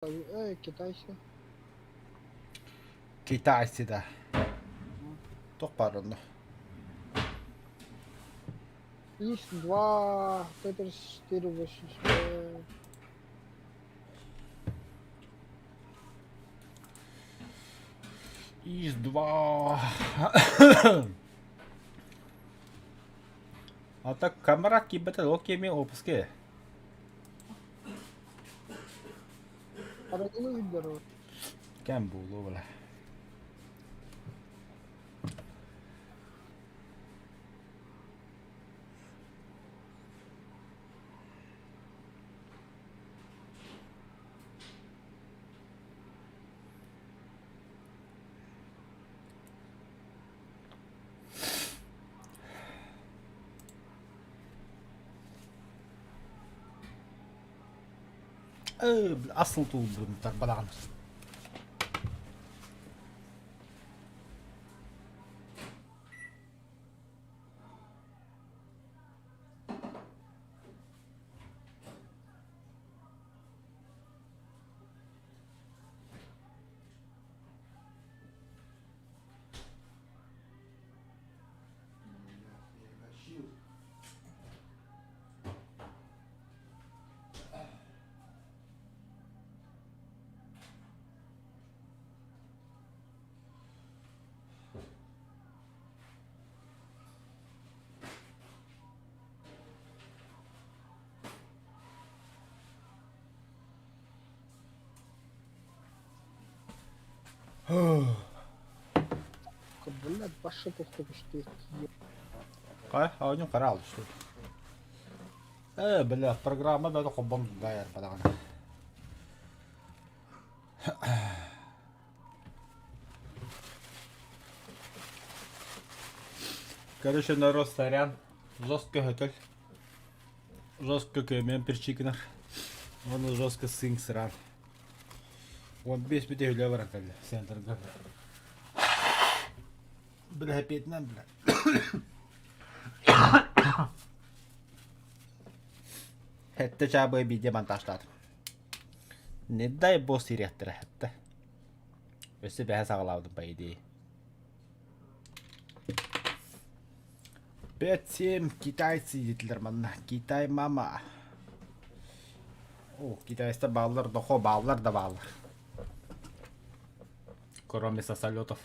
Китайцы. Китайцы, да. Toch pardon. ИС-2, Т-34-85. ИС-2. А так камера кибета локеми опуске. Аракылы видео. Кем булу бula. Asıl tuğum tarbalan. Блядь, пошли ты что ты. Кай, oyun kara aldı işte. Böyle programda da kobam gayar falan. Короче, народ сорян. Жестко хотел. Жестко көмен перчикнер. Оны жестко синг сыран. 15 бите hüle var akıllı. Center'da. Бля, опять нам, бля. Hette çabaya bir diye taşladım. Ne day boş siriyettir hette. Öse bir sağlavdım baydı. Betim Kitaysı yediler bana. Kitay mama. O Kitay'da bağlar da bağlar da bağlar. Кроме сосолетов.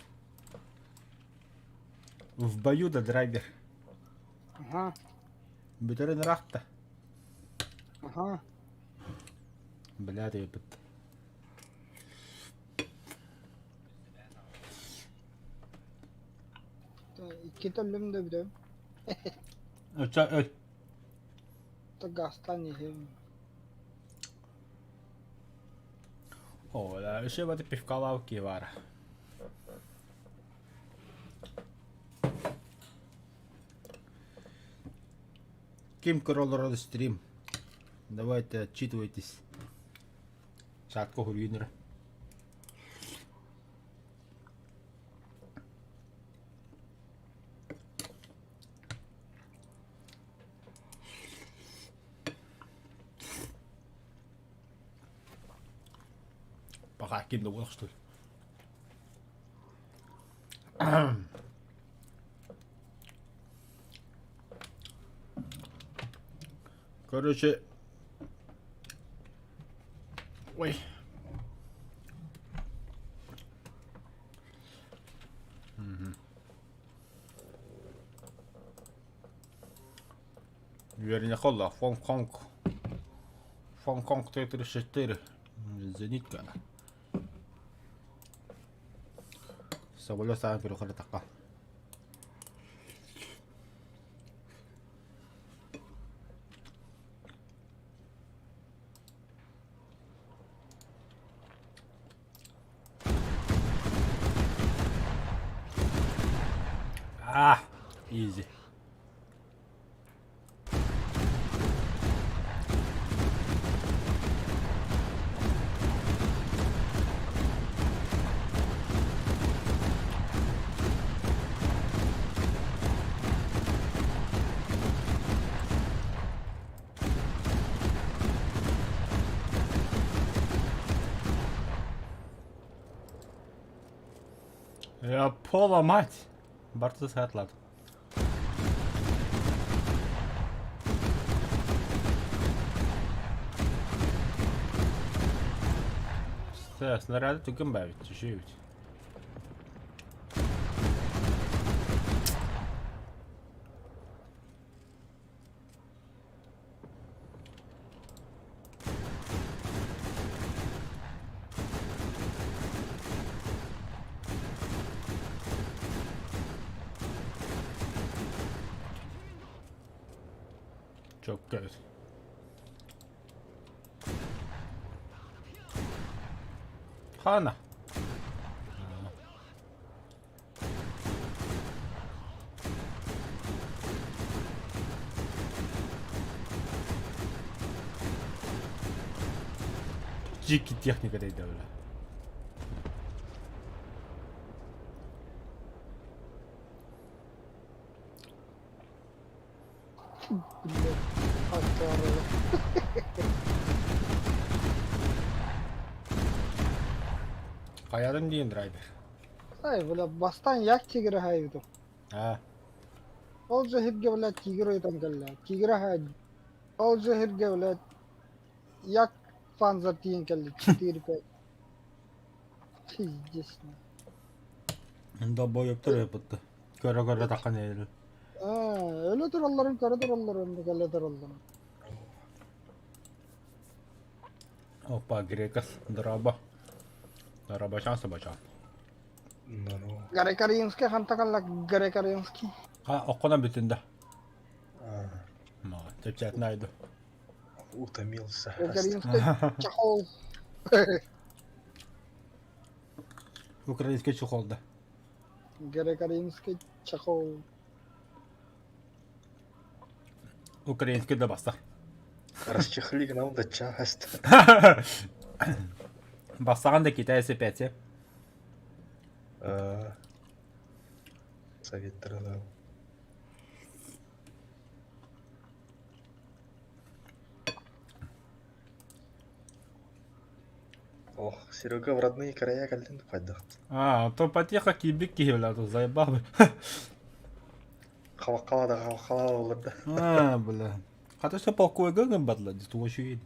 В бою да драйвер. Ага, Бютерин рахта. ага. Бля, ты ебет. İki türlüm de biliyorum. Öl. Da gastan yiyeyim. О, да, еще в этой пивкалавке вара. Ким Короллород стрим. Давайте отчитывайтесь. Шатко хурюнера. Пока Ким доволен, что ли? Короче... Ой. Вернее, холла, Фонг-Конг. Фонг-Конг Т-34. Зенитка. Самолет сам переходит такая. Easy. Я пола мать. Барты сатлат. Снаряды туким бавить, чуть-чуть. Çok kötü. Hana. Дикий техника değil öyle. Millet hakkı arıyor. Hayalim değil driver. Ay böyle bastan yak tigre haydı. Ha. Ol zehirge böyle tigre itan kalla. Tigre haydı. Ol zehirge böyle yak panzer tiyen kalla. Tigre pe. Çizgisine. Da boy yaptı yapıttı. Göre göre takan eğri. Öyledir onların karıdır onların. Gelledir onların. Опа, Грекас. Драба. Драба şansı başa. Здорово. Garekariyinski hanta kalla. Garekariyinski. Ha, okunan bütünde. А, Ma, tepçet neydi? утомился. Garekariyinski çakol. Ukrayinske çık oldu. Garekariyinski çakol. Ukrayinske de bastı. Расчехли гнал до часто. Бастаған da Китайсы 5. Совет дал. Ох, Серега в родные края кальден пойдет. А, то потеха кибик киевля, то заебал бы. Хавакалада хавакалада оларды. А, бля. Хотя что полковой гаган батла, здесь очень.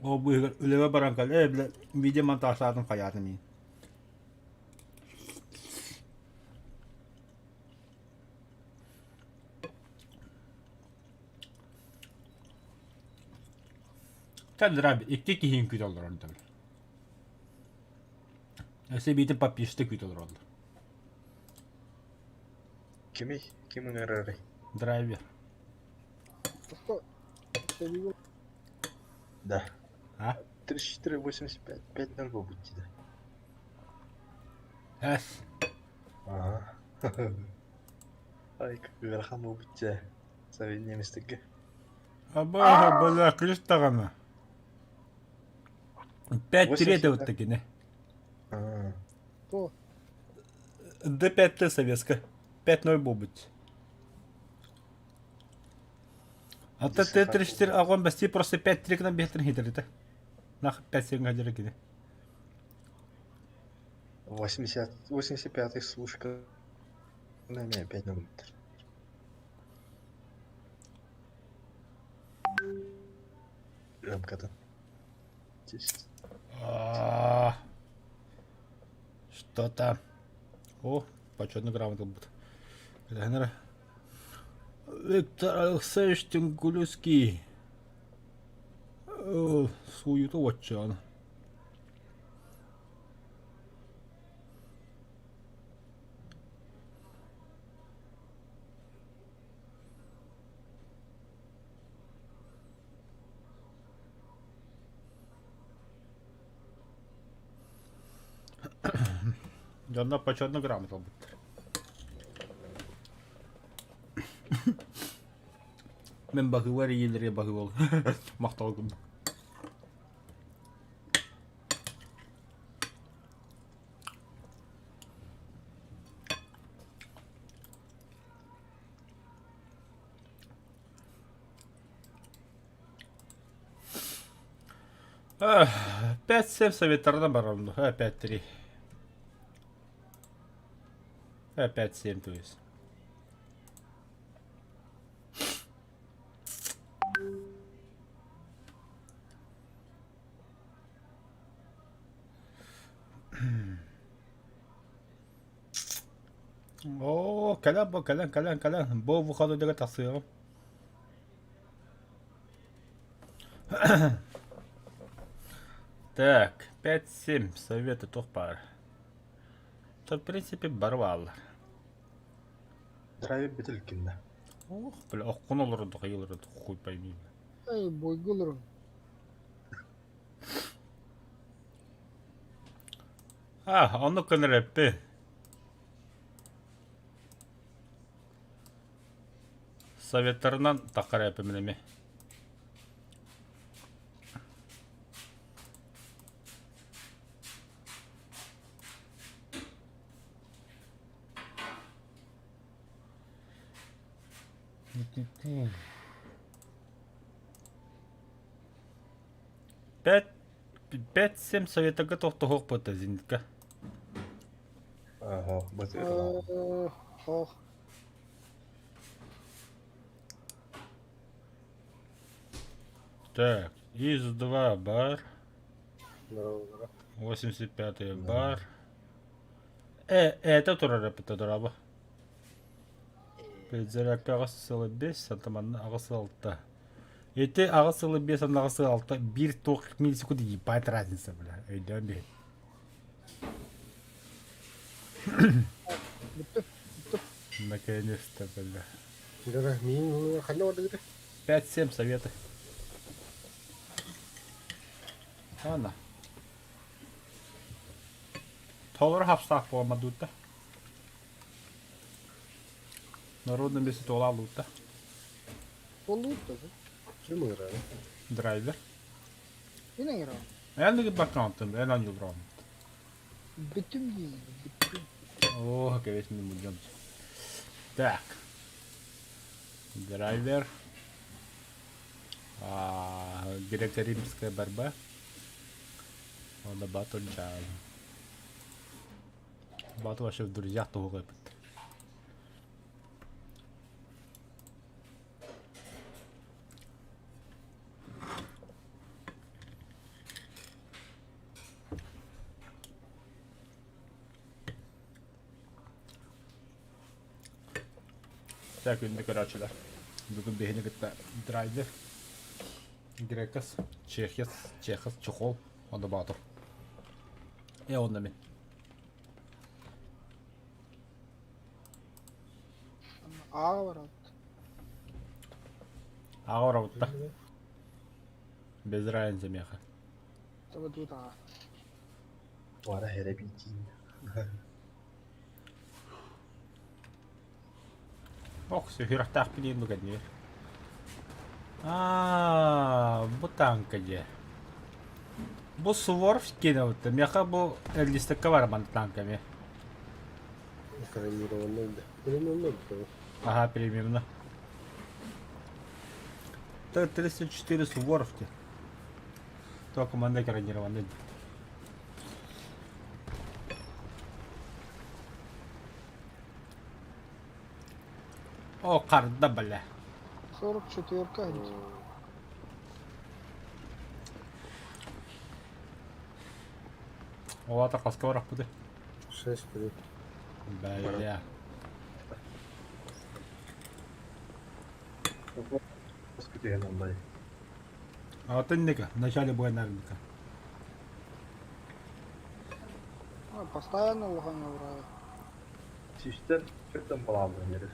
O bu üleve barankal, bile video montajlardan hayatım iyi. Tabii abi, iki kihin küt olur orada. Ese bir de papişte küt olur orada. Кимы нереры. Драйвер. Что? Seviyorum. Да. А? 3485. 5-0 был будьте, да. Эс. Ага. Ай, как верхам был будьте. Совет неместігі. Аба, бля, ключ тағаны. 5-3 вот таки, не? Что? Д5 советская. 5-0 был быть. А то Т-34 огонь басти просто 5-3 к нам бехтер хитрый-то. Нах 5-7 гадера киде. 85-й слушка. На меня 5-0. Рамка-то. 10. Что там? О, почетный грамота будет. Виктор Алексеевич Тенгулевский. Суету watcha. Жанна почетный грамота будет. Мен багывар елдерге багывал. Мақтал күн. 5-7 советарда барамду. 5-3. 5-7 то есть. О, калан. Бо выходу дега тасыгым. Так, 5-7 советы тухпар. То в принципе барваллар. Драйв битил кинде. Ох, бля, оккун олорду кайылырды хуй пойми. Ай, бойгулрун. Onu kınırıptı. Sovetlarından takar yapımını mı? Пять-семь совета готов то хопота зинка. Ага, бытырла. Ох. Так, ИС-2 бар. Здорово. 85-й бар. Это тоже репета дораба. Перезарядка ағысылы 5, сантаманны ағысылы 6. Эти ағысылы 5, ағысылы 6. 1-9 миллисекунд ебать разница, бля. Өйден бе. Bitti. Наконец-то, бля. Дара, мен қандай орды кеді? 5-7 советы. Ана. Толыр хапстақ болмады да. Народный месте тола лута. Oldu tabii. Чем играли? Драйвер. Yine gir abi. Я не бакантым, я на нью Bütün değil. Bütün. О, весь не будем. Так. Драйвер. Греко-римская борьба. Надо батл джаз. Батл вообще в друзьях того рэпет. Так, önünde kararçılar. Bugün behine gitti. Driver. Grekas. Чехас, Чехол. Onda batır. Onda men. Ağa var abi. Ağır avutta. Без разницы, меха. Tabii тут ağa. Вара херебики. Ох, все, хирахтах пилин бугаднер. Bu tankacı. Bu Суворовский de вот. Меха bu 50 var bana tankами. Экранированный, да. Переменный, да. Ага, примерно. 34 Суворовки. Только команда экранированный. О, карда, бля. 44 один. О, так скоро буде. 6-3. Бля. Сколько ондай. А вот инника, в начале боя нарника. Постоянно лохана врага. Систем чертом палабы не риск.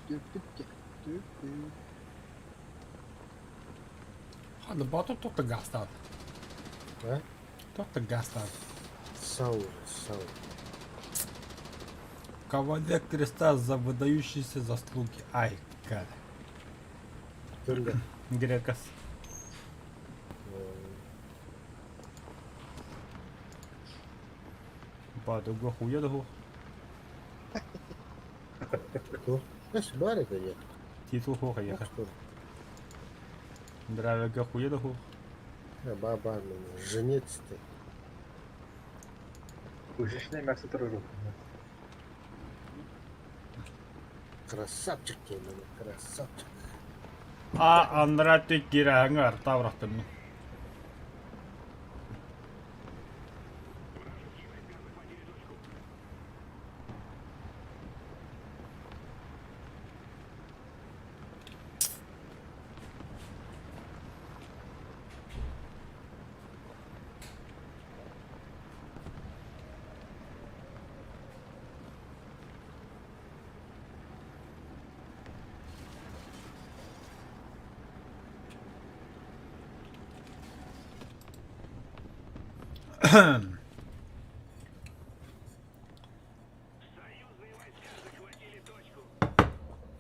Bitti. Bitti. Hadi Batu tut da gastad. А? Tut da gastad. Сау. Кавалер креста за выдающиеся заслуги. Ай, гад. Только. Грекас. Баду го хуя да го. Кто? Знаешь, барик или? Титул хо хаяха. Что? Драйвер хуя да ху. Баба, женец ты. Ушишне мәксі тұры жоқ. Красавчик я, блин, красавчик. Андра тек кирәңер таврақтым.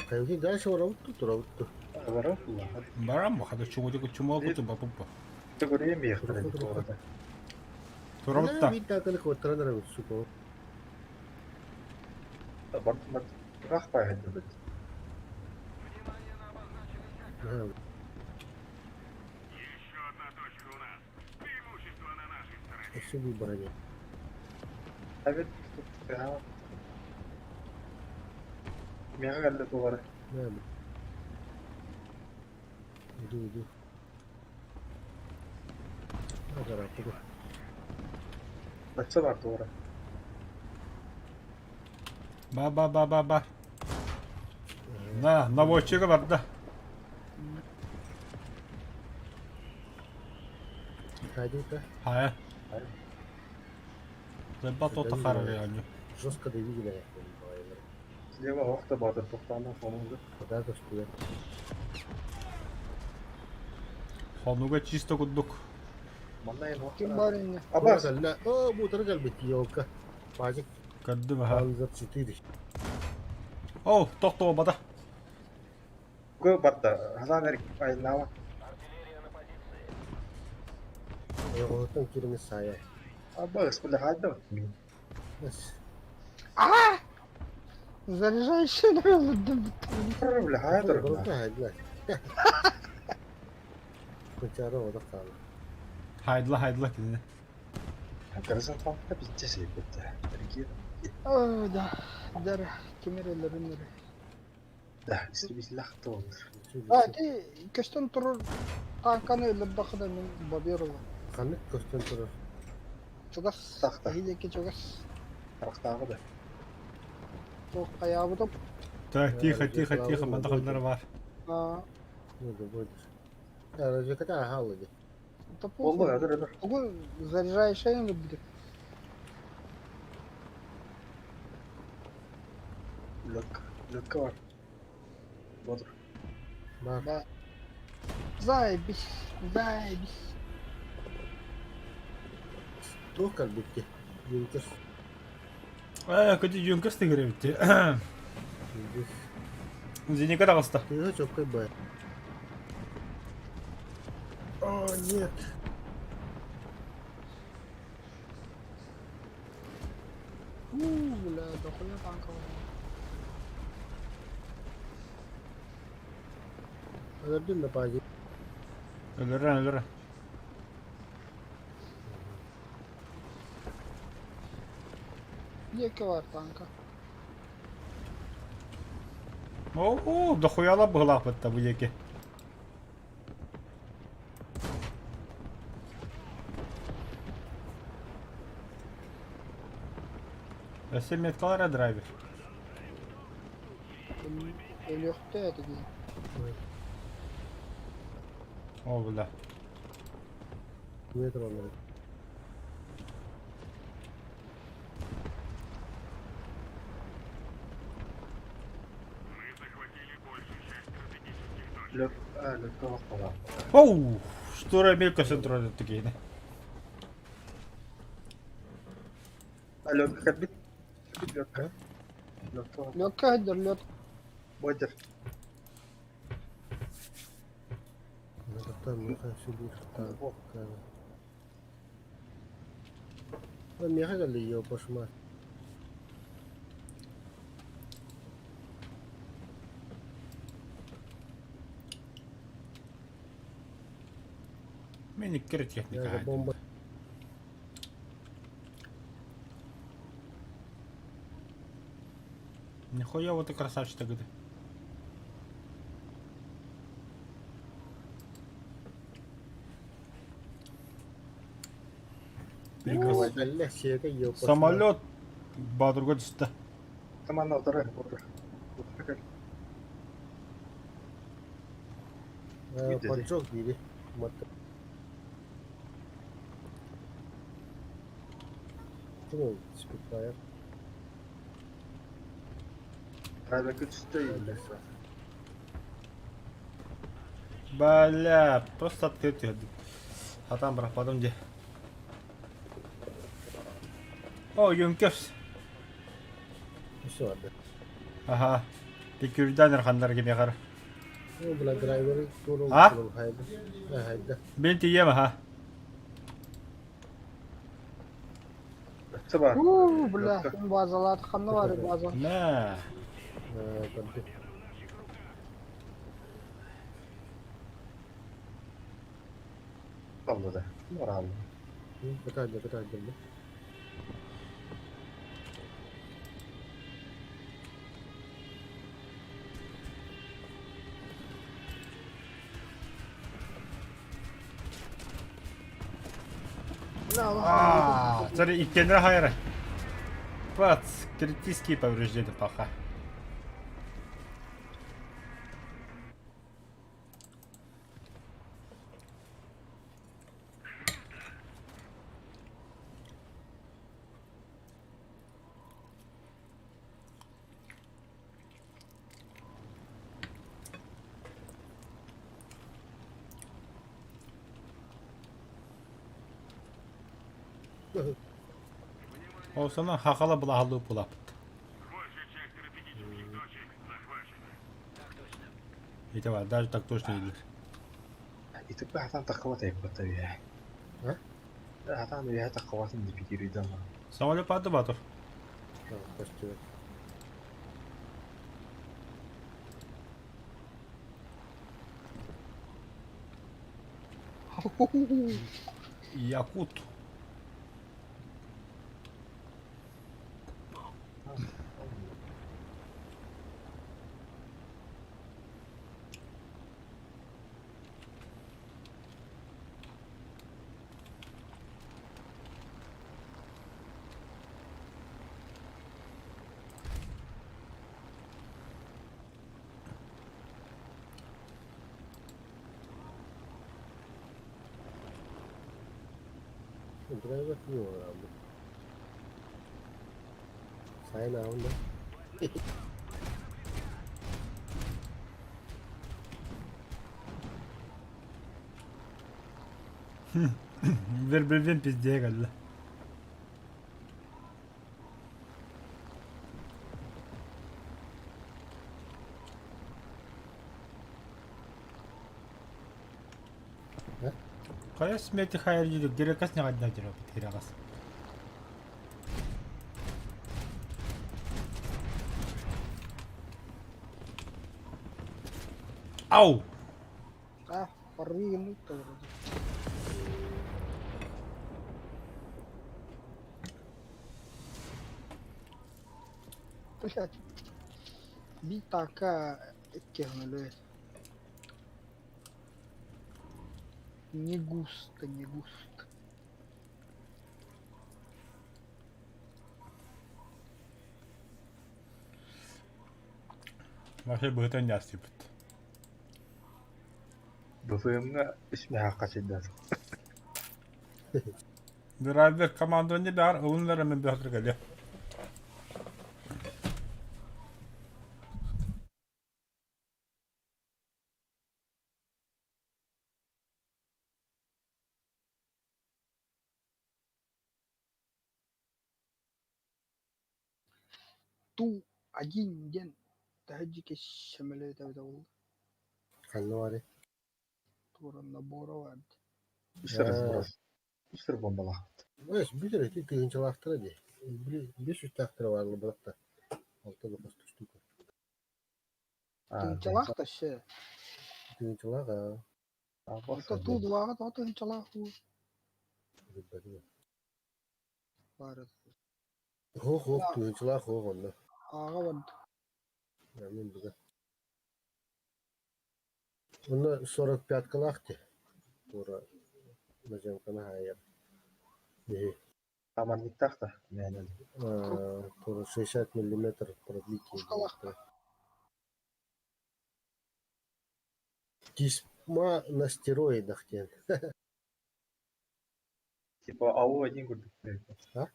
Пойди дальше, рауту. Вара, лаха. Барам бахады чуму куту бапупа. Ты көрейін бе еқтірі деп орады. Турамытта. Вид так, как вот тренер, сука. Бартымат қақпай хайды бет. Все выбрали. Әбет, меға кәлді туғары. Да, иду. Ага, рапу. Бәтсі бар туғары. Ба. На, наводчигі бар да. Ходил-то. Хая. Зайбат ота қарар яғын. Жестко довидели. Слева оқты батыр тоқтаны соныңды. Куда то стоят. Хонуга чисто күддік. Маңнайын Kim оқтыра. var yine? Абас, О, бутыргал бит елка. Пазик. Кәдді бі ха. Панзер 4. Оу, тоқты обада. көп батты. Хасан әрік айынауы. Работан кирме сая. Абас, бұлі қайды ва? Заряжающий навел. Бұлі қайды ва? Хадла. Кучара ода кала. Хайдла кізіне. Кырызын қамқы бітте сейбетті. Бірге. Oh da. Der. Kemerelerin nere? Да, істебесілі ақты olur. Hadi köşten durur. Kankanı ölür bakıda min babıyorum. Kanık kösten turur. Çogas. Tahta. Hideki çogas. Қарақтағы да. Çok ayağı da. Так, тихо, мандақалдар бар. Aa. Ну, да будешь. Да, разве когда халуди? Da Oldu, pofuduk. ödür. Bugün заряжающий mi bir? Lökka var. Bodur. Bak. Ba. Zaybis. Токар битти. Юнкер. Көте жөнкіс тегірі бітті. Здесь. Зенекі дағыста. Ты его чопкой бай. О, нет. Bля, дохуя танка. Öldün de Pazik. Өлірі. Yeki var tanka. Оу, дохуялап бұғылақ бітті бұл еке. Әсел меткалар драйвер. Öyle yoktu ya dedi. О, бля. Метр он. Lökka var. Оу, штура мелкосын тұрады түгейді. Lökka бит. Lökka. Lökka var. Lökka hıdır lök. Bodur. Надо там, ну, как все будет. Вот. Он не хотел ее пошмать. Minik kere техника Я хайдым. бомба. Нихуя вот и красавчик так. Приказ. Вайдалле сиэка йоппа. Самолет Батурга түсті. Таман отыр. Отыр кел. Видите? Поджог дейді. Кім ол? Спитфайр. Райдакы түсті. Бля, просто открыть ее. А там пропадом где. О, Юнкерс. Осы барды. Ага. Текюрден архандар кеме қар. О, бұла драйвері туру. А? Хайда. Мен тием, ага. Өтсі бар. Бля, базалады қанды бар база. На. Көрді. Алды да. Бар алды. Бітайды. Смотри, и кенра хайра. Вот, критические повреждения пока. Olsana hakala bula halı bula. Это вот, даже так точно идет. Итеп хатан тақват айппата бия. А? Хатан бия тақватын деп бикириден. Самолет паду Батур. Почти. Якут. Драйвер не olur. Sayın ağında. Birbirinden pizdeye geldi. Kaya smeti hayal yedik. Gerekas ne kadar dira bitirekas. Ау! Порви мыть-то вроде. Блядь. Бить такая кегнули. Не густо. Вообще бы это не осыпет. Бфмга исми хаққа шиддат. Драйвер команданы бар, онлары мен бахтыр geldi. Ту один день. Тахаджики шамалы да ол. Kanlı var ya. Туран набора var. Үстір бомбалақ. Өз білдір еті тыгынчылақтыры де. 500 тақтыры барлы бұлақта. 6-9 штука. Тыңчалақ та ше. Тыгынчылақ, Ото тут вагат, ото хинчала ху. Барат. Хоқ, түйіншілер хоқ онда. Ага бад. Мен бүгін. Оны 45 кылақты. Тура наземканы хайыр. Аманниктахта, мен. Тура 60 миллиметр продлики. Пушкалахта. Тисма на стероидах тен. Типа АУ-1 курдук. А?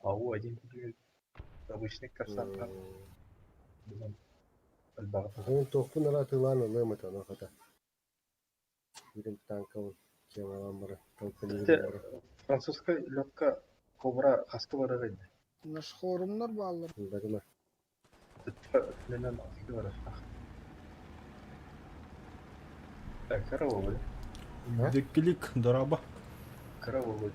АУ-1 курдук. Обычный корсанттар. Onun tohpun ara tığlan ılığımı tanı kata. Birim tankavun. Kemalan bara. Французская лёгка кобра хасты бара гайда. Наш хорумнар баллар. Bagına. Ленен хасты бара. Караоли. Декклик, дораба. Караоли.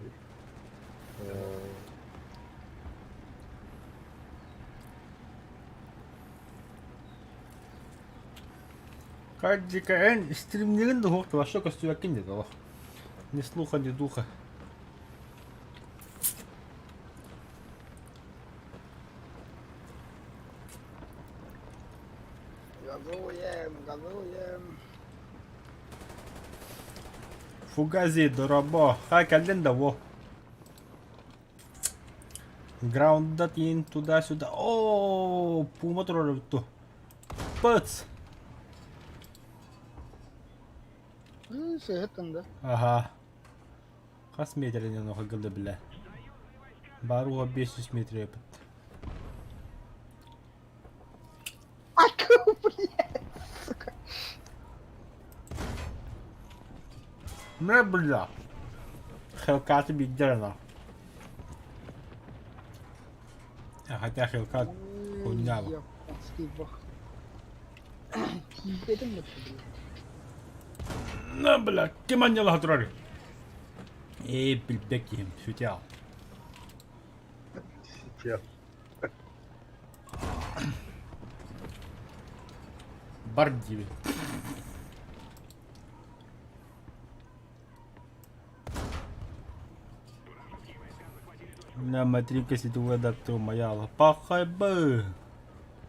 Кадика эн стримнигин да хохта башка костюякин деді ол. Ни слуха, ни духа. Газуем. Фугази, дораба. Хай келден да во. Граундда тиін туда-сюда. Ооо, пума тұрар өтті. Пыц. Сeheten de. Ага. Қас метрден оға гылды білі. Баруға 500 метр епіт. Аку, блядь, сука. Не, бля. Хелкаты биддерна. Хотя Хелкат хуйнява. Ебанский бах. Киедем ми ти, блядь? Не, бля, кеманьяла хатурари. Билбекием, шутял. Бардиви. На матрика ситуа дакту маяла. Пахай бы.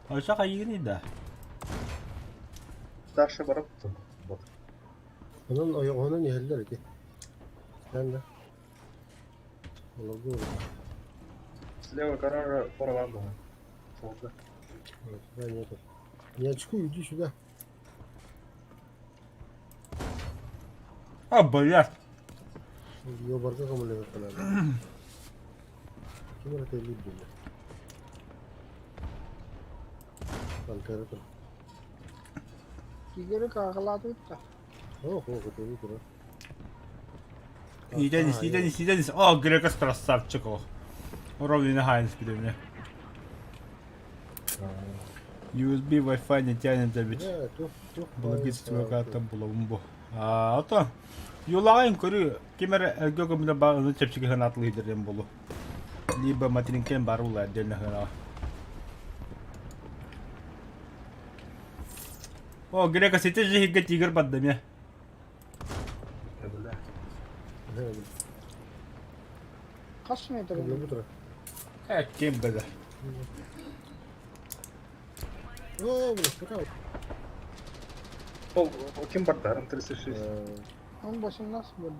А шака йгини да. Старший барып тұр. Onun oyağının yerler idi. Sen de. Ola bu. Слева гаража порванdı. Solda. Ben yedim. Ya çıkıyor иди сюда. А, блядь. Ёбарга камылы falan. Kim orada telli diyor. Bankara da. Кигери кагылады утта. О, телли тура. Иденис. О, Грекос красавчик. Уровень Хайнс перед мне. USB Wi-Fi не тянет ведь. Благодетельство как-то было умбо. А то юлайын көрі кемер әлгөгі мұны бағыны чепшігі ғанатлы едерден болу. Либо материнкен бару ұлы әддеріне ғана. О, Грека сеті жиһиге тигір баддым я. Kaç metre? Bu tara. Кем бәді. О, блядь, какая. О, ким барды? М36. Onun başını nasıl buldu?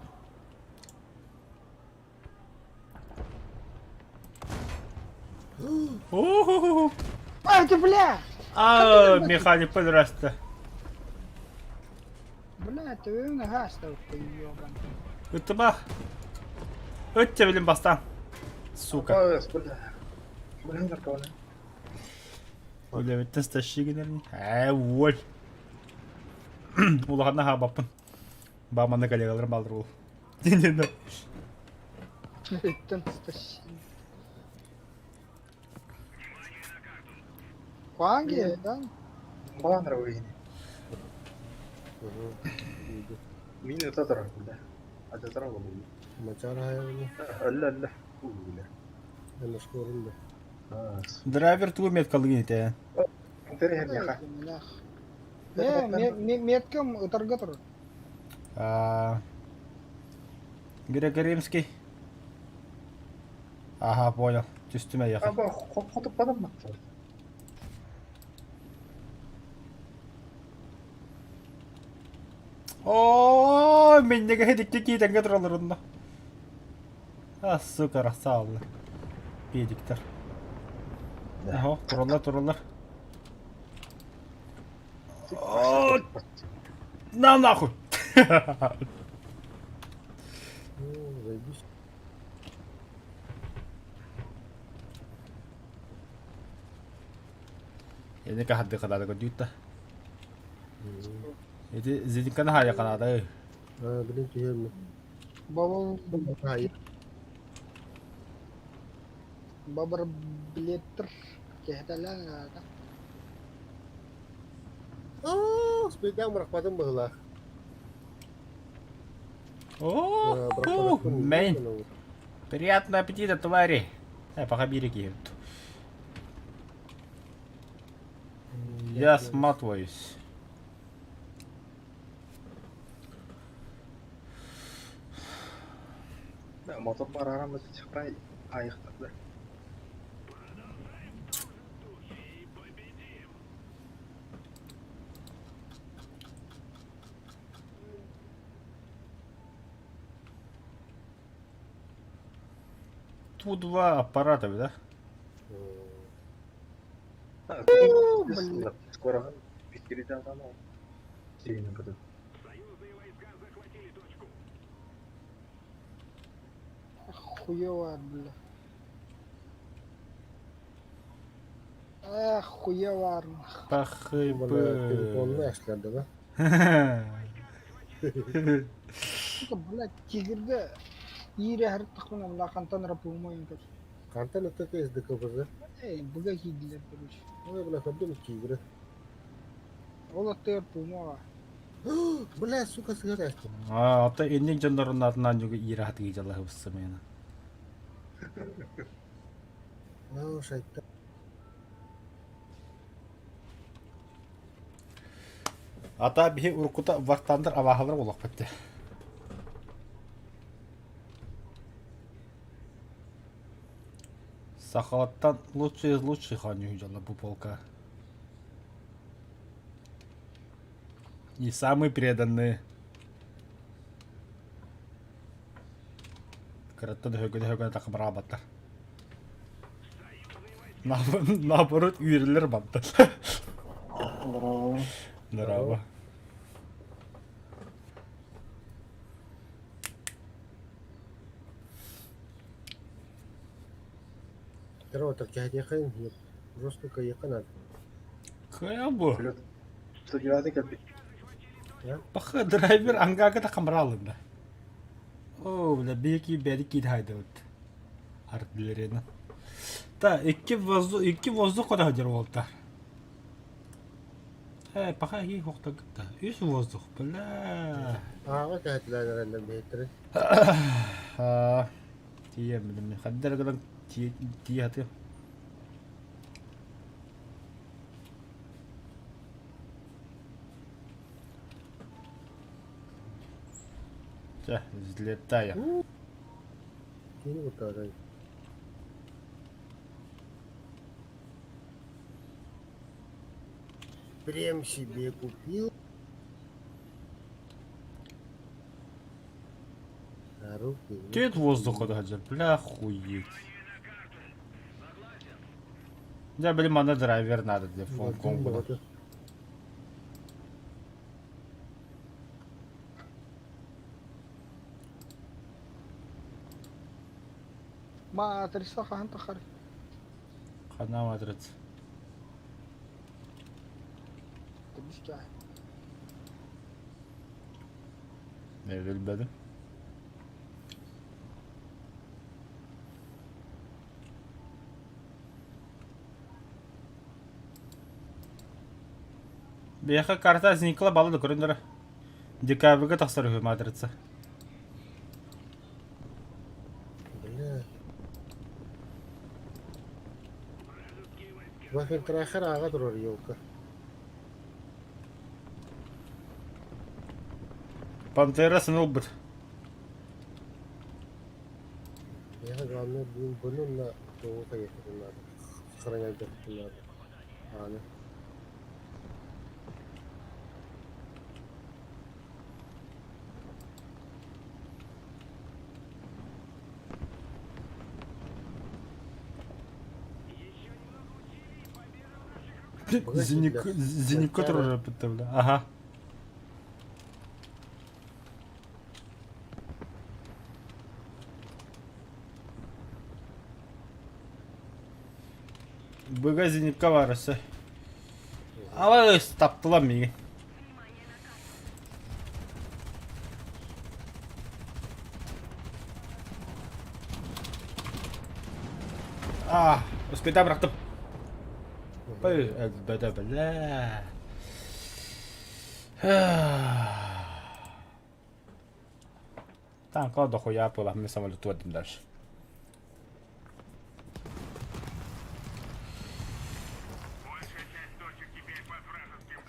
О-хо-хо. Ай ты, бля! А, механик подраста. Бля, ты öyle hasta ты ёбан. Үтті Өтте білім бастан. Сука. Блин, нарконы. Өлеметтен стащигенерін. Ой. Улағанна ха баппын. Баманы коллегаларым алдыр ол. Денені. Ötten stащи. Hangi lan? Бала нравы. Мини татар. Ada tara bu. Maçara hayvanı. Allah. Ben skorum da. Драйвер ту меткалы генете. Интерьер яха. Ne, metkam ıtarga tur. Григоримский. Ага, понял. Üstüme yakın. Ama hotupmadan mı? Ооо, мен неге хедикке кийтенге тураларында. Сука, расалды. Педиктер. Ага, туралар. О, на нахуй. Заебись. Ini kah hadi kadar juta. Itu jadi kan haya kan ada. Bilin ki hem. Бабам Hayır. бабар билеттер кехтелер. Sepeda merakmadım bahula. О, мейн. Приятного аппетита, твари. Пока береги. Я сматываюсь. Motor pararamız çıkray ayıkladı. Тут два аппарата, да? Скоро бискирит adam o. Şeyini kadar. Хуёво, бля. Хуёво. Telefonunu Пахыбы. açlardı be. Сука, блядь, тигрге ире харып тахмана мына кантан рапумайын көр. Kantan öteki ezdi kıvırdı. Буга хидлер, короче. Oy buna kaptı mı tigre? Ол аттыр пумага. Bula suka sigara açtı. Ата эннин жонлорунун атынан жугу ирахатыгы жалах быссы мени. Şeytan. Ата бихи уркута вартандыр авахалар олақ бітті. Сахалаттан лучший из лучших они жала bu полка. И самые преданные. Кыраттан хөгөне такым рабаттар. Наоборот, үйрілер баттар. Здорово. Здорово, так тягать yakın. Жестко yakın abi. Кая бу? Pilot. Tutuyordu ki Баха драйвер ангага такым ралында. О, бля, беки бедики дайда вот. Артиллерияны. Та, iki воздух куда ходер волтар. Пока iyi hoqtag da. Üç воздух, bля. Ağa təhətlər nereden behtirin. Ha. Тие bilmem. Xaddar qadan тие atı. Ja, взлетаем. Yeni kurtardı. Прям себе купил. А руки... Тет воздуха да ходер, бля, охуеть. Ja, блин, она драйвер надо для фон-комбо. ما ترسخ انت خري. Хана матрица. مش جاي. Ne bilmedim. Беха карта возникла баллы көріндірі. Декабрьге тақсыр өй матрица. Бля. Bakın traher ağa durur yolka. Пантера сынылбыт. Я главное bununla doğu kayıtlarında. Saraya götürdüler. Yani. Зенитка тоже бля. Ага. Быга зенитка барысы. Ала таптылар меге. Успеда бырактым. Әлбәттә белә. Там кладу хуя пыла, мы самолету отдым дальше.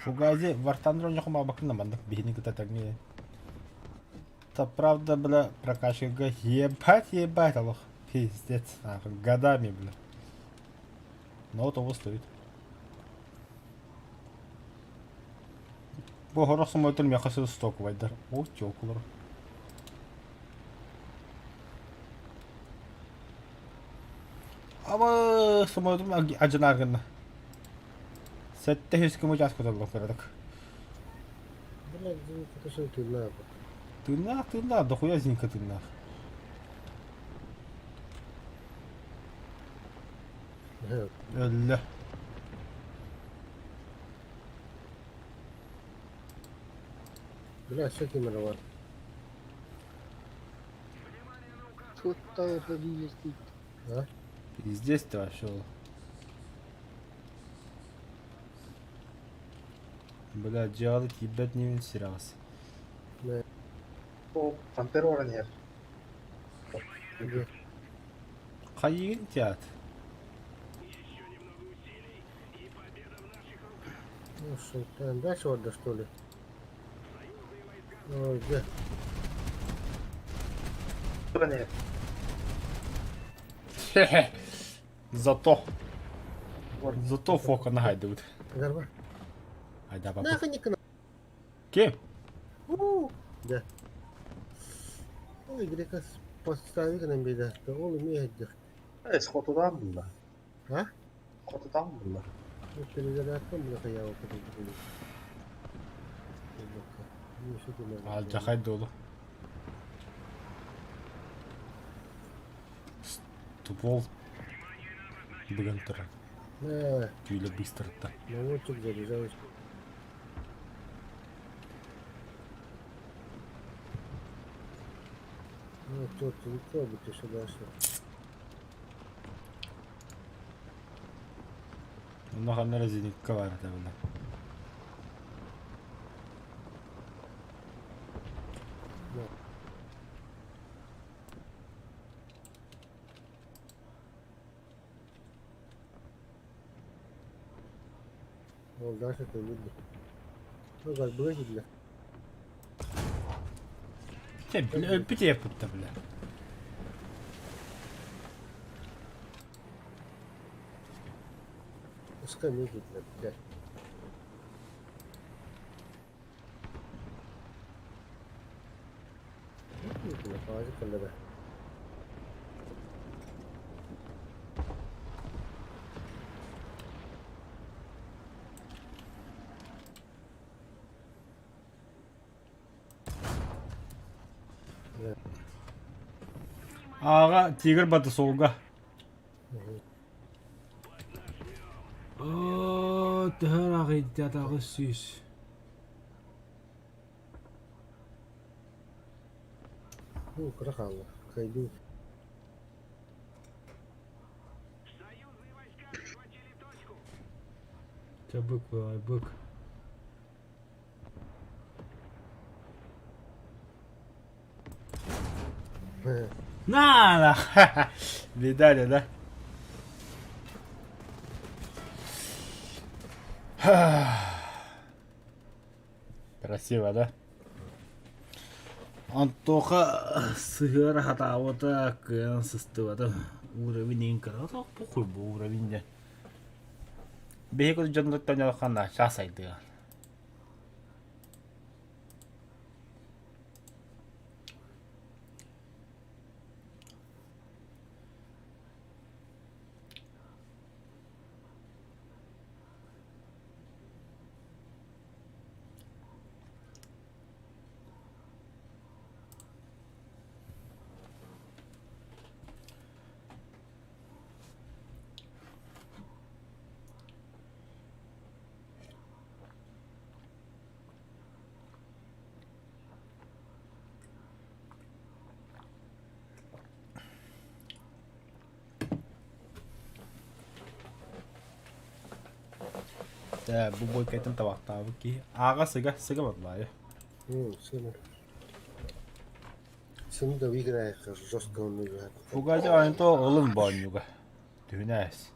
Фугази, вартандро не хума бакна мандак бихни ката тагни. Та правда, бля, прокачка ебать, алох. Пиздец, нахуй, годами, бля. Но того стоит. Bu horoz самолетын мякасы сток вайдар. О, тёкулар. Ама самолетым ажынаргын. Сәтте хес кем участка толгон кырадык. Бля, это что ты надо? Тына, дохуя зинка тына. Әллә. Бля, что ты нарвал? Тут то побили стоит. А? И здесь-то вообще. Бля, делать ебать не винсировался. Да. О, пантера var yer. Где? Кайын тят. Ну что, там дальше отда, что ли? Ой, где? Var yer. Зато фока нагайдывают. Гарба? Айда, папа. Нахуй не кна. Кем? Да. Ой, грека поставить нам беда. Да он умеет. Skotudan bunlar. А? Skotudan bunlar. Ну, перезарядка, бля, я вот это буду. Ну, что ты Ал надо? жахай долу. Ствол. Бүгін тұр. Түйілі быстырытты. Наводчик заряжаюсь. Ну, кто ты, не пробуйте сюда что. Мынаған резинкка бар да бұны. Вот дальше ты видишь. Ну, как бы эти, бля. Бітє путта, бля. Пускай медлит, бля. Ну, на паузе, когда. Аға, тигр баты солға. Тәр ағидиядағы сүйіс. Ну, крахало. Хайду. Це бик бывай, бик. На! Видали, да? Красиво, да? Антоха сыгыр хатауыта кыан сыстывата уровень инкара похуй bu уровень. Бехекот жандаттан жалқанда жасайды. Bu boy kaitan tawak-tawag ki. Siga batlaya. Сына. Сыны да играет жестко он играет. Угадя айнто олын банюга. Тюнес.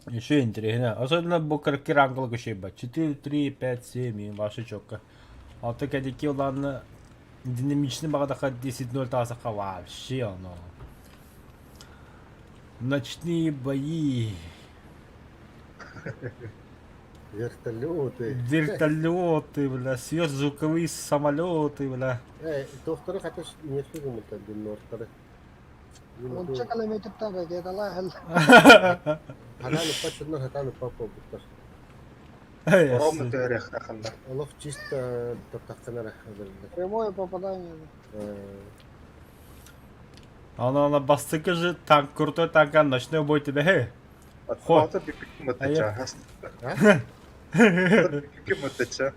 Еще интересно. Особенно bu кирангал гушеба. 4, 3, 5, 7 ваша чокка. Алты кадики olan динамичный багадаха 10-0 тасаха вообще оно. Ночные бои. Вертолеты. Вертолеты, бля, сверхзвуковые самолеты, бля. Доктор хотя не фигу это динортары. Onca kilometreden beri la hel. Она не хочет на это папа бутар. Ровно тарих таханда. Allah чисто тактакана рахадыр. Прямое попадание. Она бастыка же танк, крутой танк, ночной бой тебе, хе. Отхвата пикпик матача. Пикпик матача.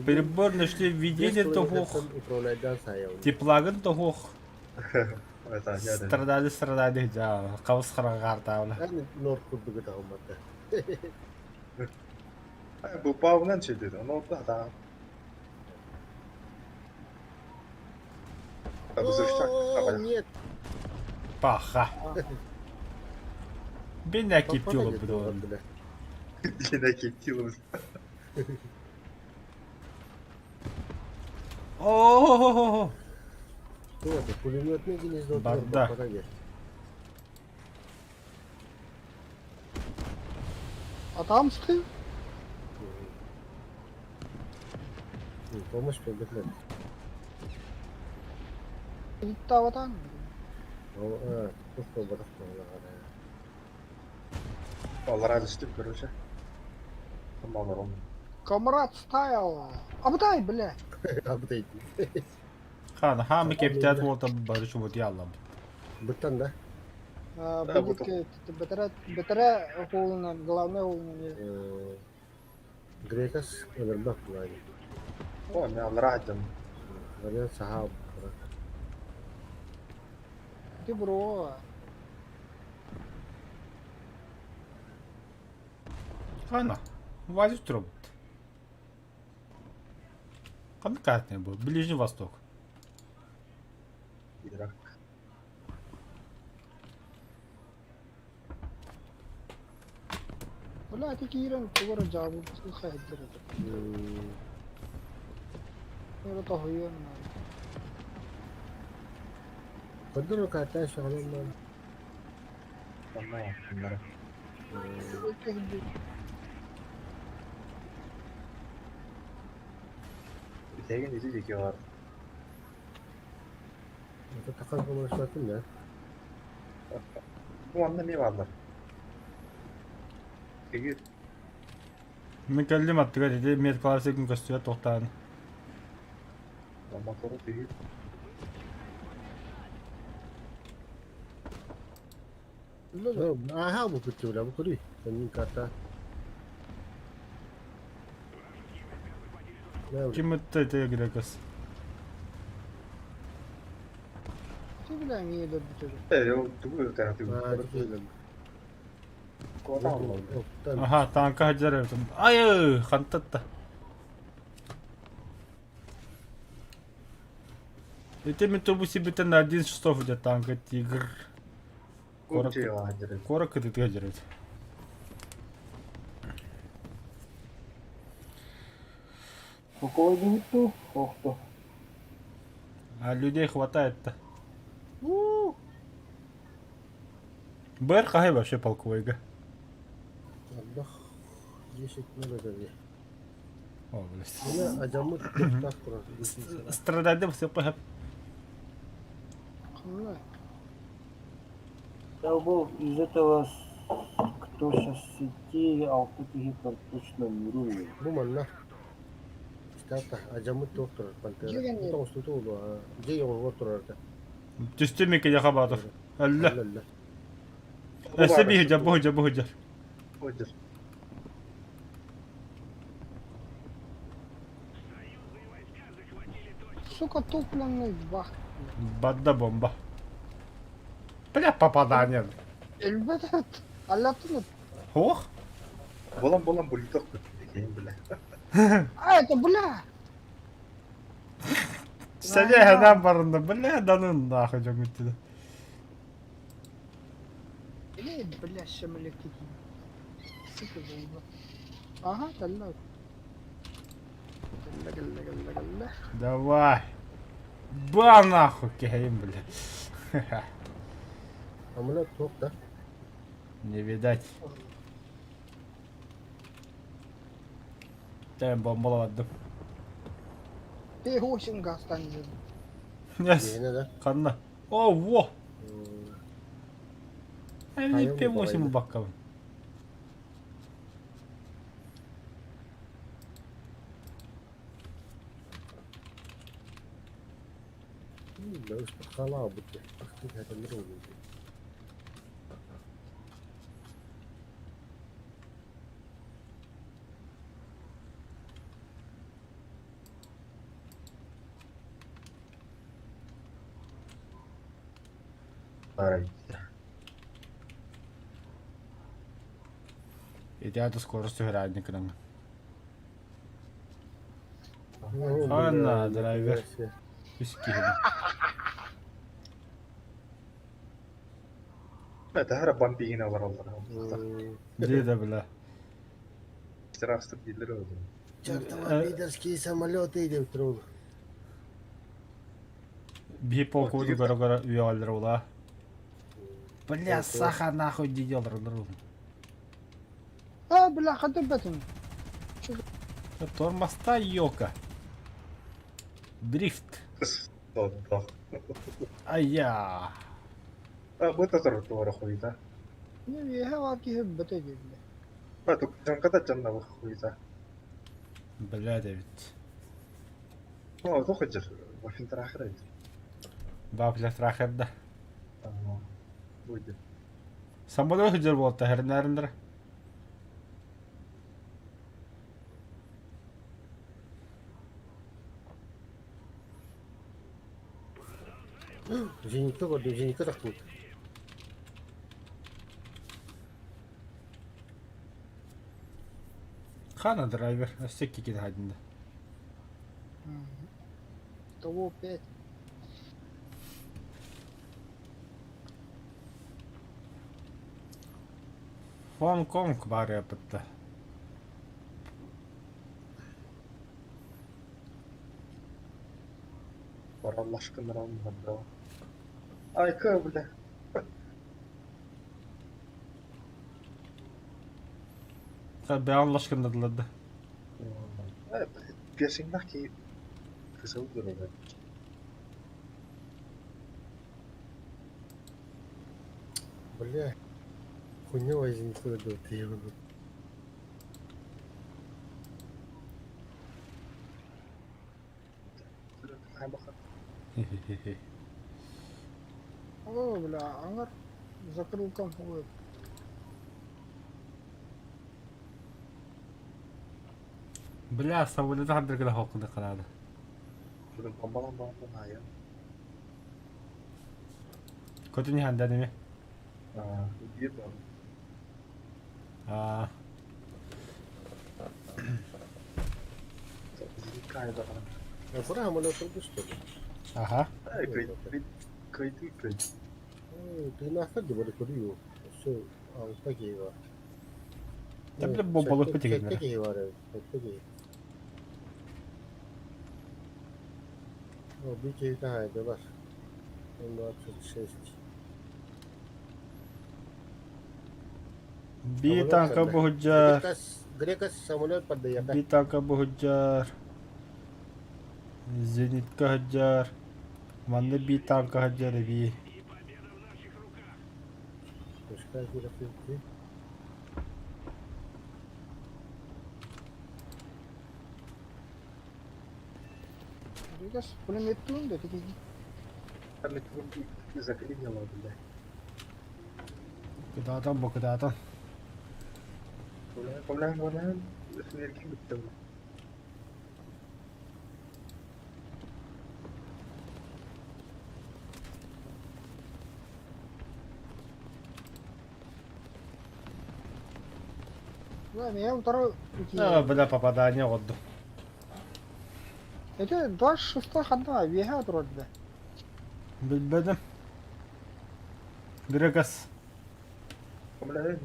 Перебор нашли видение того. Управляет saya. Теплаган того. Это я да. Страдали, да. Каус харагартавла. Они нор курду kita умата. Bu pavnan çedi. Onu da. О, нет. Паха. Бедная киптюла, бля. Yine keptiyolumuz. О-о-о-о-о. Что это? Пулеметный гнездо. Барда. Adamsın. Помощь победить. Gitti havadan. Просто братан. Allah razı olsun görüşe. Tamam oğlum. Камрад стайл. Абдай, бля. Апдейт. Хан, хам кептят вот барыш вот яллам. Бутан, да? Будет бетера холна, главная холна. Грекас, Эвербак, Лаги. O ne Allah razı olsun. Вариан Сахаб. Ты бро. Хана, возить робот. Конкретный был, Ближний Восток. Irak. Бля, ты киран, ты бро жабу, ты хайдер. मेरा तो हुई है ना قدروا كاتاش شغلهم Tamam. Bunları. Bir tek neyse çekiyorlar. تتقنكم رشوة لا Bu anda ne varlar? Peki مكلم أتقال دي ميت كلاسيك مكسوية توقتان. motoru peki. ها ابو كنت ولا ابو كري كان كاتا لا Kim это Грекос? Ты бля не идет бутер. Yok, tuğ tarafı. Kota olmalı. Ага, танка хаджар там. Ай, хантатта. Это мы то себе на 11 часов идет танка тигр. Korkuyor hacıları. Корок это хаджар. Полковой бегут, ох ты. А людей хватает-то. БР какая вообще полковойга? Аллах 10 минут öyle. О, блядь. Yine acamı toprak kurası. Geçin sana. Страдать все похаб. Кымлай. Я был из этого, кто сейчас в сети, алты точно не рулит. Bu manna. İşte hatta acamı toprak. Pantera. Jigen Bu yeri. da usta oldu ha. Jigen onu oturardı. Тюстемик я хабатов. Алла. Allah. Эсеби хиджаб, бу хиджаб. Ходиш. Сука, тупленный бах. Бадда бомба. Бля, попадание. Elbette. Allah'tan. Ох. Болам бульдог кейін біле. А, это бля. Сәне хәнәм барында, бля, данын нахуй жок үттү. Бля, шамалек такие. Сука, бомба. Ага, гalla. Гalla. Давай. Ба нахуй кехейм, бля. Amına top da. Не видать. Тем бомбалаваттым. Бегущим гастан dedim. Yes. Yine de. Канна. О, во. Hmm, Не Hayır, P8 babaydı. баккабы. Da işte kala bu. Aktif hatalar oluyor. Ай. Идеальную скорость играть не крым. Hala driver. Üskühüm. Это хара бомбигина бар олар. Где бля? Штрафстыр дейлер өзі. Чертова пидорские самолеты идет трол. Bir полковник гора уялдыр ула. Бля, саха нахуй дедел рыдырыл. А, бля, хатыбатын. Тормозта йока. Дрифт. Тоддох. Ая. Бұта тұр туара қойда. Не, я ваки хеббете бля. Тук жанкада жанна бұқ қойда. Бля, Дэвид. О, тоқы жыр. Вафинтар ақыр айды. Бапля трахерда. Бұйды. Самолет хыджыр болта хернәрендер. Зенитка gördüm. Zenitka tak bu. Хана драйвер. Остеки кид хайдында. Того 5. Хонг-Конг бар япытта. Бар Allah aşkına olmadı. Ay kı bile. Tabi anlaşkındadılar. Piercingler ki kısa olur öyle. Бля. Хуйнёвая зенитка gördüm. Тыйгын. Hay bakın. О, бля, ангар. Закрыл комфорт. Бля, самолеті хандыр кіда хоқында қалады. Şurada bombalan hayır. Көті не ханда неме? Bir de kaydı bana. Ya fıra amına koydu işte. Аха. Ay kaydı. Tırnaklar da böyle koruyor. Şu alttaki var. Tabi de bombalık bir tekrar. Tekteki var evet. Tekteki. O bir keyifli haydiler. 146. Bir tanka bu hüccar. Грекас самолет поддает. Bir tanka bu hüccar. Zenitka hüccar. Manda bir tanka hüccar bir. Пускай графики. Rigas, pulemettun da tiki. Ben de bunu zaten yalan. Kıdağdan bu kıdağdan. Ulan. Sinirki bitti. Да, я второй. Бля, попадание отду. Это 26 хадна, веха трудда. Bilmedim. Gregas. Ulan.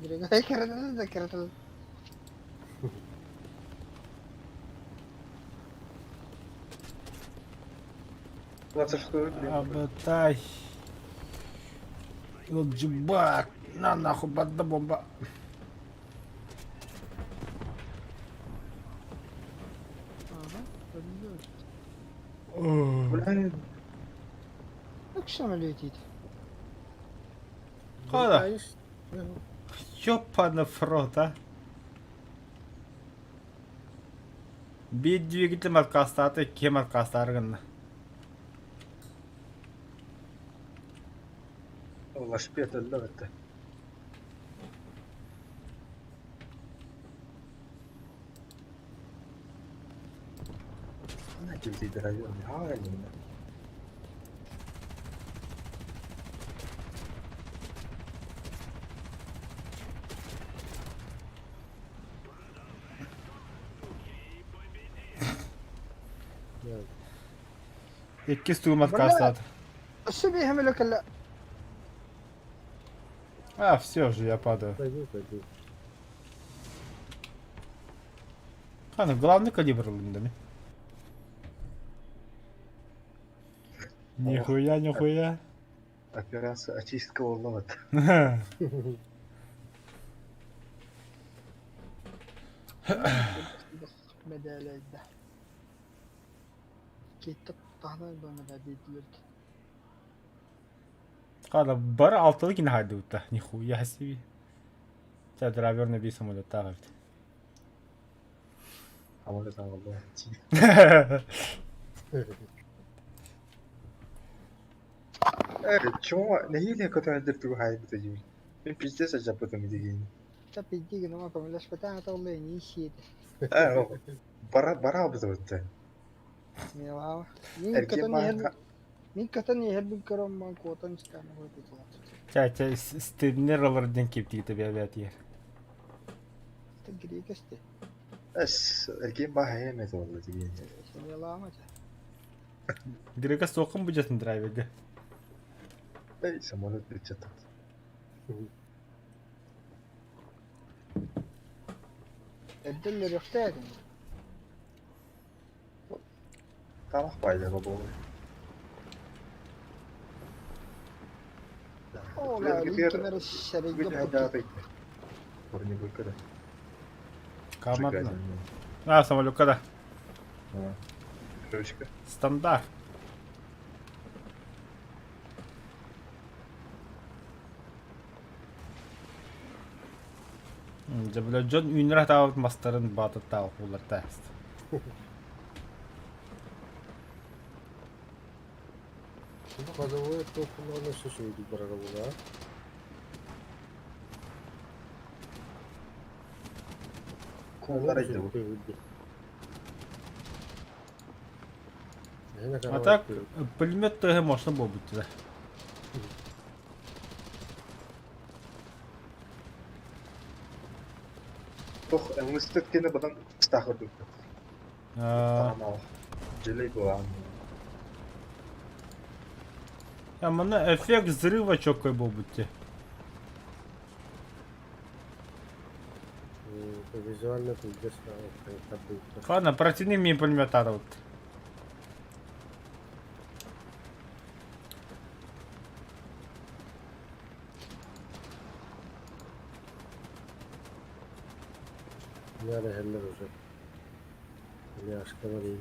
Direkt kırıldı da kırıldı. Nasıl çıkıyor? Abaтай. Елджибак. На нахуй, банда бомба. Aha, öldü. Ulan. Akşam летит. Куда? Ёпана фрот, а. Bir двигатель маркастаты, кем маркастаргын. والله شبيت اللغة. أنا جبت درجة هاي. İki stu маркастаты. Себе يعملوا كلا. А, все же, я падаю. Пойду. А, ну главный калибр лундами. Нихуя. Операция очистка волноват. Medalya da. Kettik tahlar bana dediler ki. Када, бара алтылы кине хайды утта. Нихуя себе. Тебя драйвер на бей самолет тағып. Ama da Allah. Evet, çoğu neyle kadar هاي بتجيب. من بيجلس أجابته مديجين. Tapi jika nama pemelas petang atau lain isi. برا بتوته. Ya, Erkeğin Min katanya her bir karam man kuatan çıkan o da. Ча, стебнер алырден кептиги тебе авиат ер. Ta gri kaste. بس erkeğin bahaya ne oldu diye. Seni lama ta. Грека соқым бұжасын драйверге. Ey самолет причет. Eddeller yaftaydım. Tamam bayda baba. Ola, linkler şerige Bir daha bakıyor. bekle. Oraya bu kadar. Командно. А, самолет когда? Ручка. Стандарт. Жабла Джон үйнер атауыт мастарын батыт тауық олар тәст. Ну, ходовое только надо все судить барагула. Kollara gidiyor. А так, пулемет ТГ можно было быть туда. Toch, en moest dit kinderen dan stachen doen. Allemaal. Jelly bu А мына эффект взрыва чокой был быть. Визуально тут здесь tablet. Ладно, протяни мне пулемет вот. Nerede heller уже. Я аж говорю.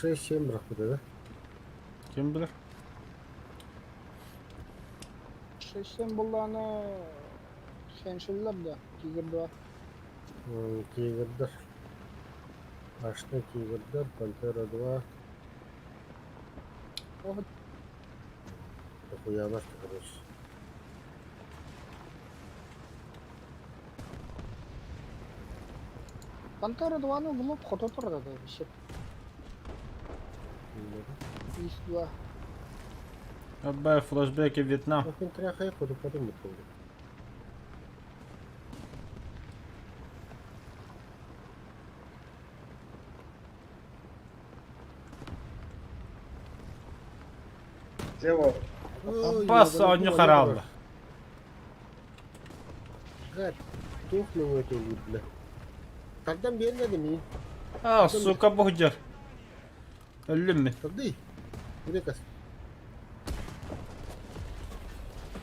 6-7 бірақ бұда да. Кем білер? 80 bullаны senşiller de Tiger var. Тигрдер. Ашты Тигрдер, Пантера 2. Ох, Охуя нас короче. Pantera 2'nı bulup foto turda da bir şey. İş var. Абай, флешбеки в Вьетнам. Охин тряха ходу подумать болды. Дева, Аббас, он не харал. Гад, тухнул эту бля. Когда бермedi mi? Сука, бухдер. Ölüm mü? Tabii. Buraya kas.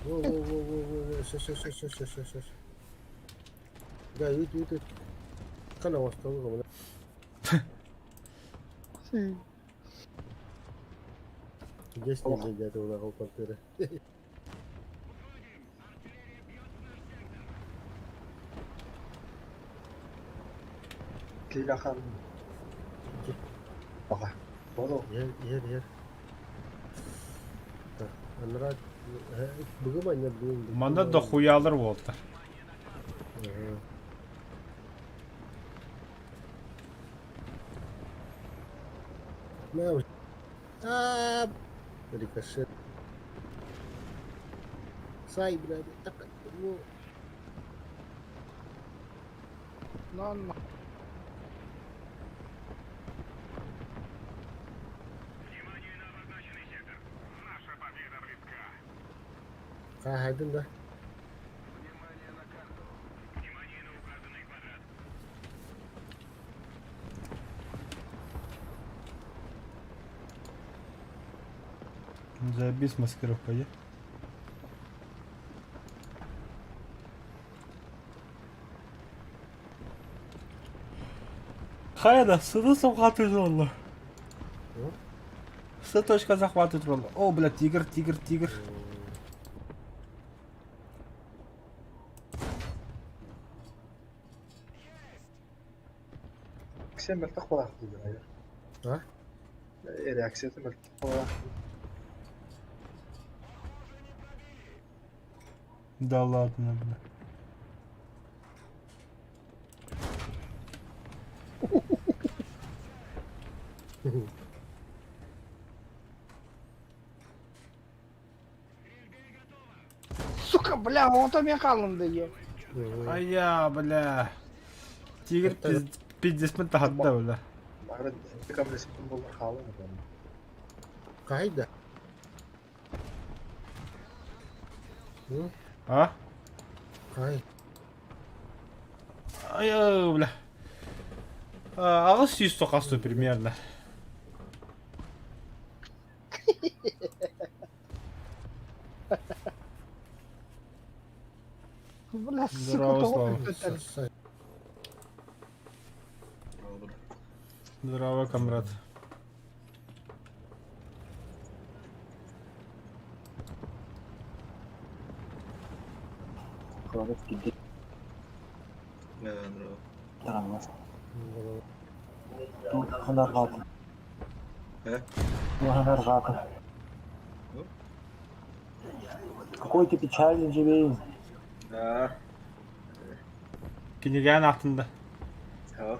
Во. Сейчас. Да, иди. Канал оставил. Здесь не глядят у нас квартиры. Lila kan. Baka. Bodo. Yer. Анрад бugama блин. Манда дохуялар болды. Мау. Рикошет. Сай, блядь, так. Ну, Lan haydi da. Забей с маскировкой, я. Хайда, сюда захватывает ролла. Точка захватывает ролла. О, блядь, тигр. Aksiyon meltek kolak değil ya. Ha? Reaksiyon meltek kolak. Да ладно, бля. suka bля, он там я kalındı ya. А я, бля. Тигр пиздец мен тахадда, бля. Mağara intikam resmin bulur halı mı ben? Haydi. А? Haydi. Ай, бля. Ağız yüz sokası примерно. Bля, suka Здорово, Слава. doğru. Здорово, комрад. Кровать гидет. Тарамaz. Тут ханар kaldı. Ханар kaldı. Какой-то печальный живей. Кинеген артында. Ha.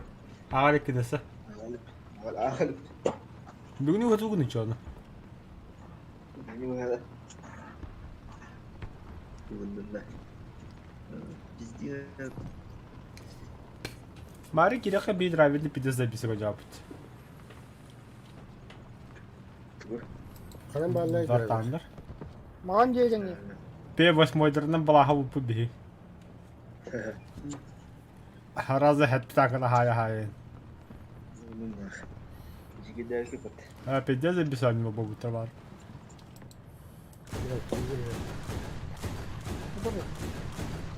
Ağır ikidesi. Ağal. Бүгін өтіп күн іші оны. Bilmiyorum. Bundan. Пиздец. Мари киреха бей драйверді пидес записывать жабыт. Kanan bağlayı görüyoruz. Зартанлар. Mağan diyeceksin ya. P8'дерінің балаға ұлпы бей. Harazı hep takıla haya. Bunlar. Jigi dersi pat. Ha pedize bir saniye bu var. Ya Tigre ya. Bu da bu.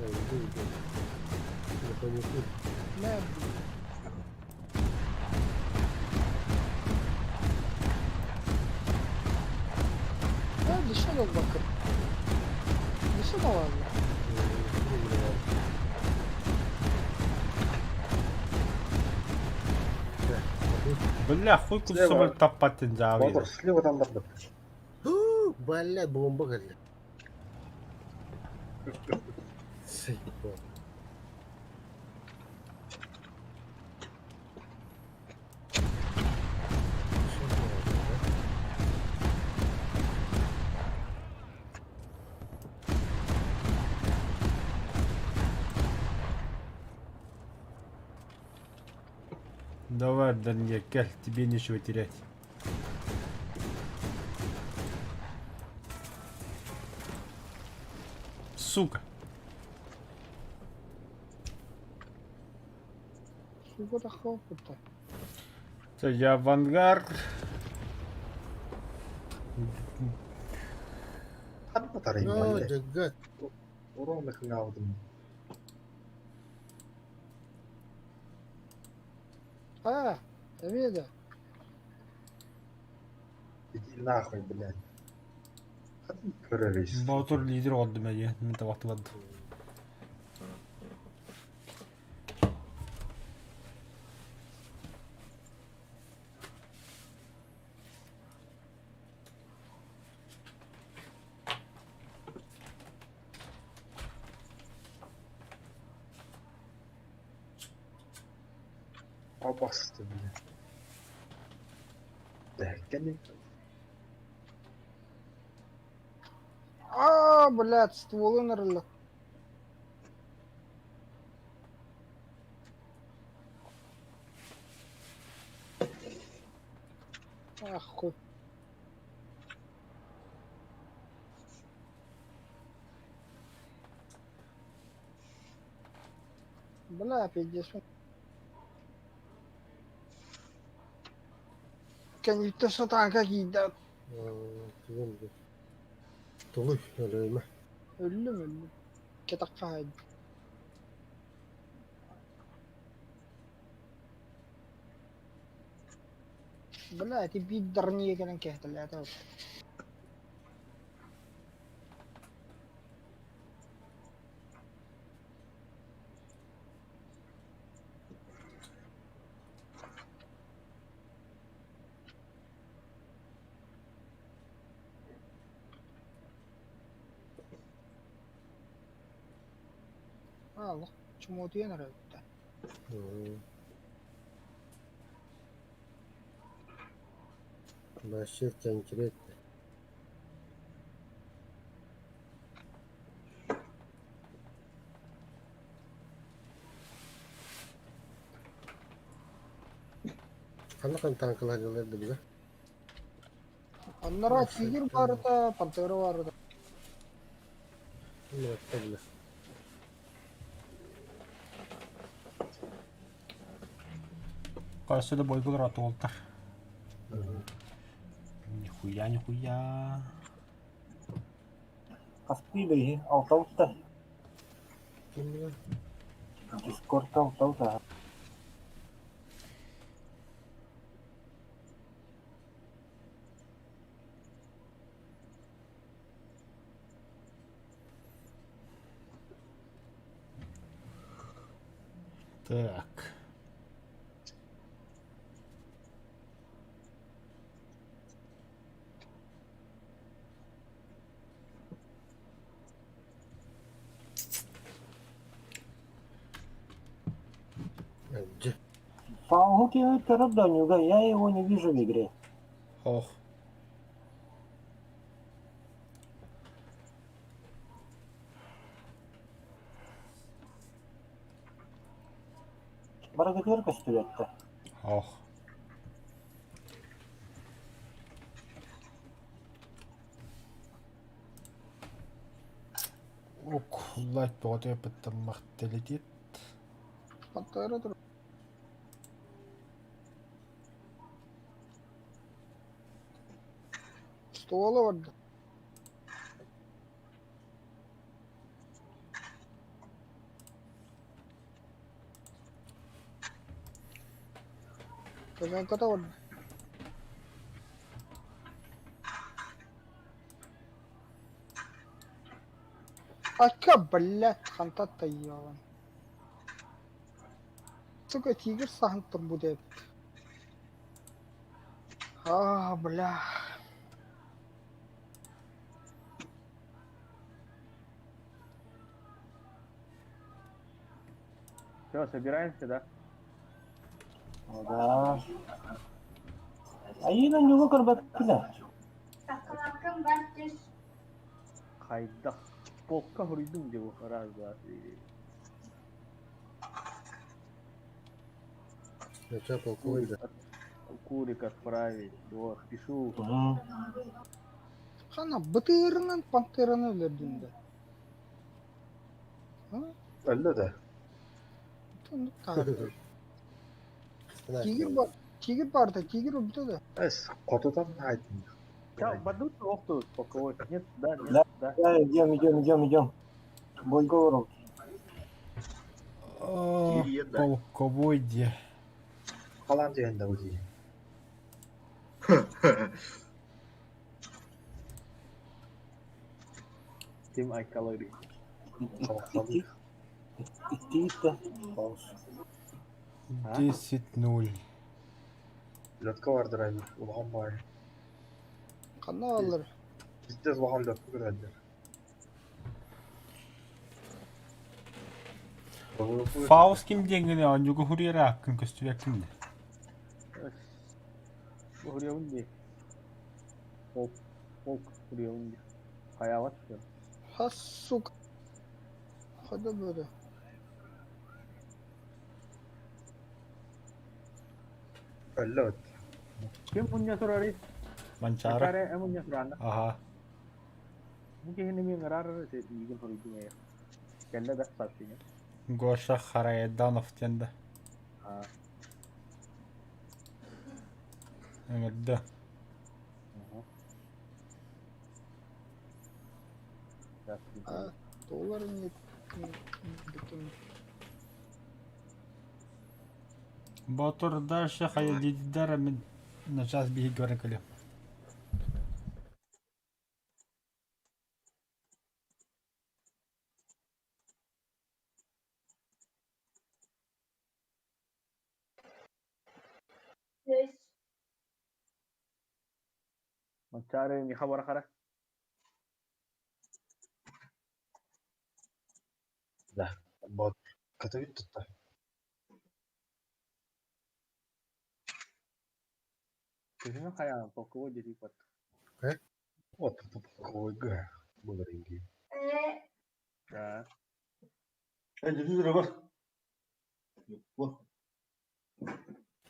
Ya gidiyor. Telefon yapıyor. Ne yapayım? Ya dışına da bakın. Dışına var ya. Billah kuy kutsal tappattın Motor cavide. slivadan da pat. Valla bomba geldi. Şey, bu. Давай, Данья, тебе нечего терять. Сука. Şu kadar korkuttu. Я в ангар. Hadi batarayım Ya ben de. jagat. Oraya bakın aldım. Ha, emin de. Иди нахуй, блядь. Hadi köreriz. Мотор лидер oldu ben. Ne de vakti vardı. A bastı bile. Derken А, блядь, стволы нарыли. Ах, хуй. Бля, пиздец. Kanıtta satan kakida. Tamam. Dolu öyle mi? Öldüm. Ketak fahid. Bala, tibi darniya ka ng kehtal yata. Allah, çumutu yan arayıpta. Başır kenkire etti. Kanı tankılar yollardı bize. Onlara tigir vardı, pantera vardı. Bunu yaptı bile. Кажется, это бой был ротолтер. Нихуя. Каспидри, алтаута. Kim bilir? Дискорд алтаута. Так. Bence. Фангуки это Родонюга, я его не вижу в игре. Ох. Барагатырка стюретта. Ох. Ук, лайт тоғыты өпіттім мақтелетет. Пантера тұр. Стола vardı. Kazan kata vardı. Akka balla ханта тайян. Сука, тигр сахантыр будет. Бля. Все, собираемся, да? Ну да. Ayı lan yola kar baktılar. Хайдах. Полка хуридум деп раз, два, три. Начал полковой, да. Курик отправить. Вот, пишу. Hı. Хана бытырынан пантераны өлердинде. Öyle de. Тигр бар. Тигр бар да, тигр öldü de. Es kutudan aydın. Сейчас, бадут, охту, полковой. Нет, да, нет, Да. да. Да, идем. Бой говоров. Полковой де. Falan diyen de bu değil. Тим Айкалори. İtti gitti. Olsun. 10-0. Lotka vardır abi. Ulan var. Kanna alır. Bizde ulan lotka görerler. Faust kim dengene anjugu huriyara hakkın köstüyak kimdi? Хуриунди. Полк Хуриунди. Хаяват все. Ha сука. Hadi böyle. Öyle öt. Kim punya surari? Mancara. Cara emunya surana. Aha. Mungkin ini mi ngarar se digin huridi ya. Kenda da satsinya. Гоша Хараеданов тенді. Ha. Өңірді. Dolar нет. Bütün. Батур дальше хая дидидара мен на час биги görün көлі. Mencari mi khabar khara. Da. Bot. Katavit tuttu. Kini kaya pokok jadi pot. От полковой был ринги. Ya.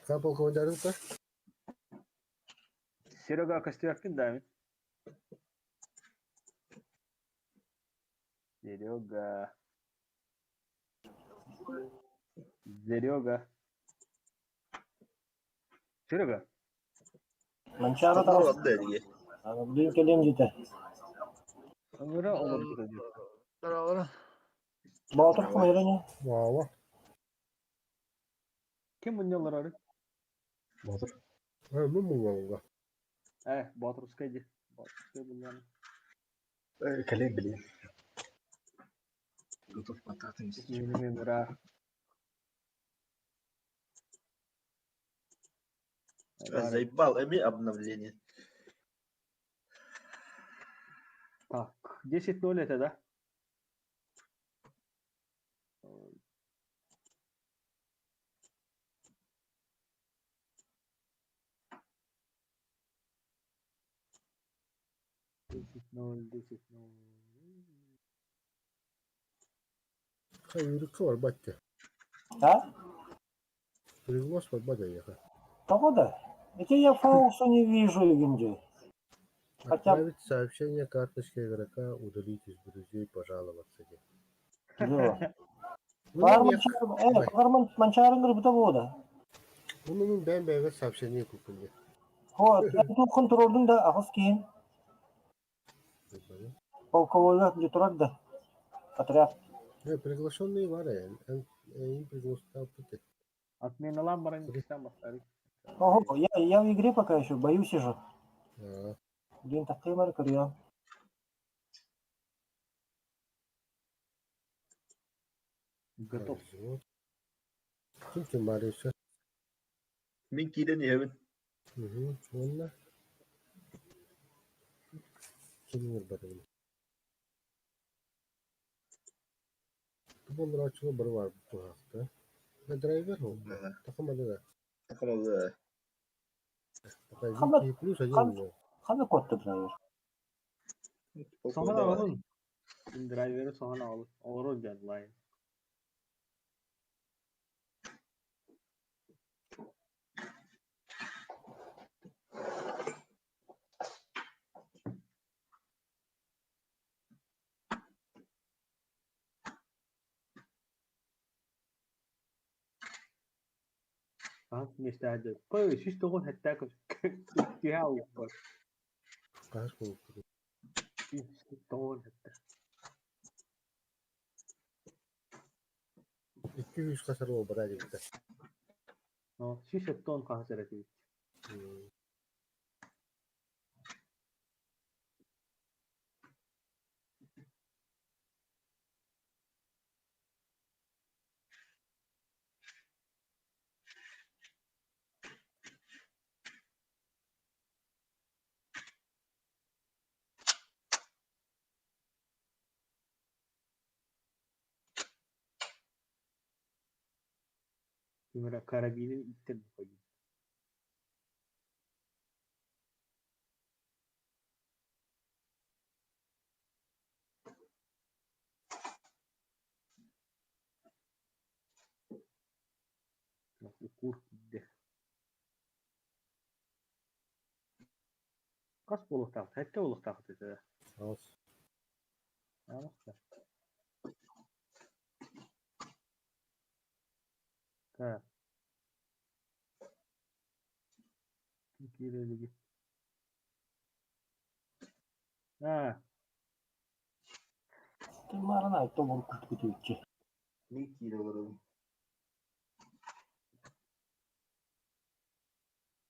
Sen polkovой derdin mi? Серега костюм да. Серега. Серега. Mançara da olsun. Büyük elim gitti. Ömrü olur bu diyor. Batur kumayla ne? Valla. Kim bunlar arı? Батыр. Ben valla. Batur skaydı. Batur skaydı bunlar. Kalem bileyim. Готов потратить. Yeni memura. Заебал, эми обновление. Так, 10-0 это, да? Десять ноль. Yürüyüşü var battı. Ha? Производство бада ехать. Погода. Это я Фауса не вижу, Игенди. Отправить сообщение карточкой игрока, удалить из друзей, пожаловаться. Gidiyor. Ну, Var мне mançarın, evet, var mançarın grubu bu da. ну, ben böyle сообщение купил. Ho, bu kontrolün de ahız kiyin. Полковой литерат да. Отряд. Приглашенные вары, им приглашал пути. Отмена ламбарın sistem basarı. Ого, я в игре пока еще, боюсь уже. А, День такой маркер. Готов. вот. Kim arıyorsa. Minky'den hemen. Onunla. Kim var bakalım. Bunlar açılı bir var bu hafta. Ve driver o. Takım adı da. Takamadı. Bakın plus acaba. Hadi koddu driver. Sonra alın. Driver'ı sonra alın. Olur geldi lan. Kanka müstahde. Koy şu stoğun hatta koy. Diha ufak. Kaç kolu. Şu stoğun hatta. 200 kasar o bana gitti. No, şu stoğun kanser ediyor. Numara karabinin ittin koyayım. Nasıl kurt gitti. Kaç boluk taktı? Hatta boluk taktı dedi. Az. Anlasın. Ha. Türkiye'de git. Ha. Marana ait bu kurt kutucu. Minky'de varalım.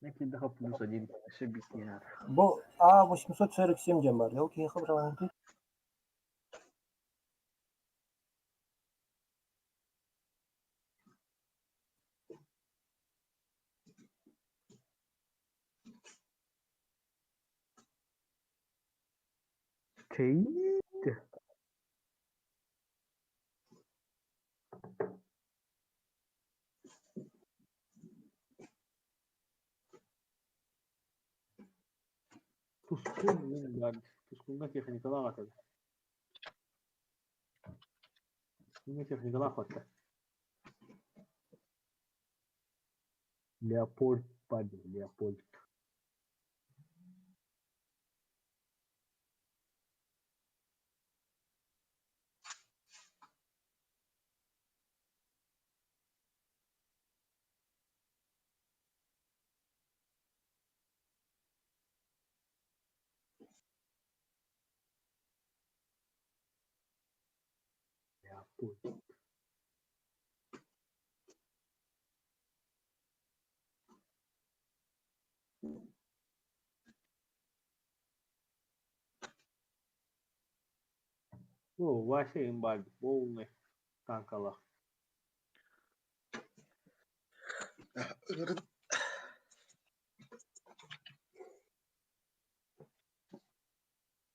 Ne ki daha plus один. Şey bitti ya. Bu A847 дем var. Yok ki хабарланды. Teyit. Tuskun var. Tuskun'da техникалар атады. Tuskun'da техникалар атады. Leopold пади, Leopold. Leopold. Bu başlayın bari. Bu ne? Kankalar.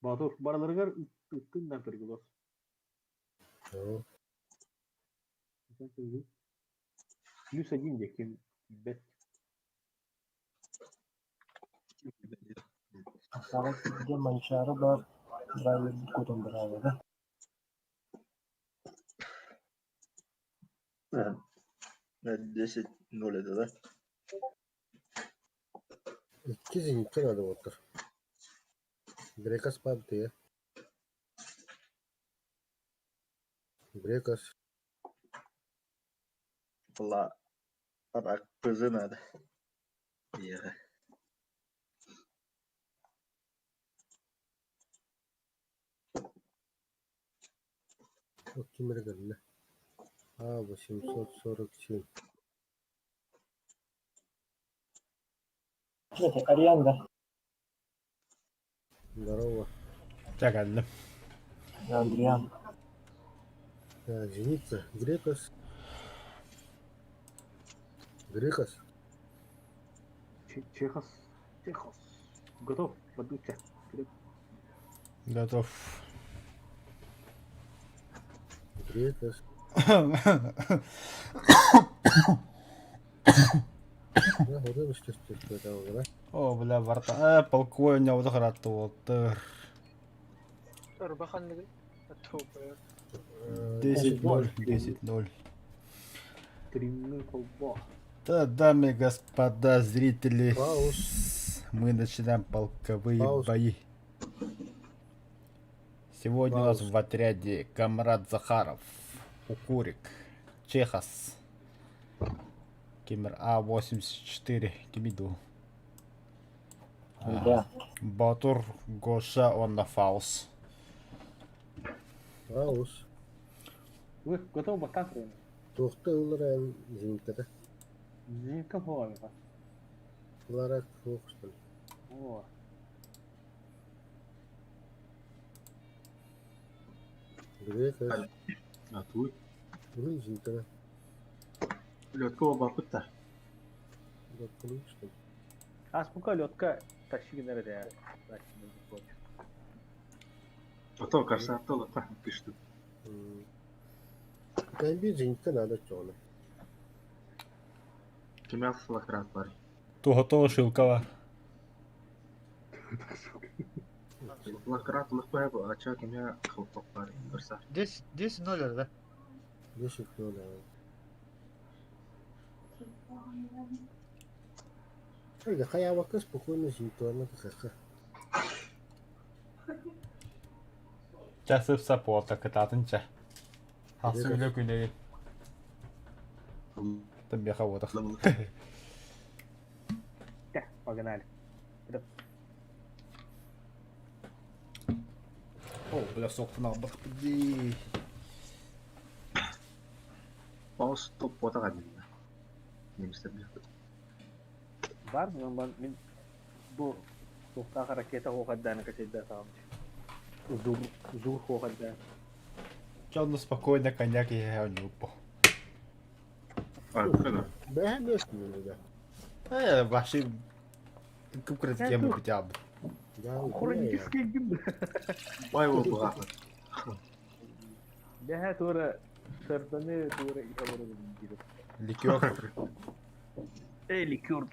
Batur, baraları gör. Üstünden pergilos. Tamam. Плюс один деким. Bet. Sana de mançarı var. Driver kodun driver. Ha. 10-0 ediyorlar. 2 zincir adı otur. Грекос падты. Грекос. Вла. Арак пызы надо. Iya. Окимер галла. 847. Это Арианда. Здорово. Чакаллы. Адриан. Зеница. Грекос. Грекос. Чехос. Готов. Подуча. Готов. Грекос. Да, вот это что это, да? О, бля, варта. Полковник удахратты болтыр. Ырбахан неге? Аттоопа. 10-0. 10-0. Тримный колбо. Да, дамы и господа зрители, Пауз. мы начинаем полковые Пауз. бои. Сегодня у нас Пауз. в отряде Камрад Захаров, Укурик, Чехос, Кимер А-84, Кимиду, Да. Батур, Гоша, он на Фаус. Пауз. Вы готов бакан рейн? Тухты уларан зеница. Зенитка половина. Ларак фух, что ли? О. Грекос. А твой? Зеница. Лётка бапытта. Да, ключ, что ли? Аз пока лётка тащигинер де. Потом кажется, оттуда так пишет. Кайби зеница надо чёрно. Кемял лакрат парень. То готова Шилкова. Лакрат лахпая был, а чё кемя хлопок парень. Барса. 10-0, да? 10 0, да. Ой, да хаявака спокойно зеница, каха. Часы в саппорта кататынча. Асылы күнеги. Там бехавотах. Погнали. О, бля, соқты набық біді. Пауз топ бота деймін. Немістер біледі. Бар мен bu soğukta harekete hoğaddan kaçırdı tamam. Zul hoğaddan. Чё спокойно коньяк я не упал. А, когда? Да, без меня, да. Ваши кукры темы хотя бы. Да, Хронический gün. Vay o bu haklı. Daha sonra sırtını sonra ikalarım gibi. Ликер. Likör.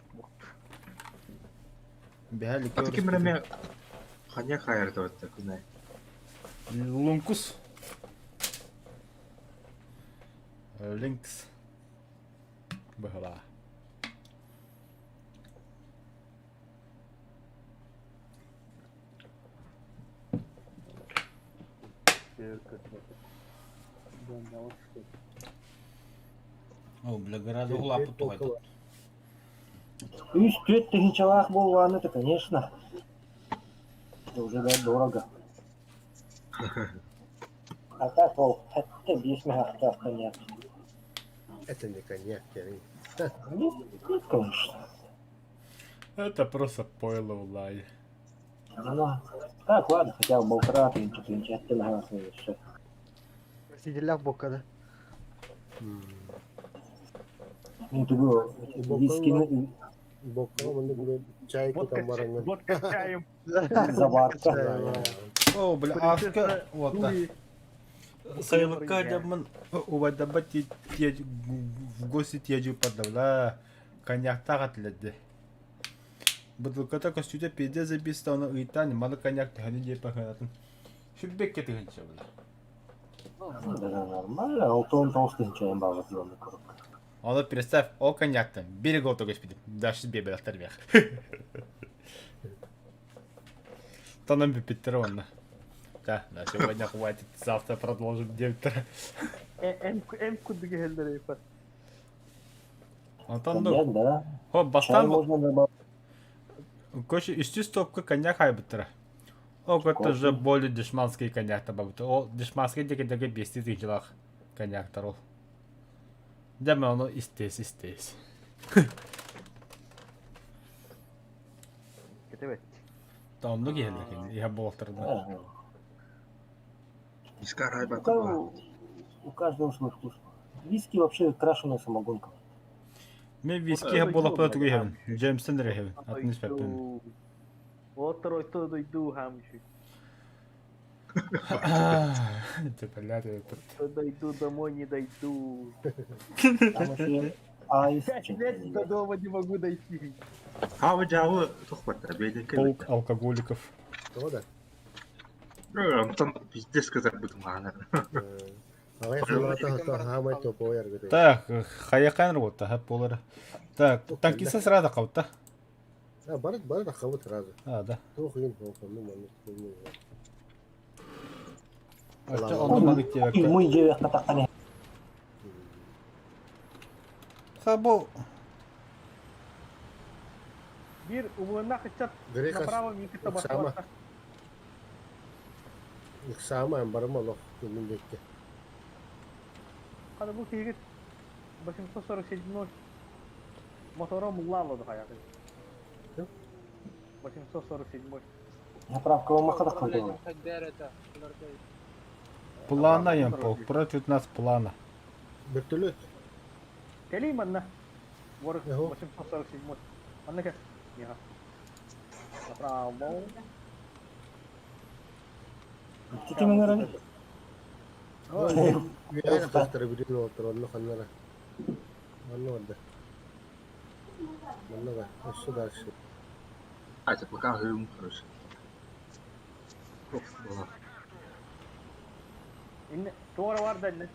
Бега А таки ликер. мене ханя хайр то так не. Лункус. Линкс. Бахала. О, бля, гораздо лапу тухать. И стоит тысячевых булван, это, конечно. Это уже да, дорого. А так, это без мягких коньяк. Это не коньяк, Кирилл. Нет, конечно. Это просто пойло в лай. Ну, так, ладно, хотя бы полтора тысячи, это нахуй еще. Сиделя в бока, да? Ну, ты был, виски, Бокал, он говорит, чайку там баранга. Водка с чаем. заварка. О, бля, аска. Вот так. Сайлыкка жамын увайдабат в гости тежу подавла коньяк тағатылады. Бұдылқата костюде педе забиста оны ұйтан малы коньяк тәхені деп ақынатын. Шүрбек кетігінші бұла. Да, нормально, а то он толстый чаем бават, зеленый круг. Оны представь, о коньяктан, берег олты көспедім, даже себе бір ақтар бек. То нам пипетировано. Да, на сегодня хватит, завтра продолжим девтер. En kuddigi helder yapar. Антон, Коньяк, ну, да. о, Чай бастан, можно добавить. коще, исти стопка коньяк хайбыттыра. О, это же более дешманский коньяк добавит. О, дешманский деге бести тыгилах коньяк тарол. Дәме оно истес. Ketebet. Там ноги хеллекен, я болтырды. Ага. Искар У хайбаты каждого- У каждого свой вкус. Виски вообще крашеная самогонка. Мен виски я болап пөтү гейхен. Джеймстен рехен. Атныс пеппен. Отыр ойто дойду хамши. Деталяры. Дойду домой, не дойду. Там еще айс. 5 лет до дома не могу дойти. Хавы жауы тухпаттыр бейлен Полк келбет. алкоголиков. Что да? Рамтан пиздец казар бутун гаанар. Ағай қалата хамай топо яргыды. Так, хаяқан работа, хап болар. Так, танкиса срада қаута. Бар аққабы тұразы. Да. Тоқиын қолқамны мәні көмей. Ача онда маны И кевек. мы же катахтане. Хабо. Bir umuruna kaçat. Грекас Направо мики Оксама. табасаласа. Иксама амбарыма лох көміндекке. Hadi bu kıyık 847 мотора муллалады hayatı. Kim? 847. Заправка махата ходила. Плана ем полк, против нас плана. Вертолет. Geleyim anne. Vur Yahu. 847. Anne gel. Ya. Направо. Тики минерали. Вияна қастыры бірін отыр, оны қаннара. Оны орда. Мұнныға, осы даршы. Айта плакан хым, короче. İnne. Doğru var da anne.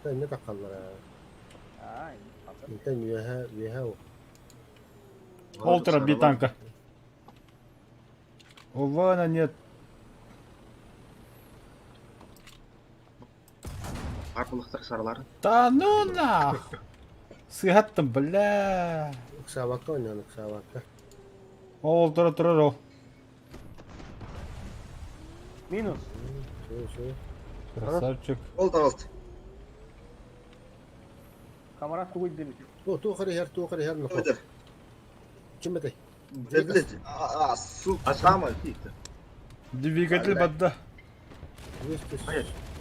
Тәнне таққанлара. Ay. Интен вияхау. Олтера битанка. Увана нет. Арбулықтар саралары. Да ну нах. Сыгаттым, бля. Иксавакка ойнан, иксавакка. Олтера. Minus. Шо. Красавчик. Ол талт. Kamera tuğul demiş. Туқыры хер нұқы. Өйдір. Кім бәтей? Бірлет. Сука, сама тикті. Двигатель бадда.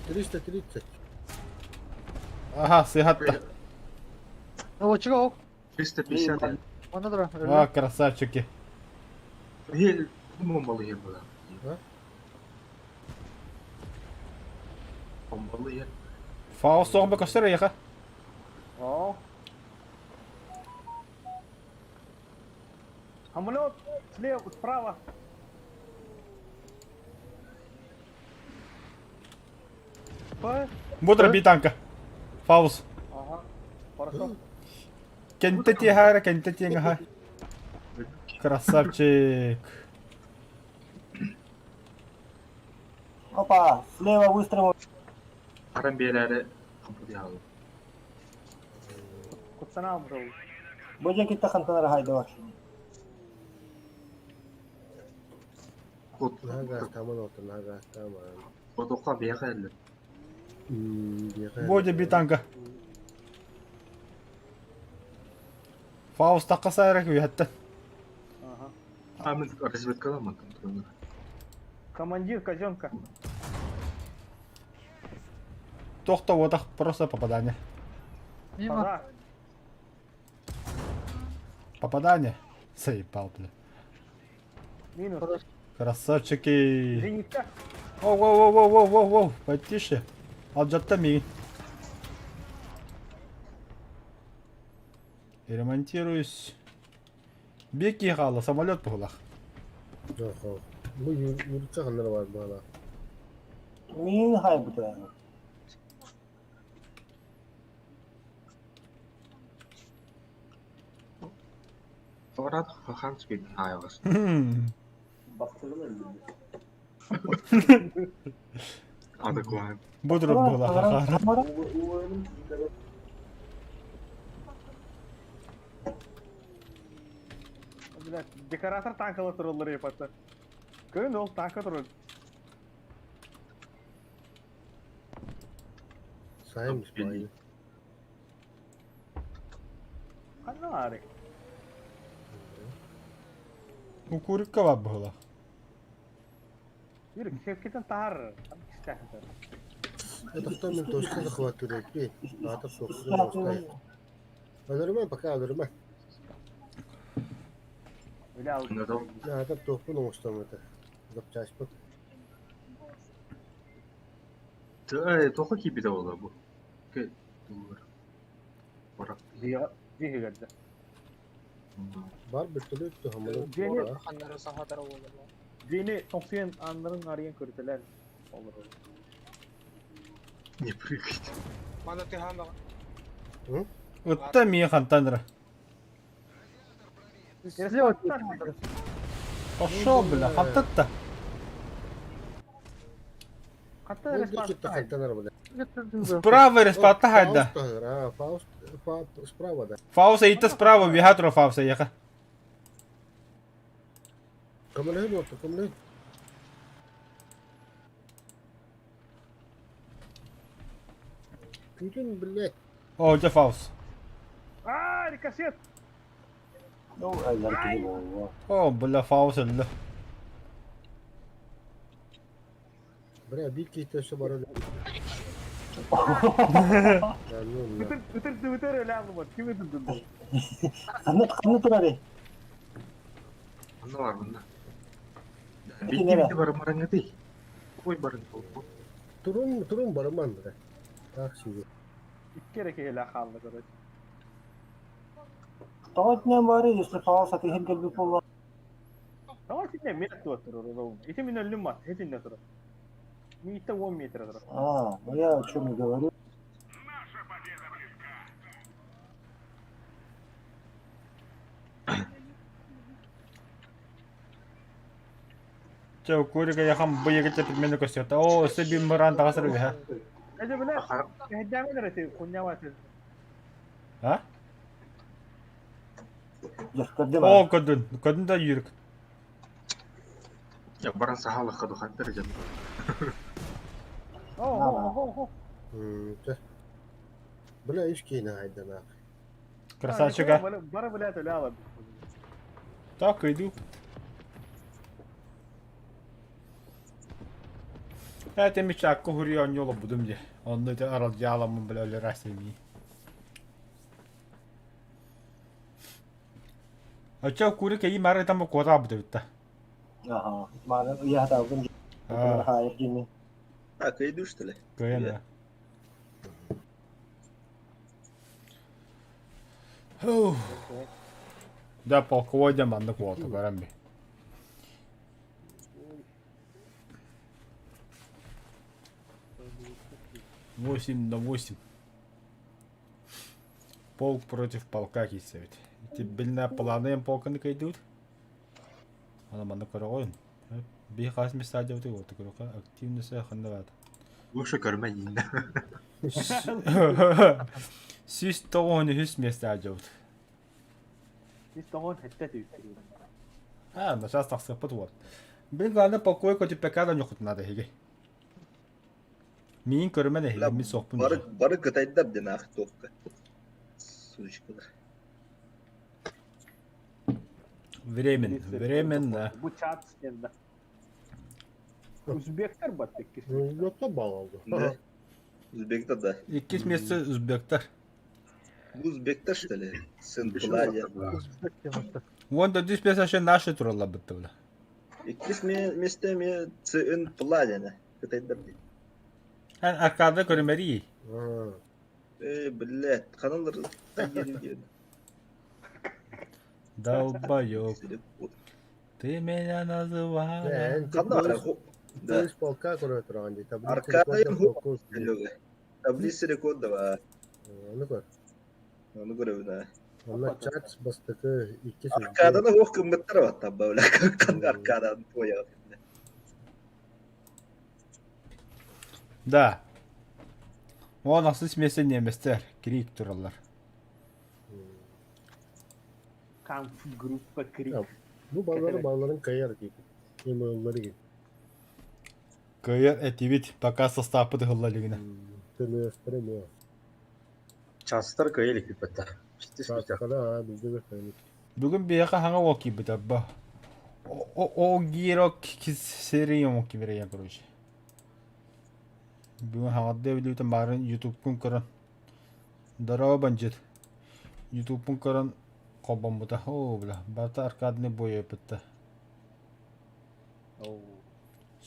330. Ага, сыгатта. О, чего? 350. Она дра. А, красавчики. Ел, бомбалы ел бұда. А? Бомбалы ел. Фауст соғып көстер еқа. О. Самолет слева, справа. Мудра битанка. Фауст. Ага. Хорошо. Кенте тихара, кенте тиңаха. Красавчик. Опа, слева выстрел. Арам бейлері қампыды алды. Kutsana almış oldu. Бөже кетті қантанар хайдавар. Код. Нағас таман отыр, нағас таман. Код оққа бияқа әлі. Боди битанка. Фауст таққа сайрак үйәтті. Ага. Амин разведкадан мантым тұрғандар. Командир казенка. Тоқта одақ просто попадание. Мимо. Пожар. Попадание. Заебал, бля. Минус. Красавчики. Зенитка. Воу. Потише. Алджатта ми. Ремонтируюсь. Беки хала, самолет пухлах. Жоқ, бұл юртса қандар бар бала. Мин хай бұта. Орад хахан спид айвас. Bastığını öldürdü. Адекват. Budur bu la. Блядь, декоратор танкала турулları yapatı. Görün ol tanka turul. Saymış bu ayı. Kanna ari. Kukurik kebab bu la. Yürü şevketin tahar. İstahın. Это что, ментошка захватывает, пей. А то что, пускай. Öldürme bak ha, öldürme. Öyle aldım. Ne zaman? Ya da topu ne olmuştu ama da. Zapacağız bak. Тоха кипи да ола бу. Ке. Барак. Diye geldi. Var bir türlü yuttu hamalı. Cennet. Var. Hanları sahadara olur. Dini toksiyen anların arayan körüteler. Olur olur. Не прыгайте. Manda tehanda. Utta mi xantanra. Oşo bile xantatta. Hatta Ne resmen geçip de kalpten arabada. Справа респата хайда. Ha, Faust справа da. Фауса ита справа, вихатро фауса яха. Камилин oldu, Камилин. Bütün billet. О, де фаус. Aaa ricochet. No, eller gibi oldu. О, бля, фаус элле. Bre bir kişi taşı var öyle. Yani ne Ütür öyle aldım. Kim ütürdü? Kanı tur abi. Anda var bunda. Peki nere? Bitti barang-barangnya teh. Koy barang kau. Turun barman bre. Tak şimdi. İki kere ki hele kaldı böyle. Tawad niya bari, если Faust at ihim kalbi po ba? Ama şimdi minat tuh turun. İki minat lima. Hepin ne turun. Mita 10 metre turun. Ну я о чем и говорю. Чо, курика яхам быйыгы тепит мені көсетті. О, сөбі мұран тағасыр бі, Ece bile hediyemi neresi? Kunya var. ha? Яскарды О, ма? көдін да үйірік. Ya barang sahalah kadu hantar jam. Oh. Tüh. Bre iş kiyine haydan ha. Красавчика. Bana bile öyle alın. Так, иду. Тәтем ич акку хурион жолу будум же. Онны те арал жаламын биле өлө расеми. Ача курика и мары там кота буда битта. Ага. Мара я tahu kan. Ah. Hayır gini. А, кайду, что ли? Кыйна. Ху. Да полковой деманды квота гарамби. Восемь на 8. Полк против полка кисевит. Тиббилна планыем полканы кайдут. Ана мана корогон. Би хасми стадия вот корока активность хандават. Лучше кормай. Сис тогон хүс места вот. Biz doğun hette tüyüktürüyor. А, на сейчас так сыпать вот. Блин, главное покой, хоть и пекада не хоть надо хиги. Мин көрмәне хиги, ми сокпун. Барык кытайдар дена ахтовка. Сучкалар. Временно. Bu çat stende. Uzbekler battık ki. Yok da bal oldu. Да. Узбектар, да. Иккис месяца узбектар. Узбектар, что ли? Сын Пладя. Вон да дис песа ще наши тролла битвла. Иккис местами сын Пладя. Кытайдар дейді. Ан аркада көрмәри. Ha. Блядь, каналдар тагерген. Долбоёб. Ты меня называешь. Ben Каналдар. Да. Polis polka kuruyor turağın diye. Tabii. Arkadayım bu. Таблица рекорда. Onu koy. Onu görüyorum. Onlar çaç bastıkı iki sözde. Arkadana hoş kımmetler var tabi böyle. Kan arkadan toya. Да. O nasıl ismesi nemesler. Krik turallar. Kampf Gruppe Krieg. Ya, bu balların kayar gibi. Yeme yolları gibi. Кайер этивит пока состав подхаллалигина. Tırnağı ıstırmıyor. Çastır kayılık bir pata. Ciddi bir Saçkala ha bizde de kaymış. Бүгін бияқа хаңа оки бітабба. О гиро кисерия моки берея, короче. Бүгін хаңадда білуітін барын YouTube-кун көрін. Дарава банжет. YouTube-кун көрін қобан бұта. О, бля, барта аркадны бойы бітті.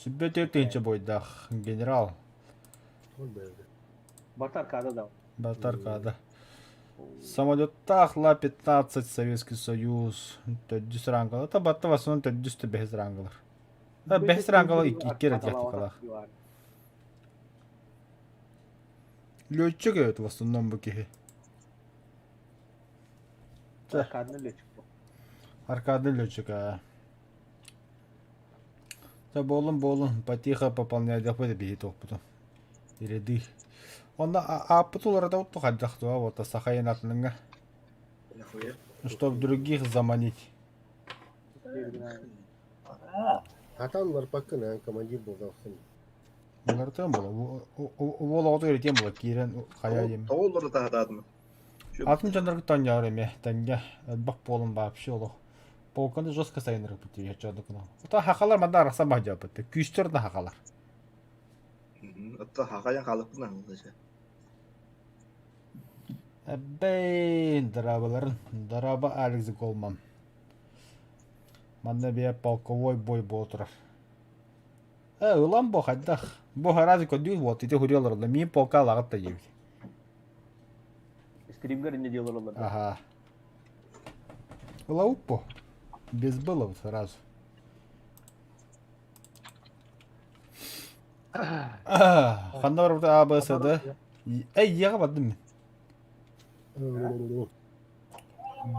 Сүббет өтінчі бойдақ, генерал. Ol böyle. Батар када да. Барта аркада. Самолеттах Ла-15 Советский Союз. Төддүс рангалы. Та батта в основном төддүсті бәхіз рангылар. Бәхіз рангалы икки рет яқтықалар. Летчик это в основном букихи. Аркадный летчик. Аркадный летчик, а. Да болын, потихо пополняет доходы бегит опыту. И ряды. Он опытуларда вот тухаддахту, а вот асахаин атнынга. Чтоб других заманить. Atanlar bakın ha komandир болғалсын. Bunlar там было. Ол отыр тем было кирен хая ем. Тоолları da adadın. Атын жандар тан яр эме, танга бак болын вообще оло. Полканды жестко сайнырып бити я чадык на. Ота хакалар манда араса бажа бити. Күстөр да хакалар. Hatta hakayan kalıp mı anlayacak? Бейн дарабаларын, дараба Алекс Голман. Манда бия полковой бой болтыр. Улан бо хаддах. Бо харази кодюл вот ите хурьяларда ми полка лагатта еб. Стримгер не делал он. Ага. Лауппо. Без было сразу. Ханда бар буда АБСД. Эй, яга бадым мен.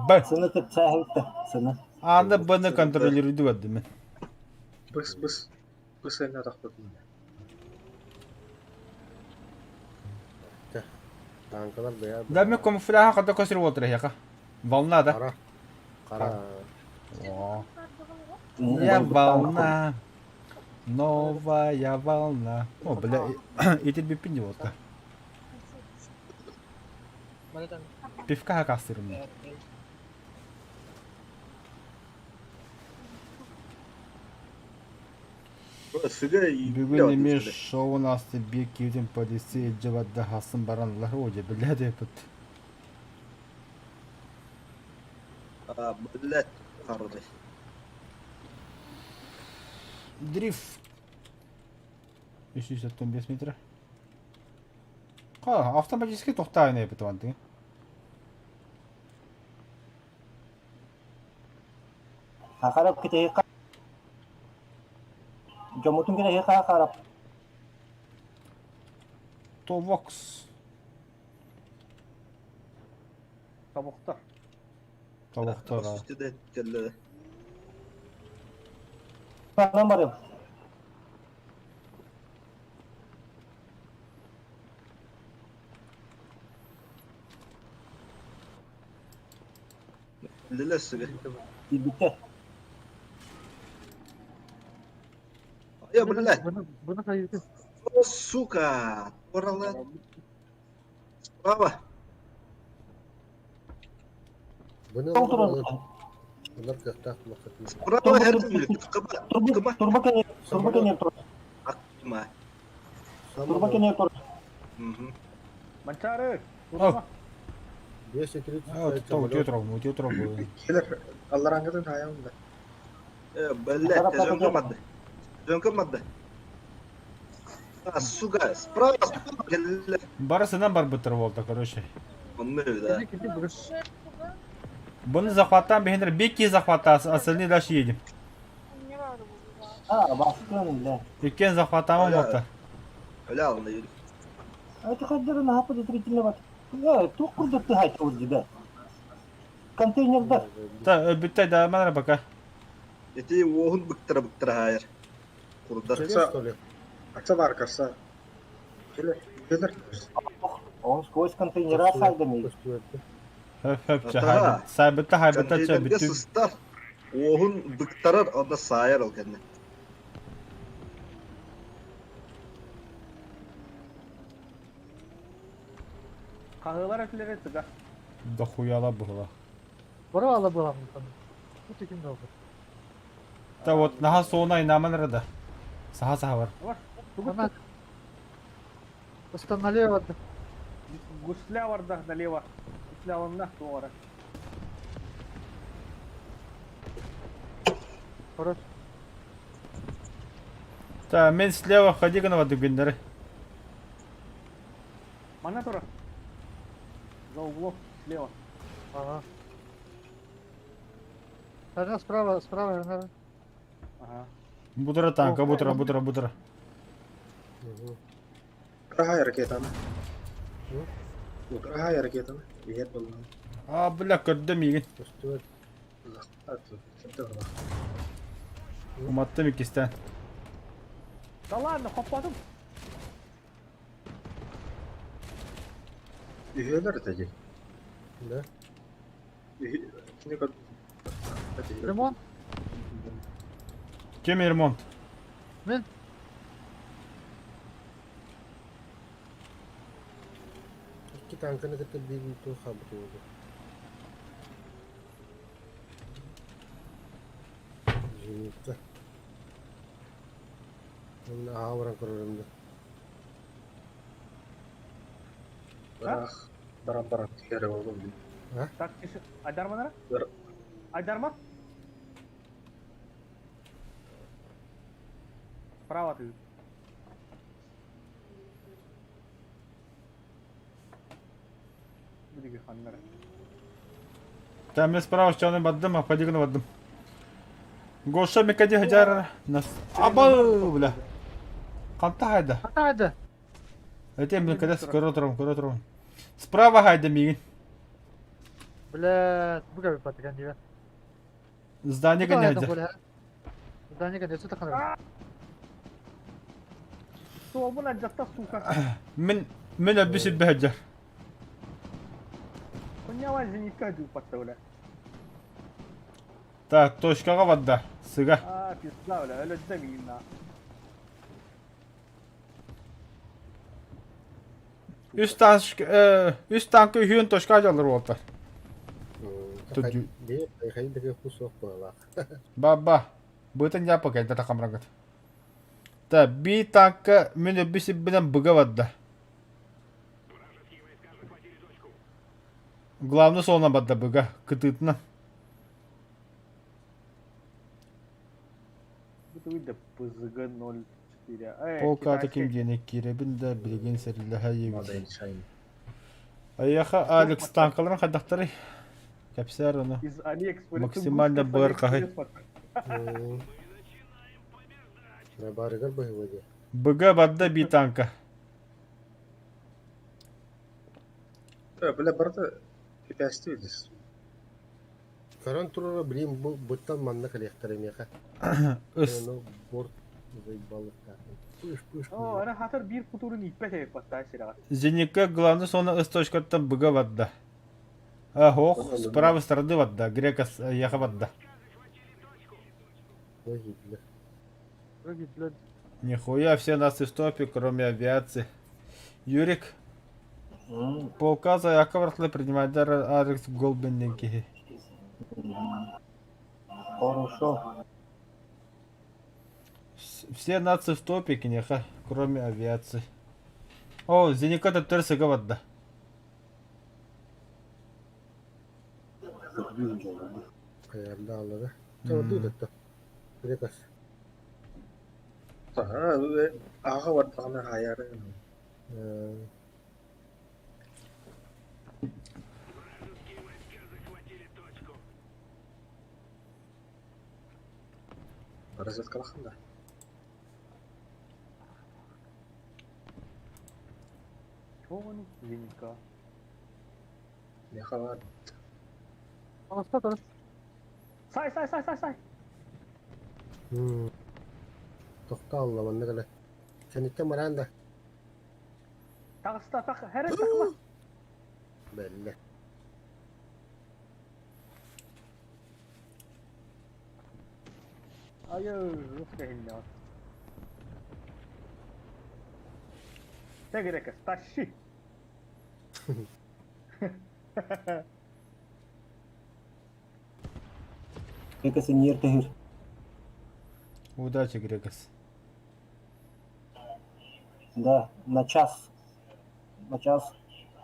Бай. Сыны тәһәйтте. Сыны. Анда баны контролируйду бадым мен. Bıs eline takladın. Tankalar beyaz. Да мен камуфляжа када көсір отыр яка. Волна да. Kara. Kara. О. Я волна. Новая волна. О, бля, эти бипини вот. Пивка хакастырым. Sıga Бүгін емеш шоуын асты бек кеуден полиция жабадда хасын баранлар оже біледі бұд. Millet kardeş. Дрифт. 375 метр. Қа, автоматически тоқтайын ебі туанды. Хакарап ките ха. Жомутун ките ха хакарап. Товокс. Kabukta. Тавоқтар. Üstü de kelle. Барам барам. Lille sıga. Bitti. Ya millet. O suka. Oralar. Bravo. Bu ne Oturun. oldu? Bunlar köfte bakın. Bravo her türlü. Kıma. Turba kene Aklıma. turba kene tur. Mançarı. Al. 5 ekrit. Өте тұрау. Gelir. Allah rangıdın ayağımda. Millet. Tezönke madde. Tezönke madde. Сука. Справа. Kelle. Барысынан бар бұттыр болды, короче. Onu da. Бұны захваттан бейіндер бекке захватта асылны дальше едем. Бastın ile. Өткен захваттамын болты. Öyle alındı yürü. Это хаддер на хапа действительно вот. Тук курдатты хайта узди да. контейнерда. Та өбүттәй да манара бака. Эти оғын бұқтыра хайыр. Құрдар. Через, что ли? Акса бар карса. Келер. Келер. Он сквозь контейнера сайдами. Көстүбөттү. Höp Ата. çahaydı. Sabitli haybetler Контейнерге çöbüttü. сыстар. Оғын бұқтарар, onda сайыр ол кәні. Kahılar ötülere tıga. Da huyala buhla. Buralı bulalım sana. Bu tekin de oldu. Da вот наха соона инаманара да. Саха саха бар. Var. Она... Просто налево. Гусля var da налево. Гусля вон на туара. Хорош. Та мен слева ходи гана вады гендері. Мана тура. За углом слева. Ага. Тогда справа, наверное. Ага. Бутыра танка, бутыра. Rahaya raketana. Rahaya raketana. Lihat bolma. А, бля, көрдім еген. Көстүбөт. Atı. Şimdi var. Уматтым икистен. Да ладно, kopmadım. Üyeler teki. Да. Ne kadar? Ремонт? Кем ремонт? İki tankını getir bir tuğ kabı oldu. Жиница. Onun ağıran kurarımda. Barang-barang tiga oğlum. Так, тише. Айдар манара? Бар. Айдар ма? Справа ты. Бүдіге ханнара. Та мен справа щаны баддым, а ходи гана баддым. Гоша мекади хаджар. Нас. Аба, бля. Канта хайда. Hadi. Этем мен када скоро турам. Справа хайда миген. Блядь, bu kadar patlıcan diyor. Здание гана хайда. Здание гоняет, что такое? Суабын аджатта сука. Мен өбүсүп хаджар. Конява зенитка дю патта бля. Так, точкага бадда. Сыга. А, пизда бля, öyle demeyin la. Üst tankı hüyün точка алыр болтар. Тут ю- Değil, hayır da kus yok bana. Баба. Бытын япа кайда такамрагат. Та, би танка мен өбүсүп менен быга бадда. Главный солна бадда быга. Кытытына. Bu da PZG 04. Полка таким денег киребин да билген серилеха ебин. Model Shine. Аяха Алекс танкаларын хадактары. Капсар оны. Из AliExpress. Максимально быр кахай. Барыгар бахывади. Быга бадда би танка. Böyle barda kapasite ödüyoruz. Karan turara bileyim bu buttan manna kalektarım yaka. Ис. Onu bort balıkta. Puş. О, ана хатар bir kuturun иппе тегеп патта сирага. Зеника главный сона ыс точкаттан быга бадда. А, хох, с правой стороны бадда. Грека яха бадда. Ne gittiler. Другие, блядь. Нихуя, все нас в стопе, кроме авиации. Юрик, по указу Яковлевна принимает дар Алекс Голбенники. Хорошо. Все нации в топе, кнеха, кроме авиации. О, Зеника Терса Гавадда. Ayarda ağları. Tamam değil de. Grekas. Aha, ve ağa var bana hayarı. Parazit kalakında. Чё он? Зенитка. Ne kadar? Алыста тұр. Сай. Toqta Allah'ın ne Sen itte Miranda. Tağısta tak. Her takma. Belli. Hayır. Ruska hinne. Tegrekas. Taşi. Грекас нир тахир. Удачи, Грекос. Да, на час.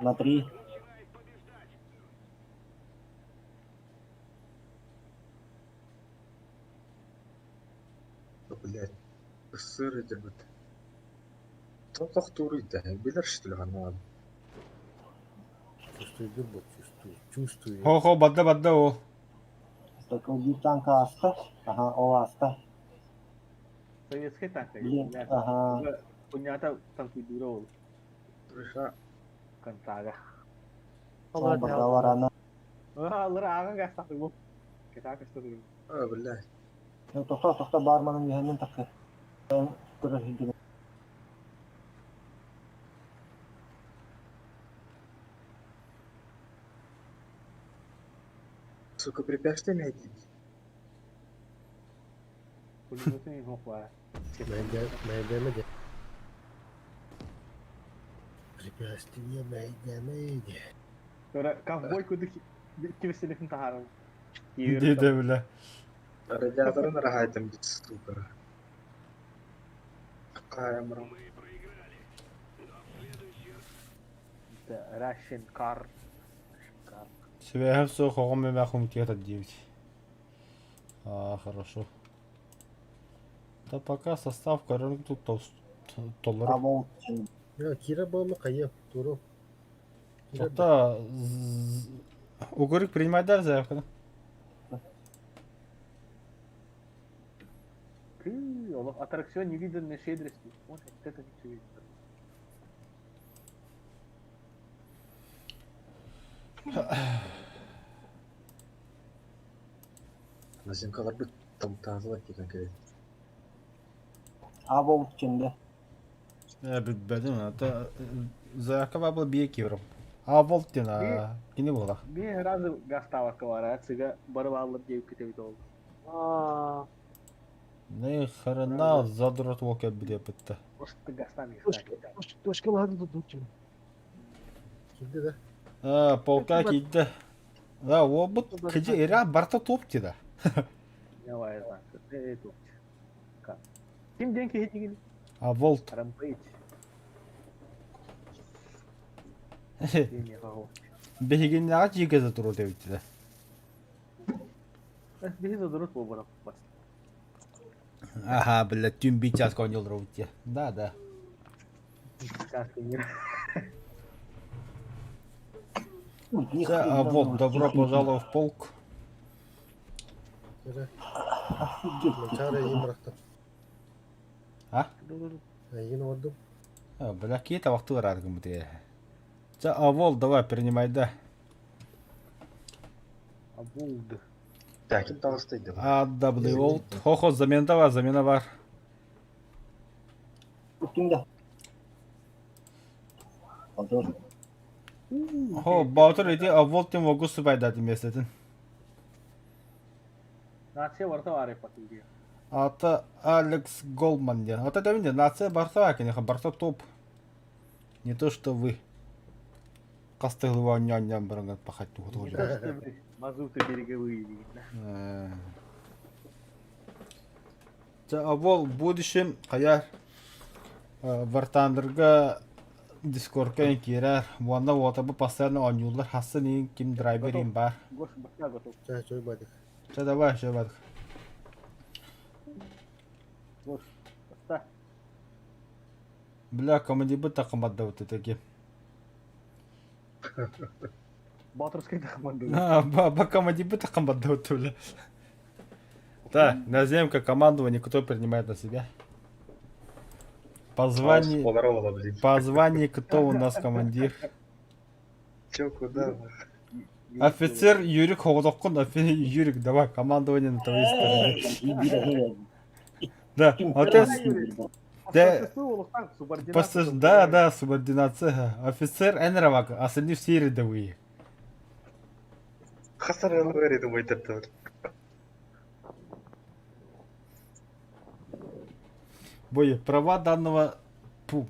На 3. Блядь. Сыр edebet. Toqtoq turuydu. Bilir işte lan. Чувствую любовь, чувствую. Хо, бадда о. Так bir tanka asta. Aha, o asta. Sovietski tank. Блин, ага. Punyata tank duro. Turuşa Kantaga. Sama berwarna. Wah, lerang gas tak bu. Kita kasih dulu. billahi. Toqta barmanın yehenin takı. Ben kurur hidini. Сука, препятствия найти. Punyata ni hokwa. Мейдемеде. Препятствия мейдемеде. Sonra kovboy kudu kimsenin taharım. Dedi bile. Радиаторын рахайтым дейді, сука. Қайымырым. Russian car. Себе все хогом мяхом тета 9. Хорошо. Да пока состав рынок тут толыр. Ama Ya kira bağımı kayıp. Duru. Тогда Угорик принимает даже заявку, да? Oğlum atraksiyon невиданный щедрости. Вот это не видно. Назимкалар бүт тамтазылар деген керек. Abo içinde. Білбедім, это заявка была 1 евро. А волтина, не было. Bir razı gastavaka var ha. Sıga barı bağlıp deyip kitebit oldu. Не хрена задрот вока бile bitti. Просто gastamayız. Точка var da tutun. Kimdi de? Полка gitti. Да, o bu kıcı era barta top dedi. Ne var ya lan? Ne top? Kim denki hiç ilgili? Volt. Rampage. Değil ya. Бегин не ачиге за туру dedi. Bir задурут bu bana. Bas. Ага, блядь, тюм сейчас конил роути. Да. Вот, добро пожаловать в полк. Kira. Офигеть. Çare iyi bıraktım. А? Yine vurdum. Бля, какие-то вахты радгам где. Вол, давай, принимай, да. Abuldu. Тәкім тағыстайды. W Volt. Хо, замена var. Kimde? Alıyor. Хо, Bautır idi, Volt'un vogusu baydadı mesledin. Nasiye varsa var yapatı diyor. Ата Алекс Голман. Ата да видите, нация Барсова, конечно, Барсов топ. Не то, что вы. Кастыгова няням барангат пахать тут. Не то, что вы мазуты береговые видно. А Вол в будущем қаяр вартандырга дискордка кирер. Ванда отабы постоянно онюлар. Хасы не ким драйверин бар. Гош башка готов. Çay çay badık. Давай, что бадық. Гош. Поста. Бля, командибы тақымадда вот таки. Батырской команды. Ба командибы тақымадда вот бля. Так, наземка командование, кто принимает на себя? По званию, блин. по званию, кто у нас командир? Чё, куда? Офицер Юрик Ходоккон, офицер Юрик, давай, командование на твоей стороне. Да, отец, да, да, субординация. Офицер Энеровак, остальные все рядовые. Хасаралы бар еді ойдыртыр. Бой, права данного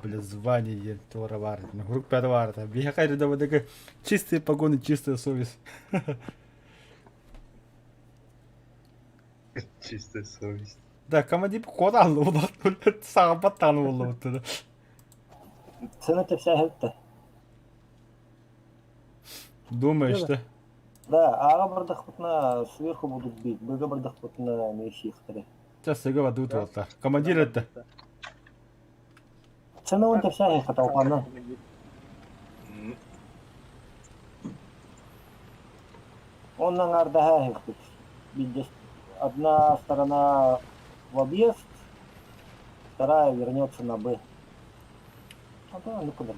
звание Тора Варта, группа Варта. Бихакай рядовые, чистые погоны, чистая совесть. Чистая совесть. Да, командир кода алды, сағапат танып олды бұттыды. Цены-то вся это. Думаешь, да? Да, ага бардах путна сверху будут бить, быга бардах путна меши их. Сейчас сега вадут волта. Командир это. Цены он-то вся их толпана. Он на нардага их тут. Видишь, одна сторона в объезд, вторая вернется на Б. А да, ну куда?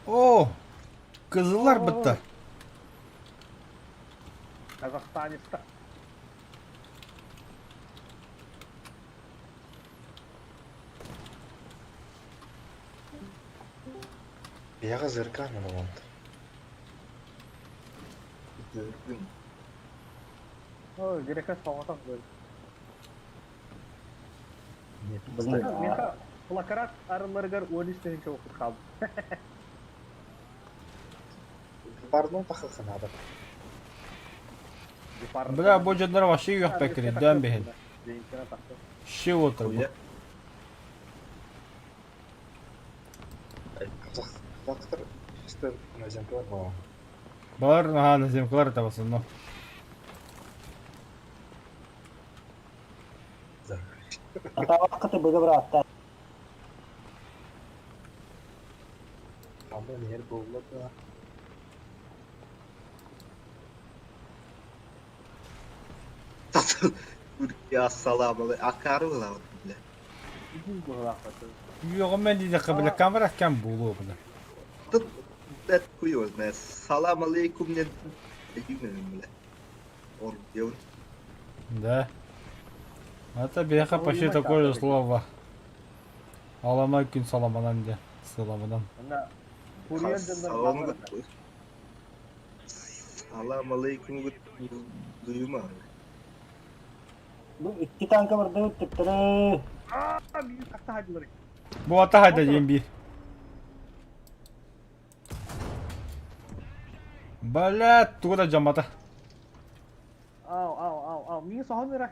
О, кызылар бітті. Казахстанецка. Яға зірка мені болды. Ой, дирекас палатан böyle. Блин, Меха плакарат арыларгар 13-нче оқып қалды. Бардың тақылқын адыр. Бля, бұл жадылар вообще үйек бәкірі, дөн бейін. Ши отыр бұл. Қазақтар шесті наземкі бар бауын. Балар, наземкалар табасын, но. а вақыты быга братта. Қамда нер болды да. Türkiye assalamu akarı la. Yoğun ben deyді қабілі камера кәм болу бұны. Тут дет куйоз не. Салам алейкум не. Юнелмле. Он дел. Да. Это беха почти такое же слово. Аламай күн саламанан де. Саламадан. Салам алейкум duyma. Bu iki tanka vardı öttüktürü. Büyük hasta hacıları. Bu ata hayda diyeyim bir. Блядь, туда жамата. Ау. Мені соған бері.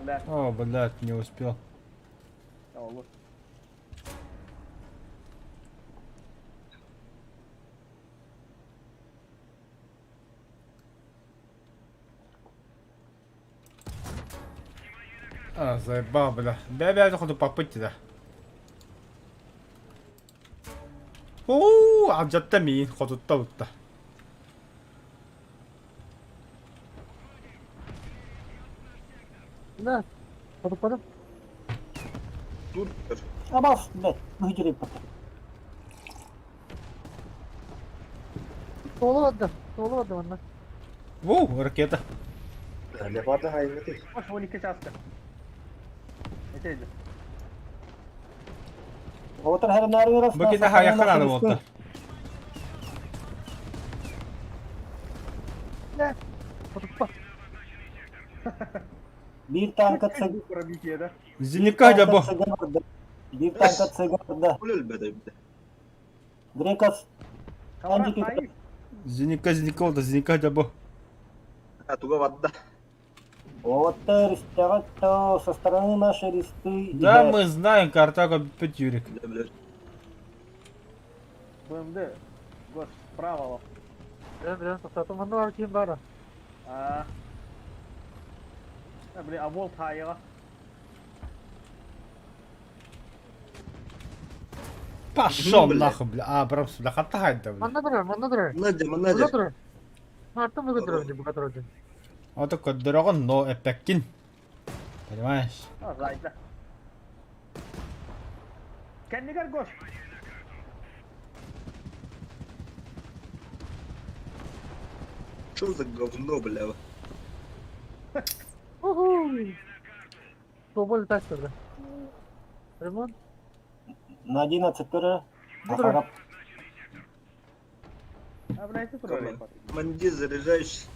Блядь. О, блядь, не успел. Olur. Заебал, бля. Бля, заходу попытки, да. Ооо, абжатта миин ходутта утта. Да, подупадым. Dur. Ama blядь, ну иди потом. Толы отды ванна. Воу, ракета. Әлі барды хайметі. Hoş 12 çaskı. Neteydi? Вот her nerede раз. Bu kete hayakkan adım oldu. Подупа. Bir tanka tsıg. Bu pробитие'de. Зеника да бо. Bir tanka tsıg vardı. Öyle be de. Грекос. Kavrak Hangi hayır. Зеника oldu, Зеника да бо. Ha tuga vadda. Вот рестовать то со стороны нашей ресты. Да, мы знаем, Картаго Петюрик. BMD. Goş sправа лов. Блин, сатым ванна var kim bara. Блин, а волт хайыға. Пошел нахуй, бля. А, Брамс, бля, хата хайда, бля. Ванна дыры. Надя. Артым выгы дыры. Вот такой дорогон, но эпеккин. Понимаешь? Zayıfla. Kendi gel goş. Что за говно, бля? Соболь так тогда. Ремонт? На 11 туры. Добро. Ахарап. А, блядь, это тоже репорт. Командир заряжающий.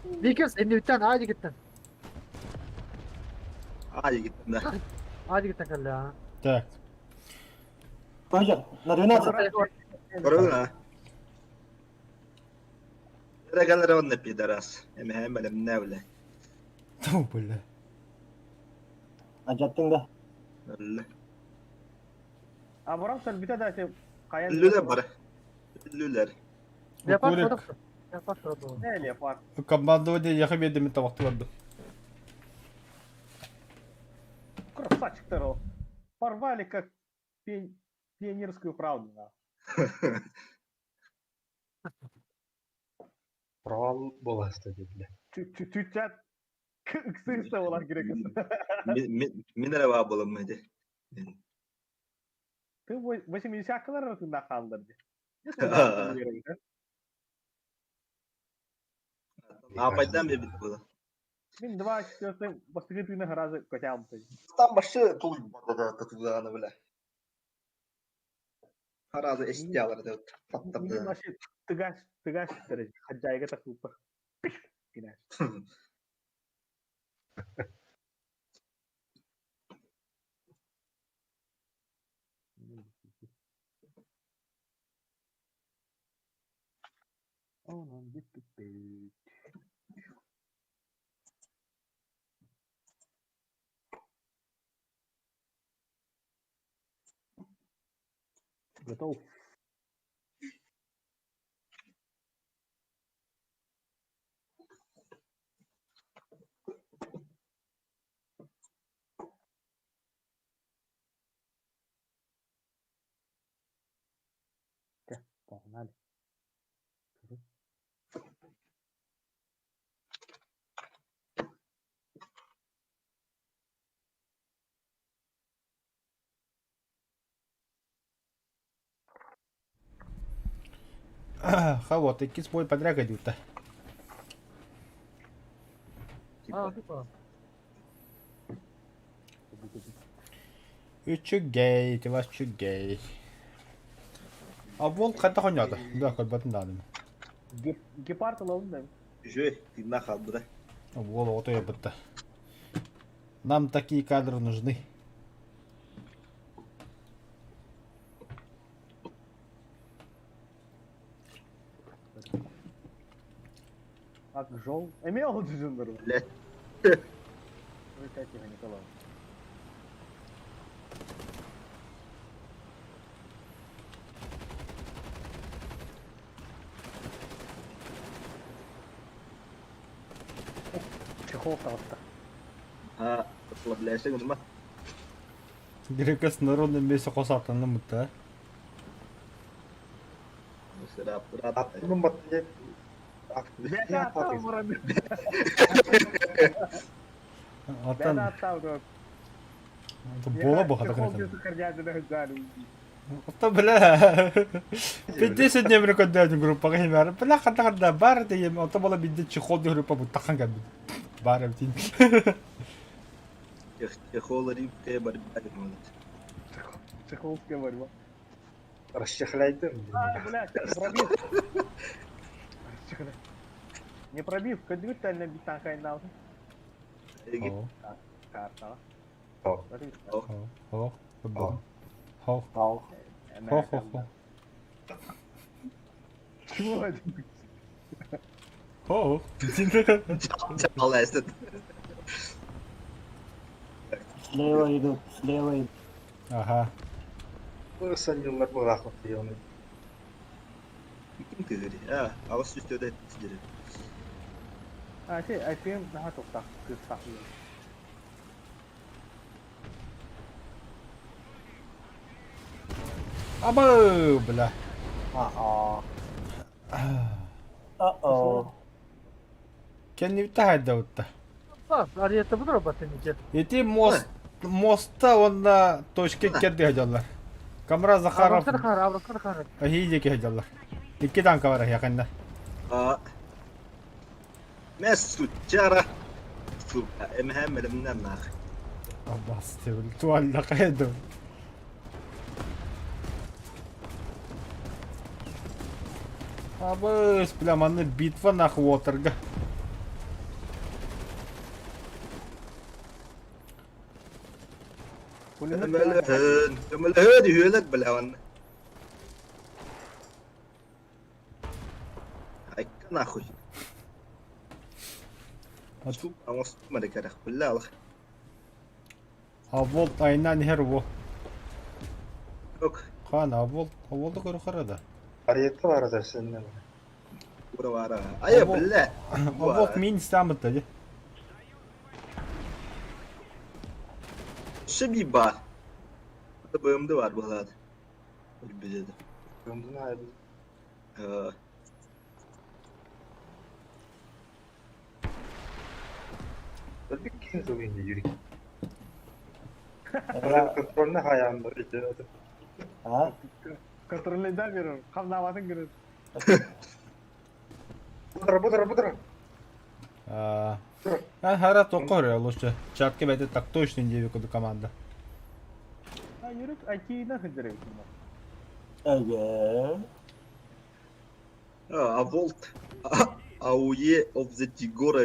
Викерс, Эндивитан, Ади гиттен. Да. Ади гиттен калля. Так. Пойдем. На 12. Корона. Регал ровно пидорас. Эмхэмэлэм нэвлэ. Ту, бля. Ajatting da. А, Бурам, сальбита да, те каян. Лүлэр бар. Лүлэр. Лепард Курик. продукты. Лепард продукты. Не, лепард. Командование яхам едем это вaqt vardı. Красавчик-то, Ро. Порвали как пионерскую правду, да. Провал была, кстати, бля. Чуть-чуть ксыста олар керек. Минера вабылым мэди. Ты 80-кылар тыңда калдырды. Апайдан бе бит было. Мен 24 бастыгы тыгына разы көтям. Там башы тулуй бада татуганы бля. Харазы эстиялар да Мен паттарды. вообще тыгаш дәрежә. Хаҗайга такып. Кинәш. Онан бит. Готов. Погнали. Вот, iki bой подряд идут-то. А, типа. Üçü gay, тивас гей. А вол кайда ойнады? Да, көлбатын да адым. Гепард алабын да. Жö, тимна қалды да. Вол отой бітті. Нам такие кадры нужны. Ак жол. Эме ол жүзүндүр. Бля. Выкати не калам. Чехол калатта. Ha, бляшек унма. Грека с народным месте қосатынын мұтта. Сырап, рап. Bunun batıya Беда там мурам. Atan Беда там. бола бұқады Чехол қыратын. жүзү кыржады да жары. Ата бля. 50 днем рекомендую группаға емәрі. Бля қанда бар дейім. Ата бола бидде чехол де группа бұттаққан кәбі. Бар әбтін. Чехолари те бар бәлі молот. Чехолская борьба. расчехляйды. А, блядь, пробил. Не пробив, кадык тально битан кайнал. Егип. Карта. О. Хо. Хо. Хо. Пау. Хо. Чего это? Хо. Allah esnet. Слева идут, слева идут. Ага. Burası yıllar bu rahmetli yonu. Kim kızırı? Ha, ağız üstü öde ettidir. А, şey, IPM daha çok kız saklıyor. Абы, бля. Uh-oh. Кен не витахай да утта. А, арията бұдыр батын екен. Эти мостта он на точке кетти хажалар. Камра Захаров. Аврокар қар. Ахиде ке хажалар. Икки танка бар якында. Aa. Mesut Cara. Emhem elimden nak. Allah stable. Tuvalle kaydım. Abi splamanlı bitva nach waterga. Kemelehen dihület belawan. Ay kan akhuy. Su amas mereka dah belal. Avol aynan her wo. Yok. Kan avolda koru karada. Ariyette var da seninle. Bura vara. Ay bella. Avol min istamit dedi. Şebi var. Bölümde var bu arada. Bize de. Ömrünü hayırlı. Bir kez oyuncu yürü. Era, Kontrolüne hayalinde işte. ha? Kontrolünden veriyorum. Kamlamadın görün. Budra. Ben hara tokor ya лучше. Чатке бете так точно не девику команда. Ha yürü. Aki nasıl direksin? Evet. A Volt. Auye of the Tigora.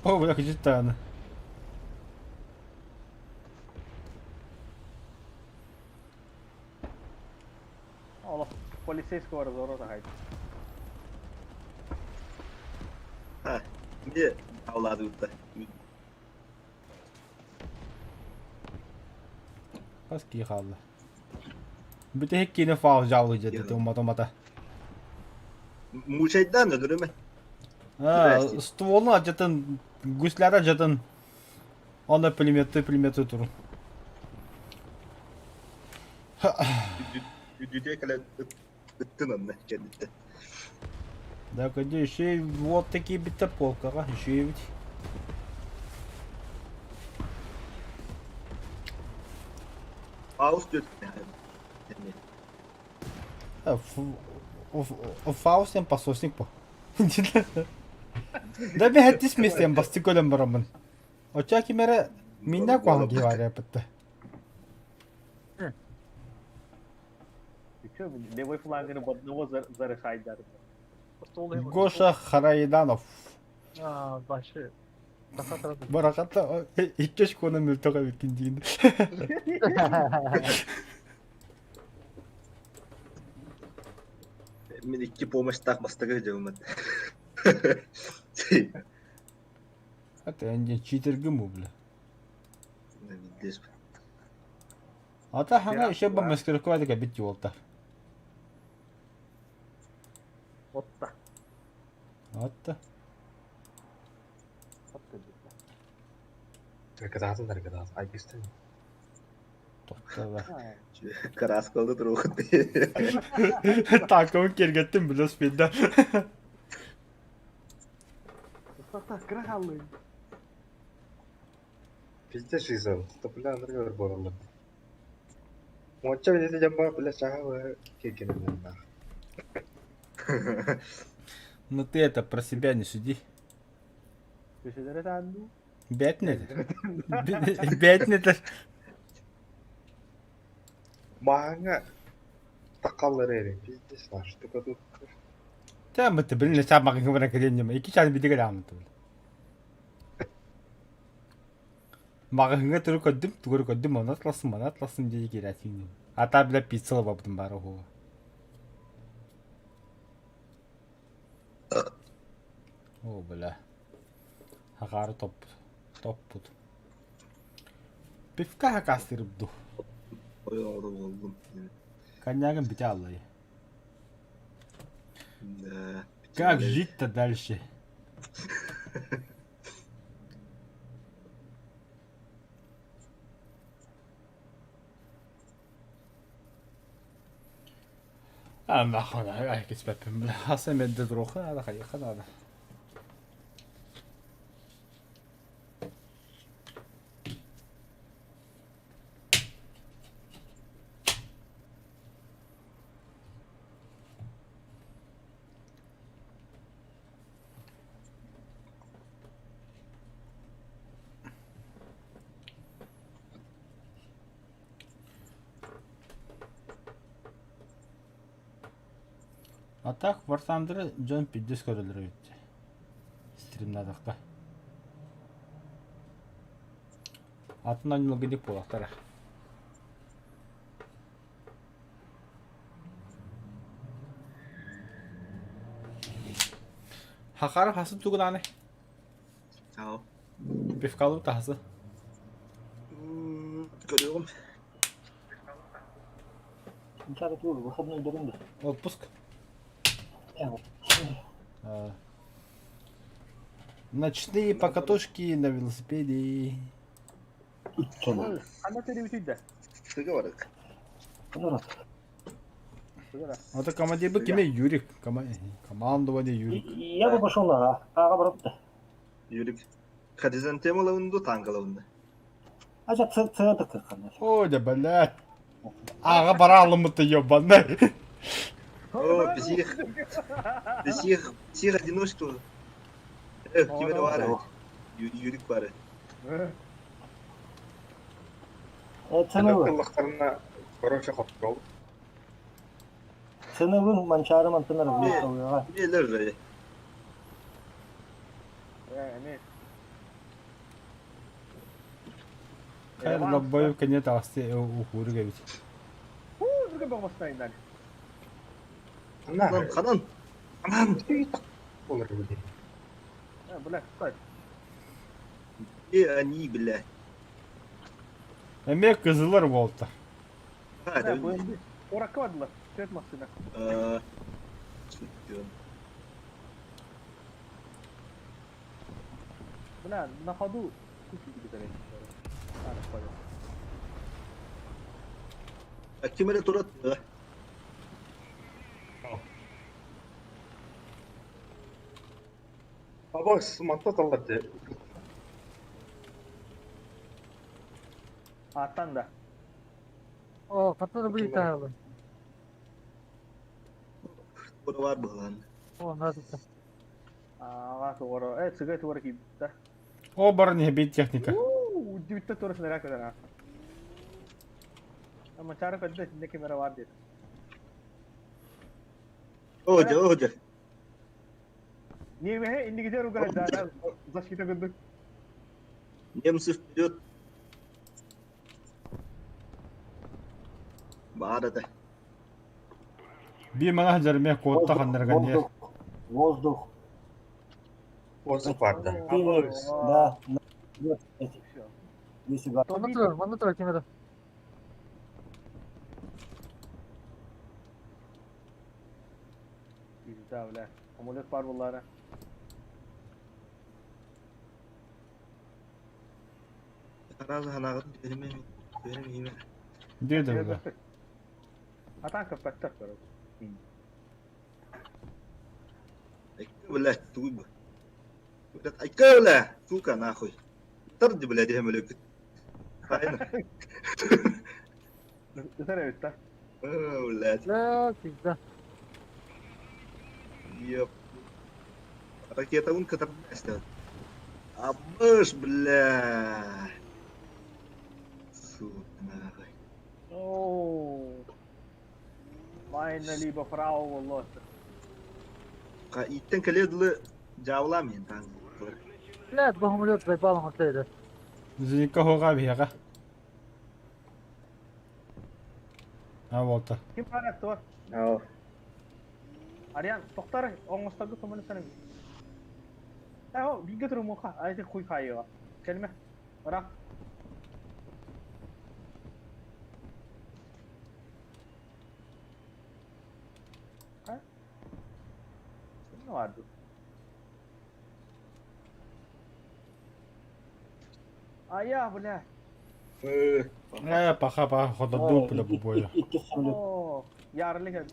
О, бля, cidden. Allah. Polisesko var orada haydi. Ha. Niye avladı utta? Kas ki kaldı. Bir de hek yine faul javlı dedi umata. Muşaydan ödürü mü? Ha, стволны acıtın, güçler acıtın. Ona pulmeti turun. Düdüğe kadar ıttın onunla kendisi. Так, где еще и вот такие битополка, еще и ведь. Faust diyor. Фаустен пососник по. Да би хатис местен бастиколен барамын. Очаки мере минна куанги var yapıttı. Что, левой флангер одного заряжает. Гоша Харайданов. Aa başı. Sakat aradı. Баракатта иккеш кона мültöga bikindiğinde. Min iki pomos takmastığı cevmet. Это önce cheater mu bile. Ne bildiğiz. Ata hanga işe bu maskara koydu ki bit yolda. Otta. Hatta. Terkadasın. Ay pistin. Tohta var. Karas kaldı dur okut. Takımı kirgettim bile spilden. Otta krahalı. Pizza şizal. Topla anlar gör boralar. Mocha bir de jamba pula saha kekene nanda. Ну ты это про себя не суди. Köşelere döndü. Бять nedir? Бять nedir? Manga takalları erin. Pizza slash. Tukadu. Tamam mı? Benimle çarpmak için bırak edeyim mi? İki tane bir de devam etti. Bakın turu koydum anlatlasın diye giresin. Hatta bile pizza yaptım bari o. O böyle. Hakarı top put. Pifka hakastırıbdı. Oyalı oldum. Конягам бить Аллай. Как жить-то дальше? нахуй, ай, киспепим, бля, асем эдде дроха, ада хайыха, ада. А так варсандыры жон пиддес көрөлөр өтті. Стримнадықта. Атынан мүлгедек болақтара. Хақары хасы тугун аны. Ау. Певкалу тахсы. Görüyorum. Сейчас это выходной дырында. Отпуск. Вот. Ночные покатушки на велосипеде. Anda teri ütüydü. Sıkı varık. Это командир бы кеме Юрик. Командование Юрик. Я бы пошел на обратно. Yürük. Хризантем лавынды, танк лавынды. А сейчас центр как она. Ой, да блядь. Ага, баралым-то ёбаный. О, псих одиночество. Кимер var. Yürük var. Ценовый. Кыллыктарына короче коптурабы. Ценовый манчарым антеннер выставляга. Neler? Ne? Хайр лаббоев кенет асты ухуру гебит. Dur bakmasın lan. Ана, Kanan. Kanan. болар били. Ha bırak say. Они, бля. Эме кызылар болду. Ha, Ha да. bu indi. Orak vardılar. Tret masına. Bırak na hadu. Kutu gibi de. Kimere turat. Абас мантат алады. Artan da. О, қатар бір тағы. Burada var mı lan? О, назад. Aa, doğru. Evet, sigara doğru gibi. О, барни бит техника. Dibette doğrusu merak eder ha. Ama çare pedde içindeki kamera var diye. Hoca. Niye mi? İndi gidiyor o kadar daha. Zaşkita gündük. Немцы вперед. Bağırdı. Bir mana jarme kodta kandırgan yer. Воздух. Воздух барды. Да. Если бы Маны тұр, кемеді. Güzel öyle. Amulet var bunlara. Karaz hanağın benim yine. Dedi burada. Atan kapatacak böyle. Блядь, туй бы. Блядь, айкавля, сука, нахуй. Тарди, блядь, я мөлөк. Правильно? Yeter evet de. Блядь. Ля, пизда. Еп. Ракета вон катарбастет. Абыш, бля. Сука, нахуй. Oo. Meine liebe Frau, Allah. Itten kaledli javlamayın tank. Ля, бахым лет, байбалым атайды. Зинка хога бияга. Ha volta. Kim araktı var? Aa. Aryan, doktor, oğuzlardı kumunu senin. Ya o, bir götürün muka. Ayete kuy kayıyor. Kelime. Bırak. Ha? Ne vardı? Aya bu ne? Paha хода дупля бубоя. Oo, yarlı gel.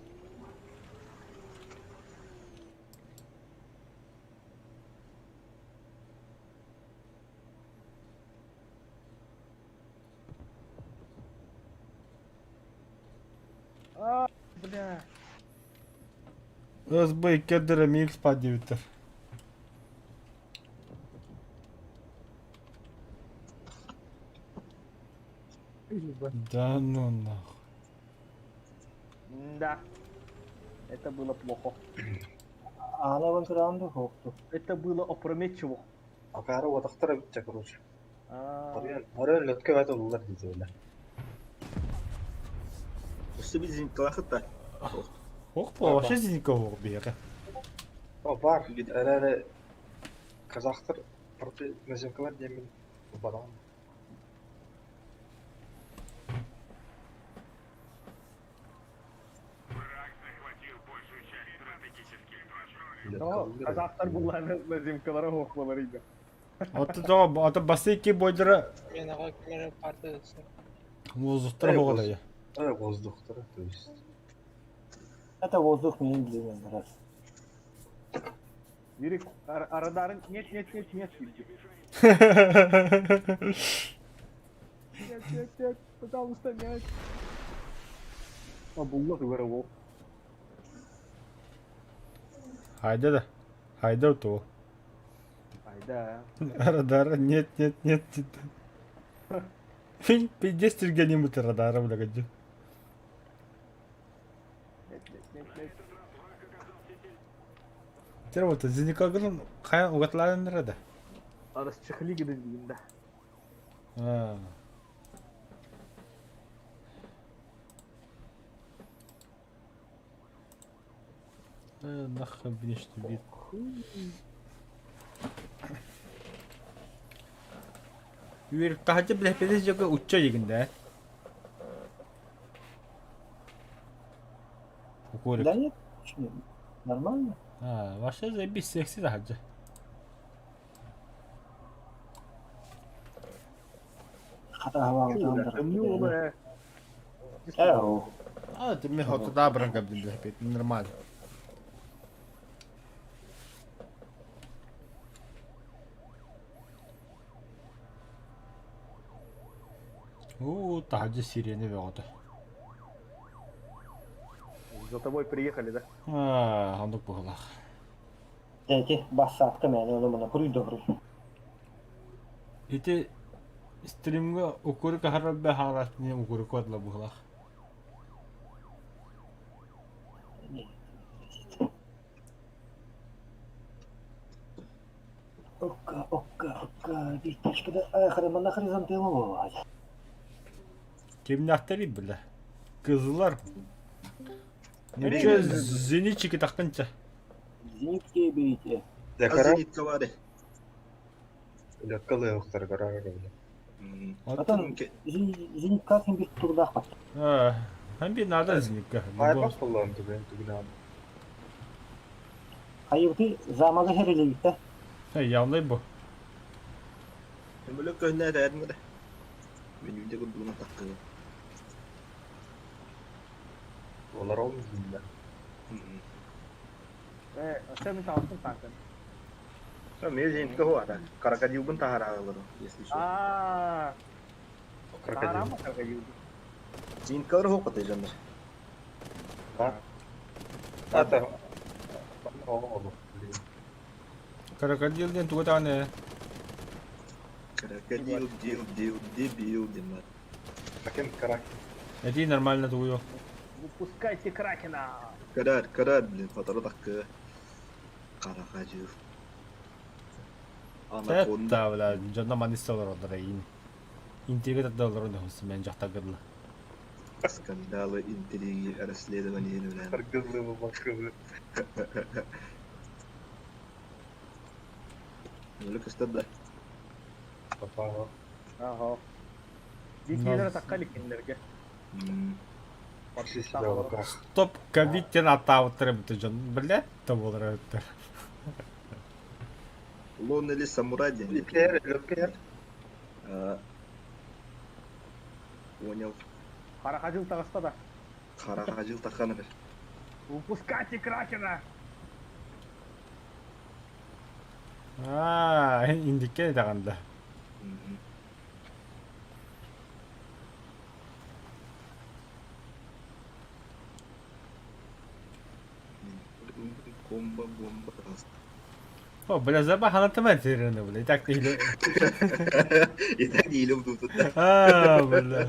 Aa, bu ne? СБ кеддер микс по 9. Да ну нахуй. Da. Это было плохо. Анаван кыраанды хокту. Это было опрометчиво. Акары отақтара бітчі, короче. А, Орен lötke бәті олар дейді өлі. Осы біз зенкалақыт Ох, вообще зиника ох бері. О, бар, әрі қазақтар проти наземкалар демен бадам. но казақтар бұлланы наземкалары оқылар еді. Аты басы екі бойдыры Мен аға кімері партия воздухтар оғыда я. Воздухтары, то есть. Это воздух менен билген раз. Юрик, арадарын нет дейді. Нет, пожалуйста, нет. А бұллы ғыбары ол. Хайда да. Хайда то. Айда. Радара нет. Пиздец тергеним это радара блядь. Нет. Тер вот зиникагын кая угатларын рада. Арас чехли гидin дейін да. Нахуй бинешті бит. Юрик тахачы біләпедес жоғы ұтча егінде. Укурик. Да нет, нормально. Вообще заебись секси тахачы. Хата хава Темні олы. Ты мне хоть туда бранка блядь, нормально. Тахачы сирене веғоты. За тобой приехали, да? Ондық бұғылақ. Эти бассатка мен оны мына күрүйдө күрүй. Эти стримге укурик хараббе харат не укурик вадла бұғылақ. Окка, дитячкада айхырымына хризантема болады. Кемне ақтары білі? Кызылар. Нече зенитчики таққанча. Зенитке берите. Дәкара, Зенитка бар. lötkалы оқтар қарар өлі. Атан зенитка сен бит турдақ бат. Hän bir nada зенитка. Айбақ болуын түгін ам. Хайыты замага херелейді. Явный bu. Ömürlük köyüne değerli de. Benim de kurduğuna takkı. Олар ол деймді. Sen mi çalıştın kanka? Sen ne zenitka var da. Karakadiyubun tahara alırım. Если что. Aaa. Крокодил. Tahara mı kakayıyordu? Zenitka var hokatı canlar. Ата. Ол. Крокодилден туға тағаны. Крокодил, дебил, демар. Акен карак. Эти нормально туғıyor. Выпускайте кракена! Karar, блин, fotoğraf takkı. Karakacı. Anakonda. Тәтта, бля, жонда маниста олар одыра ин. Интрига тәтта олар одыра мен жақта кырлы. Скандалы, интриги, расследования, блин. Кыргызлы бұл бақшылы. Öyle kıstırdı. Папаға. Aha. Bitkileri takkalık inlerge. Ши себя лака. Стоп, кавиттен ата отыры бұты жон. Білет, тап олар өттір. Лон или самурай день. Lötkер. Понял. Karakacıl tağısta da. Karakacıl takanı bir. Выпускайте кракена! Индикке тағанда. Бомба. О, бля, заба ханатыма терені, бля, и так değil. И так не люблю тут. Бля.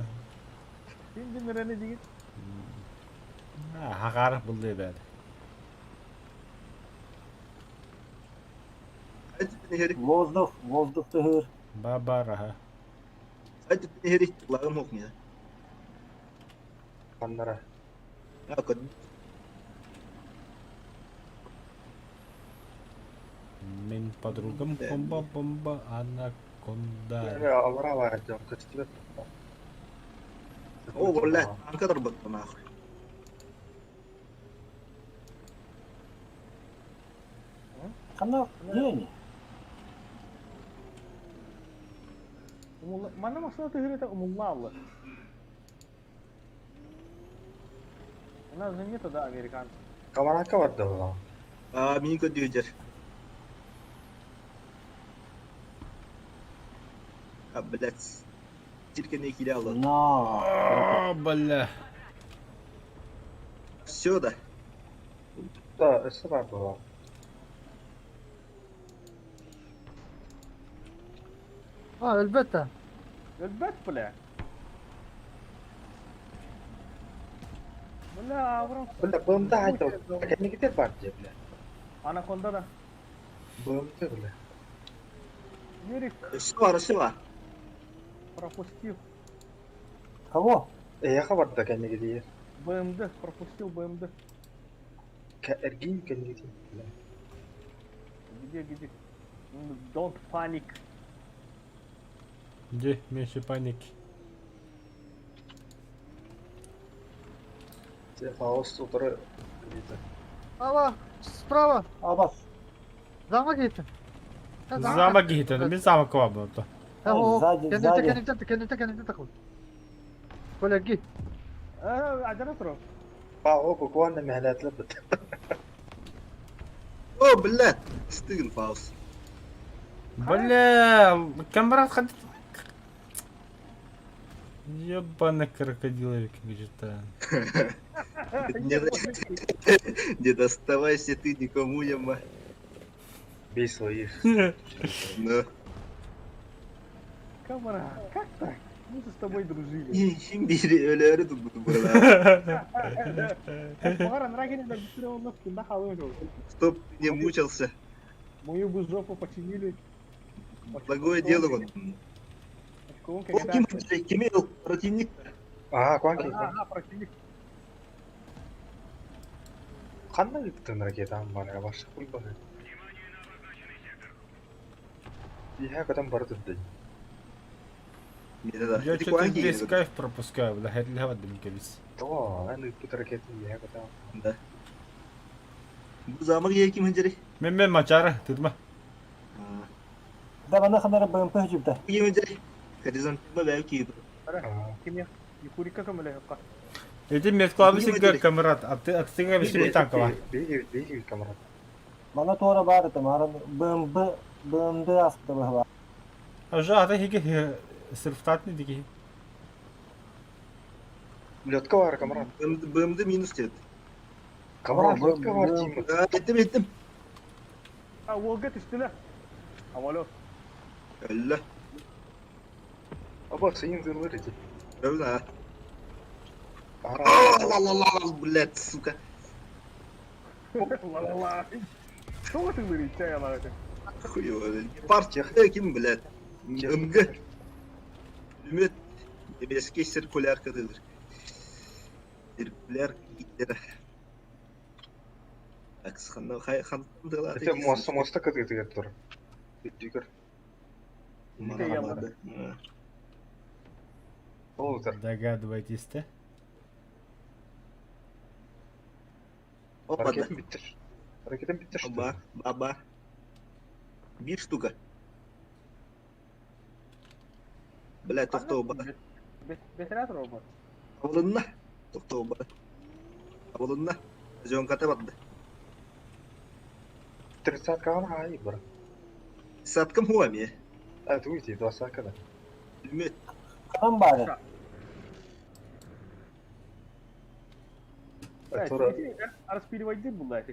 Şimdi nereni değil? Haqarıq buldu bəli. Hadi beni heri. Воздух тыгыр. Баба раха. Hadi beni heri. Lağım yok mu ya? Каннара. Ya kadın. Мен подругам бомба анаконда. Алара var diyorum. Kaçtı. O valla. Ne kadar baktın ahı. Кана, где они? Mana maksudnya tuh itu umumlah. Она знаменитая, да, американцы. Камаранка var da lan. Aa, Minko diyecek. А, блядь. Только не кидала. На. Бля. Все, да. Da ısı var da lan. البتة. البت بلا. بلا برام. Bunda bığımda haydi. Kendine gider var diye bile. Anaconda da. Bığımda bile. Мерик Все. пропустил. Кого? Yaka var da kendine gidiyor. БМД, пропустил БМД. Ergin kendine gidiyor. Где? Don't panic. Где меньше паники? Faust utarı gidiyor. Ава, справа. Абас. Замок есть. Замок гитан, без замок лабнуто. Сзади. كان تدخل. ولا جي. عجلة تروح. O bu kuanna mehletli bit. О, блядь. Стыгн фаус. Бля, камера отходит. Ебаный крокодиловик где-то. Не доставайся ты никому, яма. Bey своих. Ну. Камера, как так? Мы же с тобой дружили. Şimdi öyle öyle durdu burada. Погара, нрагин да быстрее он ногти нахавал. Чтоб не мучился. Мою бы жопу починили. Благое дело вот. Очковым, О, когда... Кемел, противник. Aa kuanki. Ага, противник. Kanna gittin raketen bana başka bir bakın. Я потом бороту день. Я что-то здесь кайф пропускаю, бля, это для воды микавис. То, они тут ракеты, я потом. Да. Bu zaman kim hıncırı? Мен мачара, тырма. Да, бана ханара БМП жибда. Kim hıncırı? Horizontal belki. Кеме. Юкурика камеля. Эти метклабы сига камерат, а ты как бы танкова. Бей камера. Мана тора бары тамара БМД аспта бахва. А жа, хиги сырфтатный дики. Лётка var камера. BM'de minus dedi. Камера лётка var Тимур. Ettim. وقت اشتله. Амалё. Öyle. Aba senin zırhları ki. Öyle ha. Ara. Allah, блядь, сука. Ла-ла-ла. Что ты говоришь, я на это? Хуёво. Партия, kim, блядь. МГ. Ümit. Eski sirküler kadıdır. Sirküler gitlere. Aksanna xandılar. Это моста катый тур. Тигр. Олдер. Догадываетесь-то? Опа, Ракетин bitir. Ракетин bitir что? Baba. Bir штука. Блядь, тоқтау бар. Бетерат робот. Авылынна. Тоқтау бар. Авылынна. Жон катабады. 30 кан ай бар. Саткам хуами. А ты уйди 20 кан. Ümit. Канам бары. Тора. Распиливать бундай.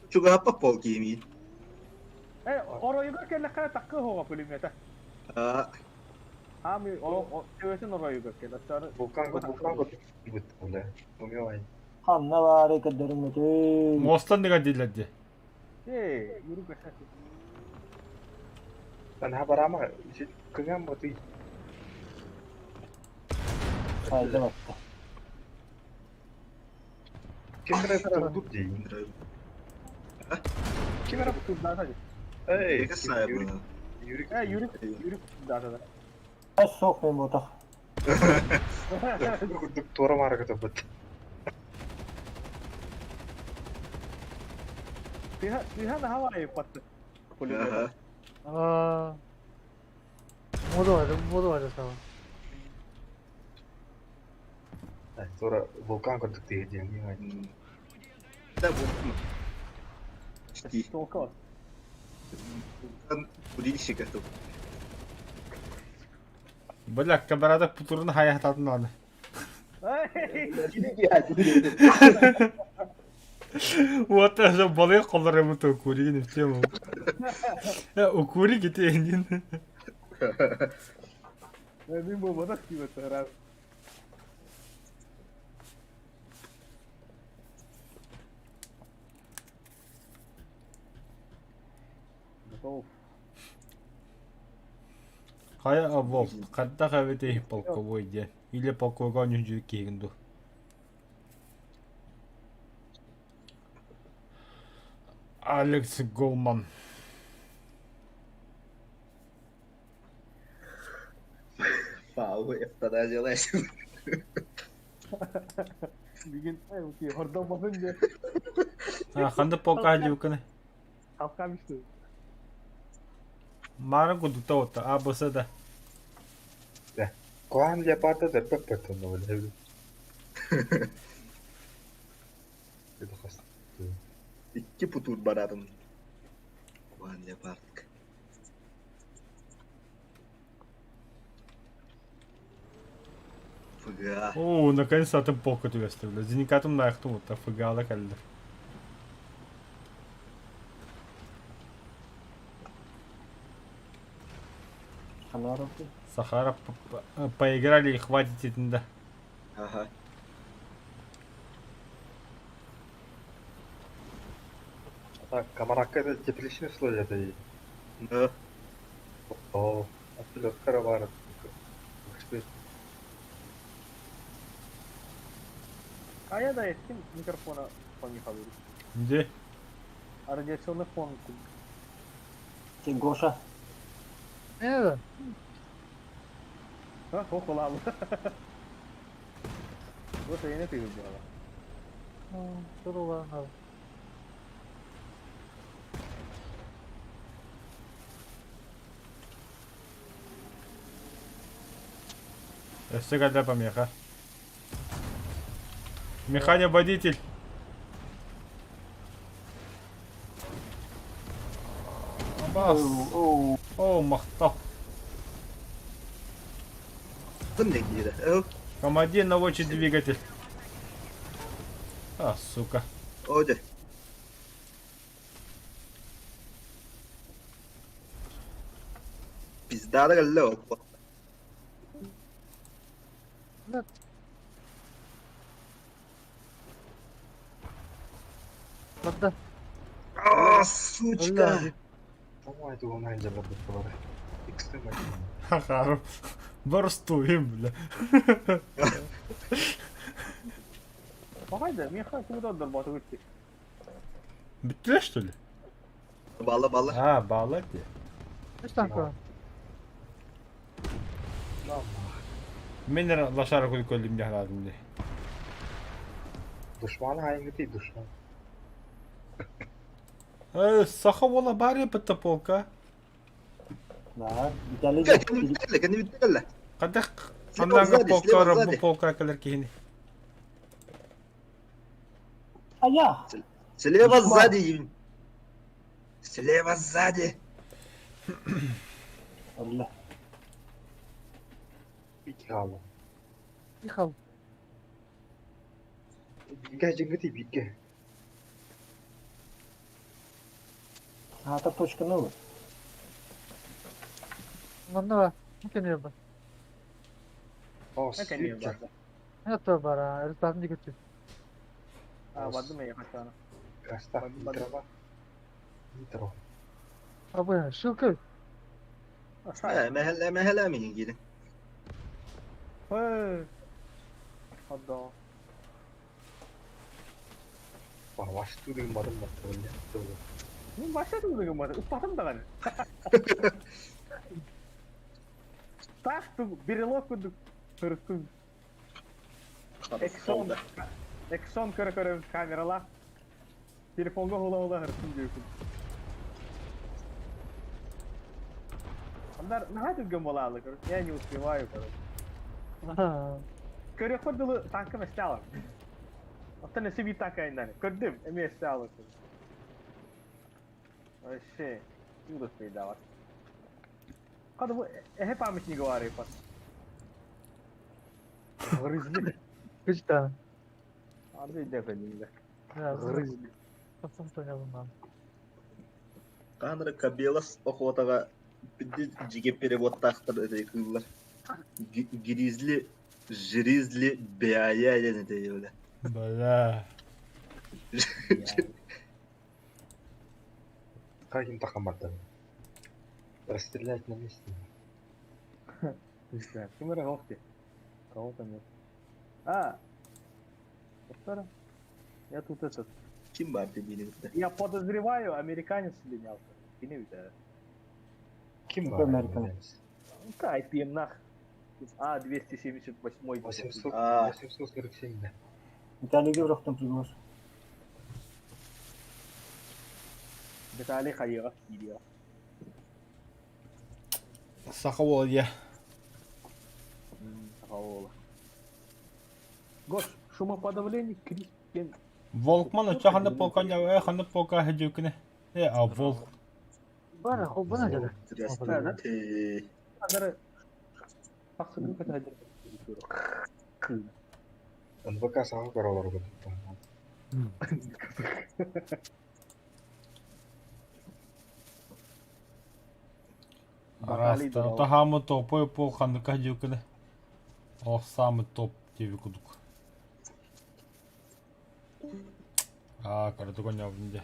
Чуга хаппа пол киеми. Оройга келе кара такка хога пулемета. Ами о тевесен оройга келе сары. Вулкан бит бля. Умевай. Ханна бары кадырмыты. Мостан нега диллади. Юру кашак. Tanah barama, kengam mati. Sayda battı. Kimre tutup di. Kimera tuttu hadi. Eh, Neka sayma. Yürü. Yürü data da. Ben sokmayayım burada. Tora mara kata bat. Lihat havaya pattı. Aha. 아, 모두 맞았어. Sonra volkan kırdık diye diyeyim. Hmm. Da bu. İşte Stalka var. kan kudişi katı. Бля, камерада путурун хаятатын аны. Вот это балык коллары то кури не тему. Укури гитенин. Ben bu bana kıymet herhalde. Готов. Хая авол, кадда хавете полковой де. Или полковой нюджи кигенду. Алекс Голман. Pau, eftada желаешь. Bir gün oradan bakınca Ханда полка жукане. kalkamıştı. Мара гудута ота, абысада. Kuan yapardı da pek pek onu öyle. Itu khas. İki putur bararım. Kuan yapardık. Фыга. О, наконец-то ты полку тебе оставлю. Зеникатом нахту вот фыгала кальда. Канаров. Сахара поиграли и хватит это. Ага. Так, камаракка да тепличный слой это и. Да. О, отсюда каравара. Kaya da eski mikrofona fon yapabiliriz. Где? Радиационный фон. Şey Goşa. Ne de? Ha, hokolalo. Bu da yine tüyüz bu arada. Dur ulan abi. Все когда помеха. Механя водитель. Бас. Oo. О, махта. Bu ne giydi? Командир наводчик двигатель. А, сука. O de. Pizdada galle o. 맞다. Aa, сучка. По-моему, это он ангел был. Экстремально. Ха-ха. Барстуем, бля. Haydi, mekan kimi döndür batı gitti. Bittiler что ли? Bağla bağla. А, баллать. Hiç tanka. Мен лошара куль колим lazım diye. Düşman hangi değil düşman? Саха вола баре пата полка. Да. Bir Gel, tane kendi bitti galle, kendi bitti galle. Кадах Слева аннага сзади, полка слева рабу сзади. полка калер кихини. Aya. Слева Düşman. сзади. Слева сзади. Allah. İki kaldı. Їхав. Bilge cingı değil bilge. Ha ta точка нова. Манна. Мümkün yok. O Ne keniyor sütçe. bazı. Ne yapıyor bara? Ertan dikkat. Ha, vardı mı yakın sana? Kasta. Nitro. Nitro. Abi ya şu köy. مهلا مين جيلي Hey. Hadi. Başta bir madım var. Öyle. Doğru. Bunun başladı mı bugün bana? Ispahtım da hani. Taktık, biri lokuduk. Hırsız. Ekson körü körü kameralar. Telefonga hula hırsız diyorsun. Onlar ne hadi gün bolalı körü. Yani uspevаю körü. Körü kodulu tankı mesela. Hatta nesi bir takayından. Kördüm, mesela. Вообще, ужас передавать. Когда вы память не говори, пас. Грызли. Kışta. Harbi defeninde. Ya, Grызли. Nasıl bundan? Канры кабелас охотага жиге переводтактыр кыллар. Гризли, жризли, бяя yani diyor öyle. Böyle. Каким тахаматом? Расстрелять на месте. Кем рогохти? Кого там нет? А! Повтора? Я тут этот. Kim var dediğinizde? Я подозреваю, американец слинялся. И не видно. Kim Kim var? Amerikan? Ну, IPM нах. А, 278. 800, Aa. 847 de. Виталий Геврохтан приглашен. Детали хайыга видео. Sakı ol ya. Такого. Гош, шумоподавление, Кристин. Volkman uçak hanı polkan ya hanı polka hediyorkine. A Volk. Bana o bana göre. Здравствуйте. Надо... Пахсыгын катадыр. НВК саға қаралар ғой. Арастан тахамы топой полканды хediyorkine. Oh самый топ TV kuduk. Karatu konya bunca.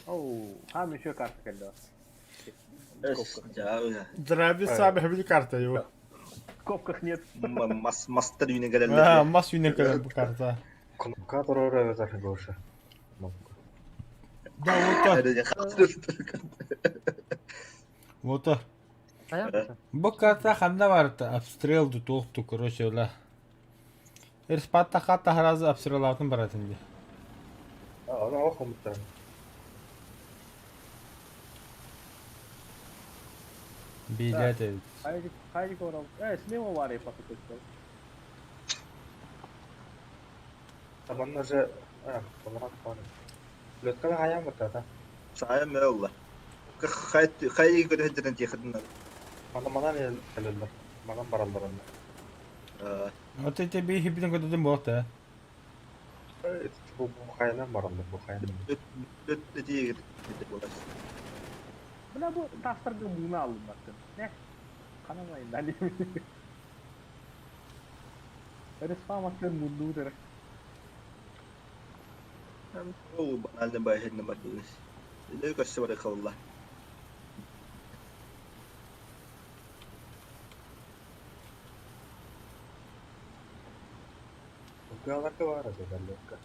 Оу, хам еще карта когда. Drabi sabi bir karta yok. В скобках нет. Мастер yüne Ha, gelenler. mas yine kadar bu karta. Кнопка тұрары өтір көші. Da ota. Hadi Ota. Ayağım. Bu karta handa vardı. Обстрел tutuldu короче öyle. Irspatта hatta harazı обстрел altın baratınca. Оны оқы ұмыттырым. Bilet evet. Хайди корал. Смело варей пахнет. Табанна же... Бұлырақ бары. Лөткілі аян бұтта да. Saya mevla. Hayır görüntüden tekrar. Мана не кәлелер. Маған баралар оны. Вот эти bir hibiden kadar bu da. Bu қайынан баралар, bu қайынан. Öt diye Buna bu tasargı bunu alın bakın. Ne? Kanamayın hadi. Öyle spamakların mundudur. O bana ne bayhet ne bakıyoruz. Ne kaçtı var kallah. Lötkілі var adı da lötkü.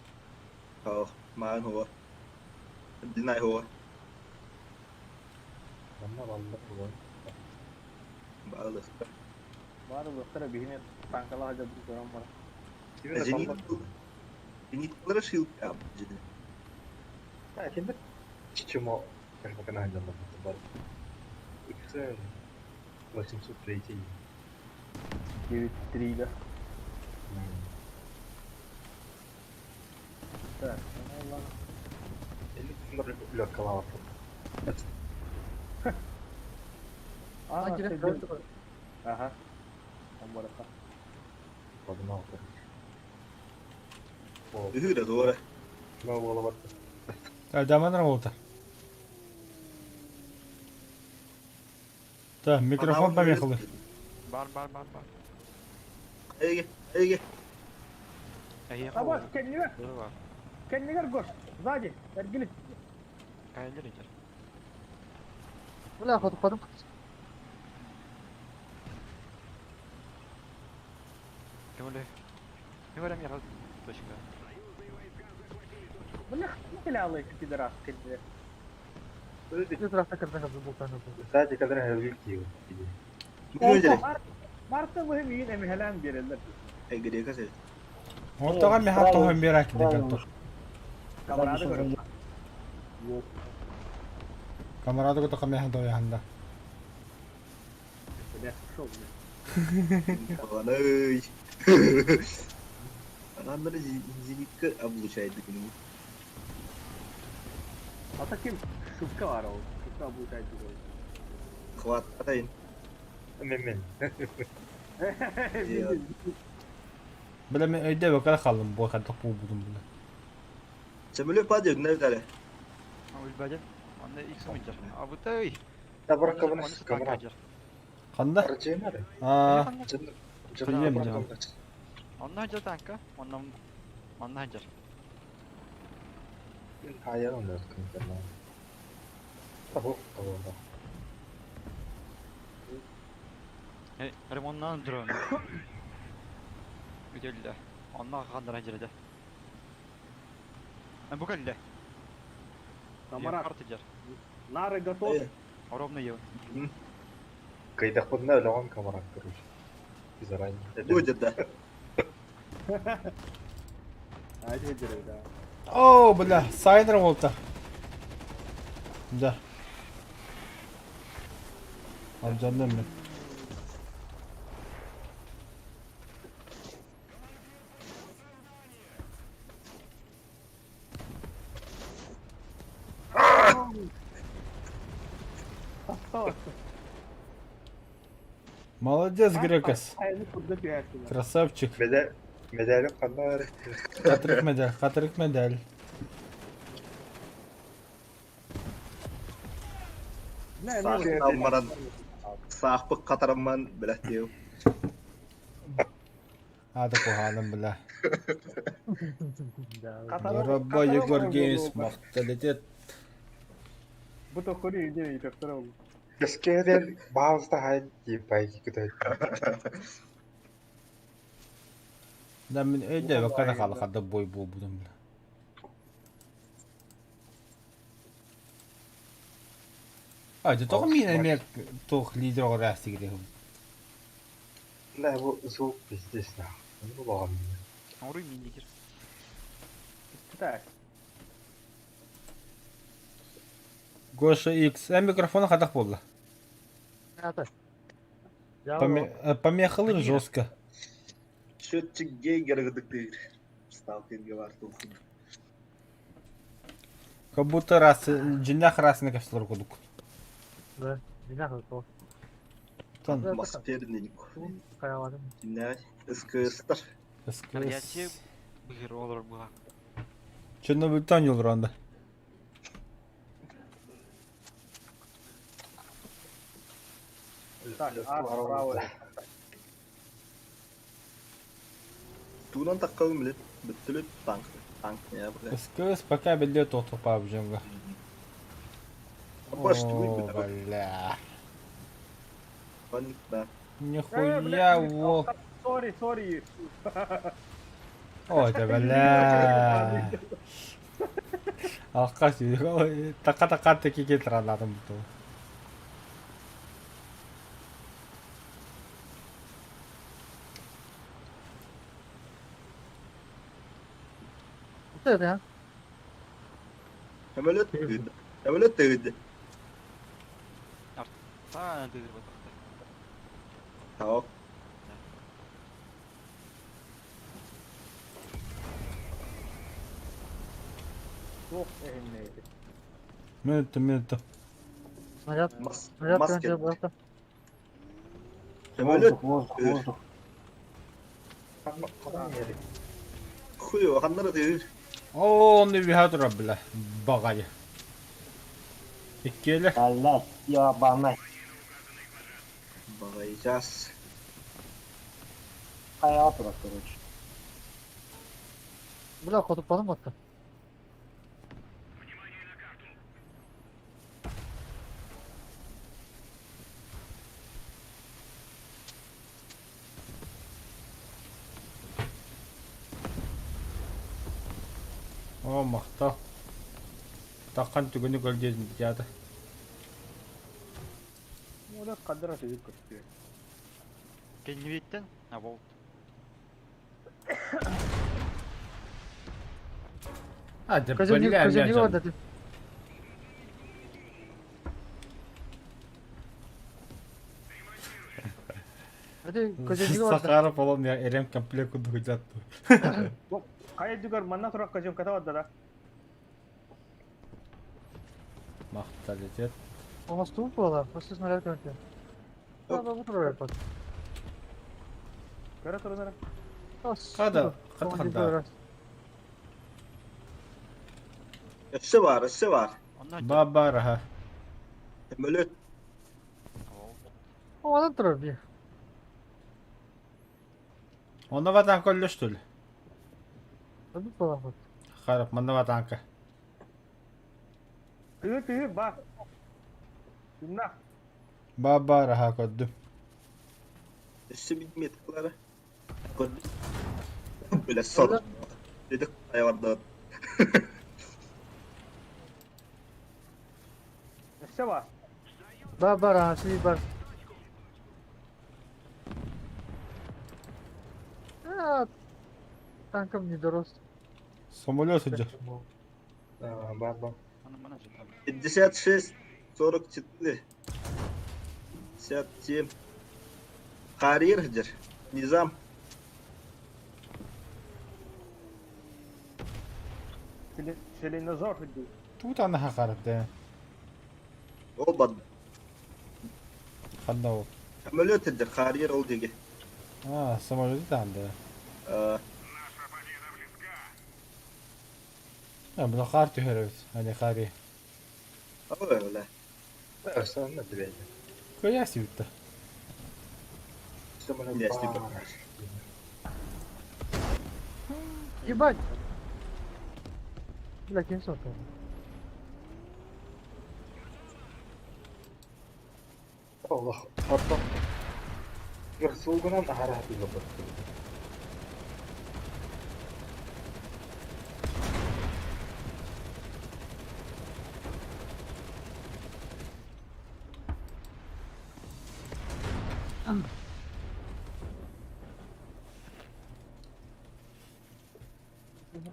Ja, man hova. Dinay hova. Bana vallahi bu var. Bağlı. Var doktora bihine tankala hadi bir program var. Зенитлары шил yaptı. Ha, şimdi чему как бы канал там бар. İkisi 803. 9-3 да. Так, ну ладно. Или lötkілі var. А, Sanki ты de дел- Ага. Там барака. Badına altı. O Hüre doğru. ne oğlu var. Daman работа. Да, микрофон поехал. Бар. Ege, Ege. Эй, А вот, kendine ver. var. Kendine ver koş. Sadi. Vergili. Kayılır iyice. Бля, хоть. Kim öyle? Ne var ya? Точка. Бля, не алый пидорас кельде. Где раз так это был канал. Sadece kadar hevlik yiyor. Bugün önce Marta mühim yiyin emihelen verirler. geriye kasıyor. Ortaga mi hatta hem bir akide kaldı. Kamerada görüyorum. Kamerada ko to kami hando yahanda. Bля, шоу. Aman ey. Adamları zilikle облучает günümü. Ata kim? Şufka var o. Şufka bu şey diyor. Хват, атайын. Men. Bile men öyde bakar kaldım bu kadar bu buldum bile. Çömülü padıyor, ne ödele? Ama ulbacan. Onda ilk sumayacak. Abi tay. Tabrak kabını kamera. Kanda? Aracı var. Aa, Canım Biliyorum tabrak canım. kabını. Onda hajar tanka. Onda hajar. Hayır onu sıkıntı. Tamam. Hey, remondan drone. Güdelde. Onda kandır hajarda. Bu kalle. Камарат, Artıjar. нары готовы. Ровно ев. Kaydak bunlar öyle olan kamera kırmış. Biz arayın. Будет, да. Hadi hediyelim da. Oo bля, сайдер oldu. Да. Amcanım ben. Молодец, Грекос. Hayırlı fırda diyorsun. Красавчик. Medalyon kanlar. Катырык медаль. Ne Sağ almadan, sağ kataramman bilet diyor. Hadi kohalım bля. Катарым- Дорогой Катарым Егор oldu Геймс, bu. мақталитет. Bu da konu iyi değil, doktor oldu. Eskiden bazı da hayal deyip belki güzel. Да мен öyde bakar kalkada boy bu budum bля. Hadi toq min emek toq lider olarak gidiyor. Ne bu soğuk bizdes ne? Bu bağlı. Orayı mindigir. Так, Гоша X, микрофон хатах болды. Это. Я Помехалыр жестко. Счетчикке gergidik değil. Stalker'ge var tosun. Как будто раз джиннах разных капсулар кудук. Да. Меня готов. Тан Maspernik. Каявадым. Ne? Iskıstır. Gerçi bir olur bu. Чёрно бутан yol randa. так, bravo. Tuğlan takalım bile. Bütülü tank. Tank ne ya burada? Скс пока белье то по бженга. Baş О, tuğlu. бля. Panik ben. Нихуя во. Sorry. Ой, да бля. Алкаш така таки кетиранадым буту. Что это, а? Hemen öttüydü. Hemen öttüydü. Ta dıgır bu. Tamam. Çok ehemmiyeti. Минута. Снаряд. Mas Снаряд maske. прям просто. Hemen Воздух. Kuyu kanları değil. О, не вихадра бля. Багай. Иккеле. Блядь, ебаный. Bakacağız. Хаятра, короче. Бля, хоть упаду мотка. мақтал. Таққан түгіні көлдезін дияды. Оля кадра тегип көтү. Кен не бейттен? А, болды. Hadi Көзөмнүк бөлі көзөмнүгү әмген бар да. Hadi көзөмнүгү бар да. Сақары болон я эрем комплект күнді күлдатты. Кая дүгөр манна туракка жем ката бадда да. Мақтал етет. Он стул было, просто снаряд контент. Да, да, вытруя под. Кара турунара. Қада, қада. Ісі бар. Ondan Баба раха. Мөлөт. Одан тұрар бе. Оны ватан көлі штөл. Hadi falan bak. Қарап, мұны ватанка. Тыгыр ба. Думна. Баба раха көдді. Ісі bilmedikleri. Gördüm. Böyle sor. Dedik ayvarda. Эссе ба. Бар, аси бар. Танком не дорос. Самолет жүр. Бар. mana juga. 56, 44, 57. Karir hıcır. Nizam. Селенозор хыдды. Тут ана қарап да. Olmadı. Қанда ол. Ameliyat hıcır. Karir ol degi. Самолет да анда. Бұны қар түйеріміз. Әне қари. Öyle. Sen ne bileyim. Көясі бітті. İşte bana Yes, you bağır. Ебать! Бля, кем сотка? Allah. Hatta. Gerçekten harap ediyor.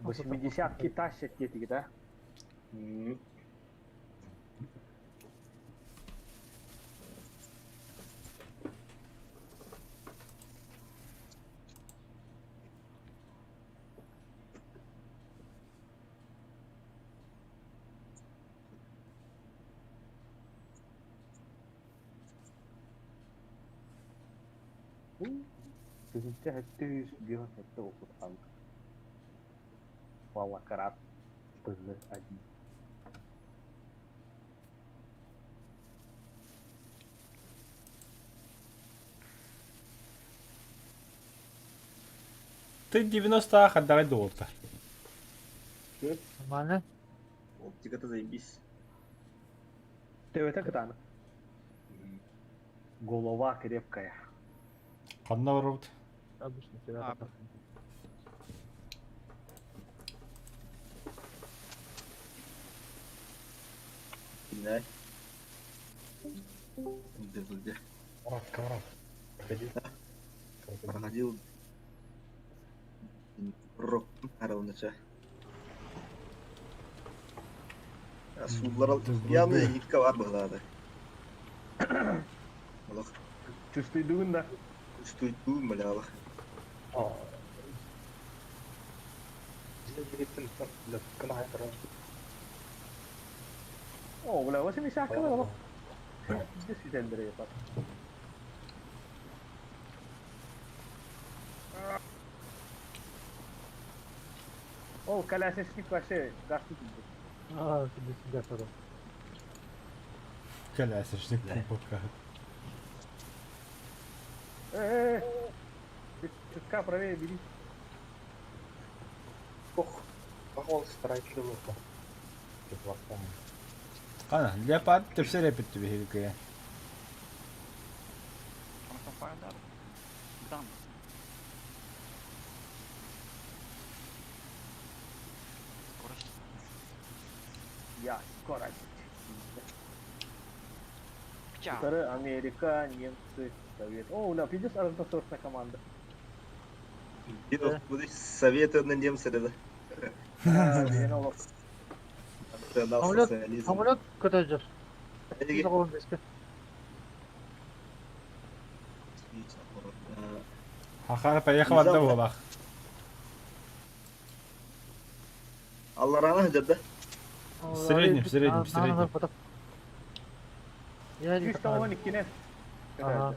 Восьмидесятки тащат эти, да? Тысяча тысяч бьет это опыт танк. Волократ. ПЗ-1. Ты 90 отдавай доллар. Нормально? Оптика-то заебись. ТВ-то катана. Голова крепкая. Қанда бар бұд. Обычно тебя. Ne? Где? Камрад. Проходи. Проходил. Рок орал на чай. Судlar явно нитка var burada. Allah. Чувствуй да? Üstüydüğüm böyle Allah. Gittim. Kına hayatım. О, бля, 80 кило. Здесь и Андрей пас. О, колясочник вообще гастит. Тебе себя хорошо. Колясочник пока. Чутка правее бери. Ох, похоже, страйкер лопа. Ана, лепат тепсе репетті бе көе. Kamu fire där. Dans. Скорость. Чао. Вторые Америка, немцы, Совет. О, бля, пиздец, разносортная команда. Советы на немцы, да. Деген олар. Самолет, самолет көтеріп жүр. Biz oğlum eski. Хахана поехал от того лах. Allah rana hıcırdı. В среднем, в среднем, в среднем. Я не 312 ne? Ага.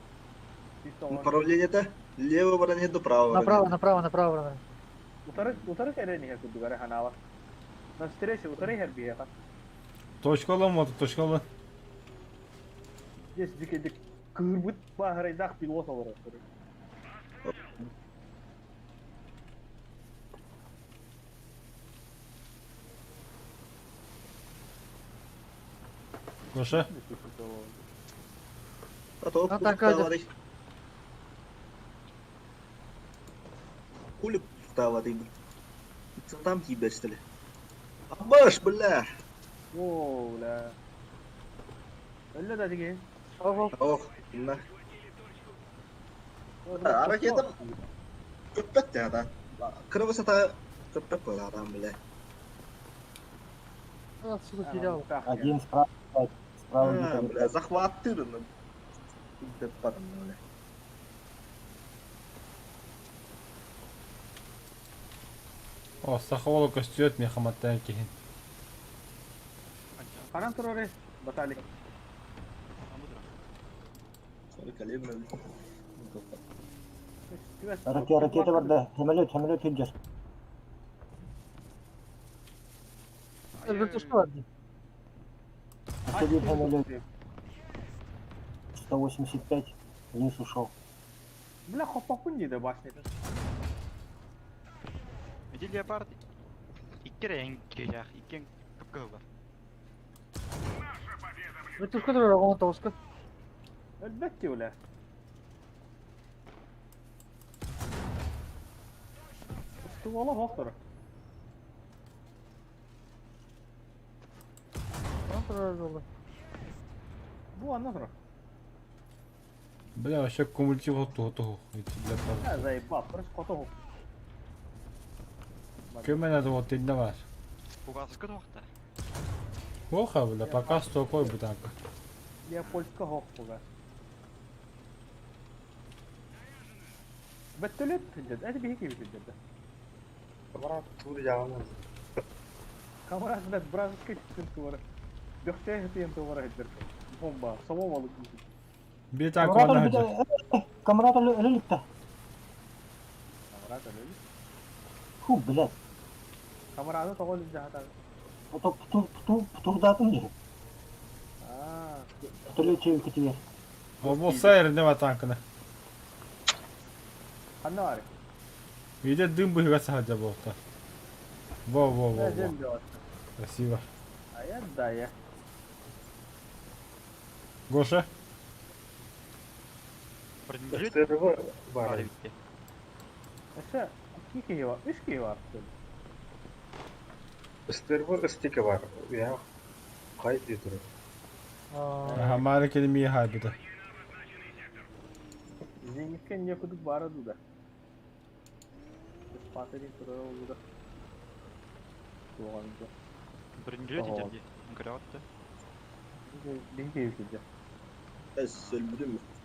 312. Направление-то лево воронеду, право Направо, направо, направо. Utarı kere niye kudu gare hanava. Na stresi utarı her bir yaka. Точка olan mı? Точка olan. Yes dikedik kırbıt bahare dak pilot olur. Гоша? Готов. А так, Катя. Хули пустава ты, там тебя что ли? Абаш, бля. Oo la. Öyle de dige. Ох, на. Hareketim köpek ya da. Kırmızı da köpek böyle adam bile. Отсюда терял. Один справа, справа где-то. Бля, захватываю. О, сахолу костюет мехаматтан кейін. Karan turore batali. Ракета бар да. Самолет хиджер. Elbette что один. Один самолет. 185. Вниз ушел. Bля hopapun dedi başladı. Где леопард? Икки ренки жах, икки көкөбөр. Это который он тоска. Elbette öyle. Şu valla hoktur. Он прорвал. Bu andan sonra. Бля, вообще кумулятив готову. Ha zaybap. Burası koto hok. Кем надо вот один var. Угас көтөктө. Плохо, бля, пока стопой бутанка. Ya polska hok bu gaz. Bettelet tücdet. Hadi bir hikaye tücdet. Kamera tuğdu yağını. Kamerasında biraz sıkıntı var. Gökte hepim tuvara hediyor. Bomba, savam alıp. Bir tane komanda hacı. Камрад ölülükte. Kamerada öyle. Фу, блядь. Kamerada tavol izahata. Это птурдатын же. Aa, Птурлечевик тебе. O bulsa yerinde var tankını. anne var. Bir de dün bıhgası hacı bu orta. Во. Ne diyor? Красиво. Ayat da ya. Гоша? Принадлежит Gösteri var. Парвитке. Aşağı 2 kişi var, 3 kişi var. Gösteri var, ıstiki var. Ya kayıt ediyor. Hamalı kelimeyi haybıdı. Zengin ne kuduk baradı da. Спасателей туралы oldu da. Doğanca. Принадлежит Ого. жерде. Гротты. Bir kişi yükleyeceğim.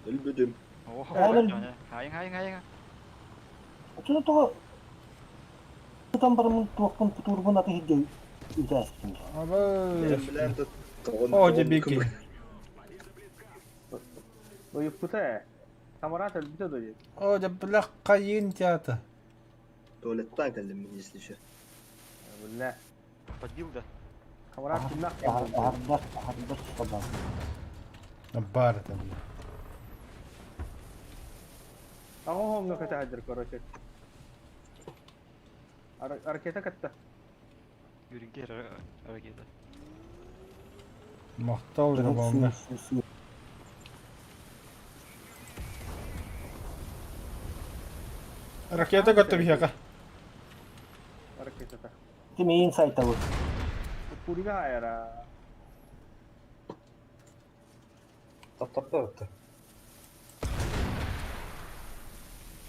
Ölbüdüm. Охо, Айдын. хайын. Что то там бармын туакпын птурбын аты хидде үтәсин. Ama... Bilen de Hoca beki. Uyup kutu. Kamerat elbette doyuyor. Hoca bırak kayın tiyatı. Tuvaletten geldim ben izleyişe. Billah. Подбил, да? Kamerat billah. Ардаш собак. Бар там. Ama honga kata hadir korocak. Harekete katta. Юринге ракета. Мақтал рыбалга. Ракета готові яка. Harekete ta. Ты мне инсайт того. Puriga era. Tap da bitti.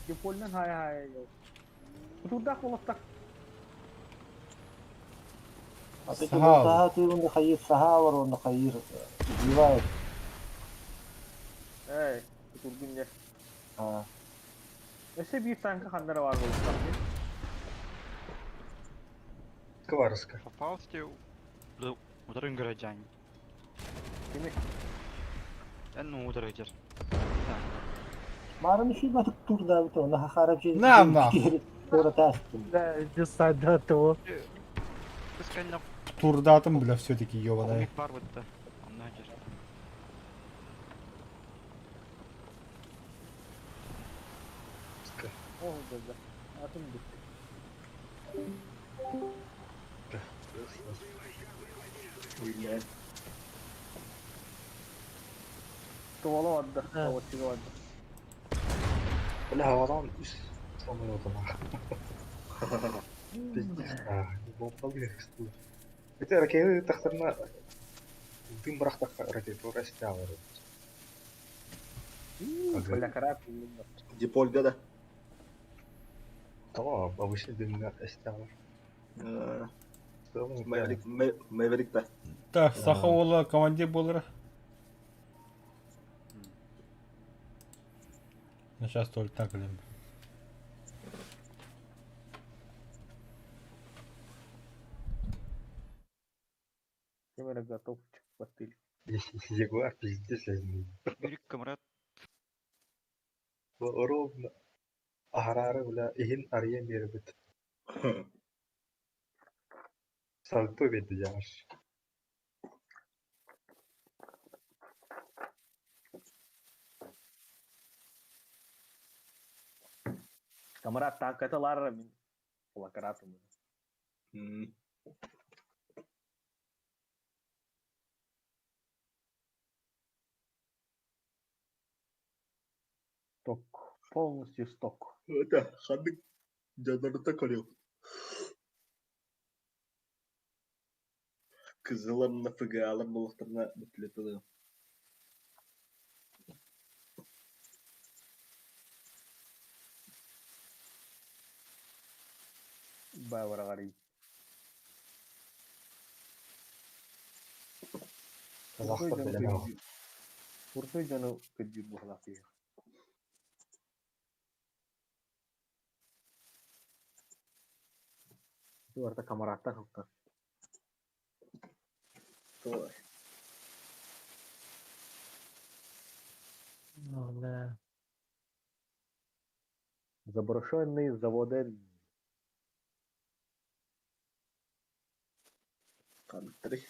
Dipoldan hay yok. Kuturdak bolaktak. Опять Сахал. Саха ты он хаир Сахавар он хаир Дивай. Kuturgun ya. Ha. Nese bir tankı kanlara var bolaktak. Скварска. Попался ударın göreceğin. Kimi? En uğraşır. Marım işi batık turda bir tane harapçı. Ne ama? Sonra ters. Да, just side до того. Kıskançlık Турдатым, бля, все-таки ёбаная. komik var burada. Ondan önce. Oh dedi. Atım bitti. Bilmem. Kovala vardı. Evet. Kovaçıga vardı. Böyle havadan üst sanıyordum ha. Bomba bile kıstı. Bir de raketi taktırma bin bıraktık raketi oraya silah var. Böyle karar. Dipolga da. Tamam bu şey dinle silah var. Tamam. Maverick de. Так, Сахаула командир был. Ну, сейчас только так, блин. Kamera готов çıkmadı. Ягуар пиздец lazım. Büyük kamera ровно Aharara bile ihin arayan yeri bit. Salto bedi yavaş. Kamera takatalar min. Ola karatım. Сток. Полностью сток. Это ханdık canlarında kalıyor. Kızılarına fıgıalar balıklarına mütletiliyor. Bavara garip. Kazaklar bile ne var? Kurtu canı kecil bu halafı. Bu arada kameratta kalktı. Doğru. Ну, да. Заброшенные заводы. Kanıttırı.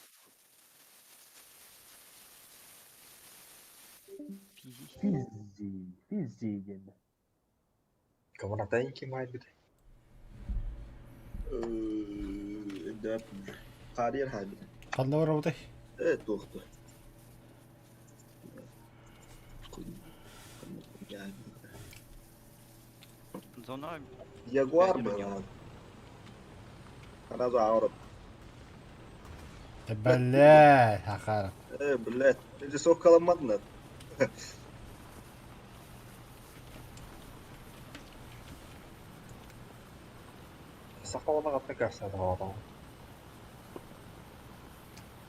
Fizzi geldi. Kamerada kim ait bir de? ده قارير هذه. Kadla var orada. Evet doktor. Yani zona Jaguar mı ya? Ana zavrut. Бля, Ахара. Блядь, ты сокола магнат. Sakawana katına karşı adam.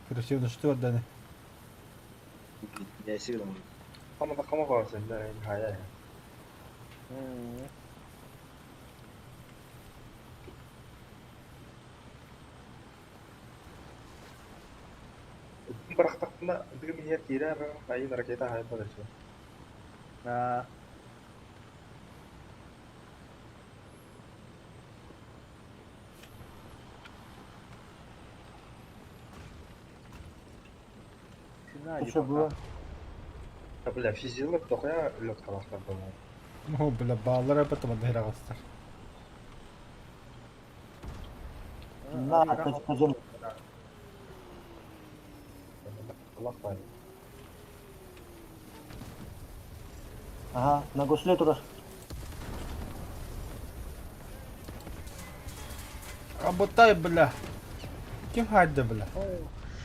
Красиво, что да. Я сигнал. Ama da kama var sende hayal ya. Bıraktık da bir yer girer ayın harekete hayal böyle şey. Ha. Что было? Bля fizyolog dokuya lot kalaklar bunlar. Ну, бля, баллары потом отдыхать остар. На, скажем, Allah var. ага, на гусле туда. Работай, бля. Kim haydi, bля.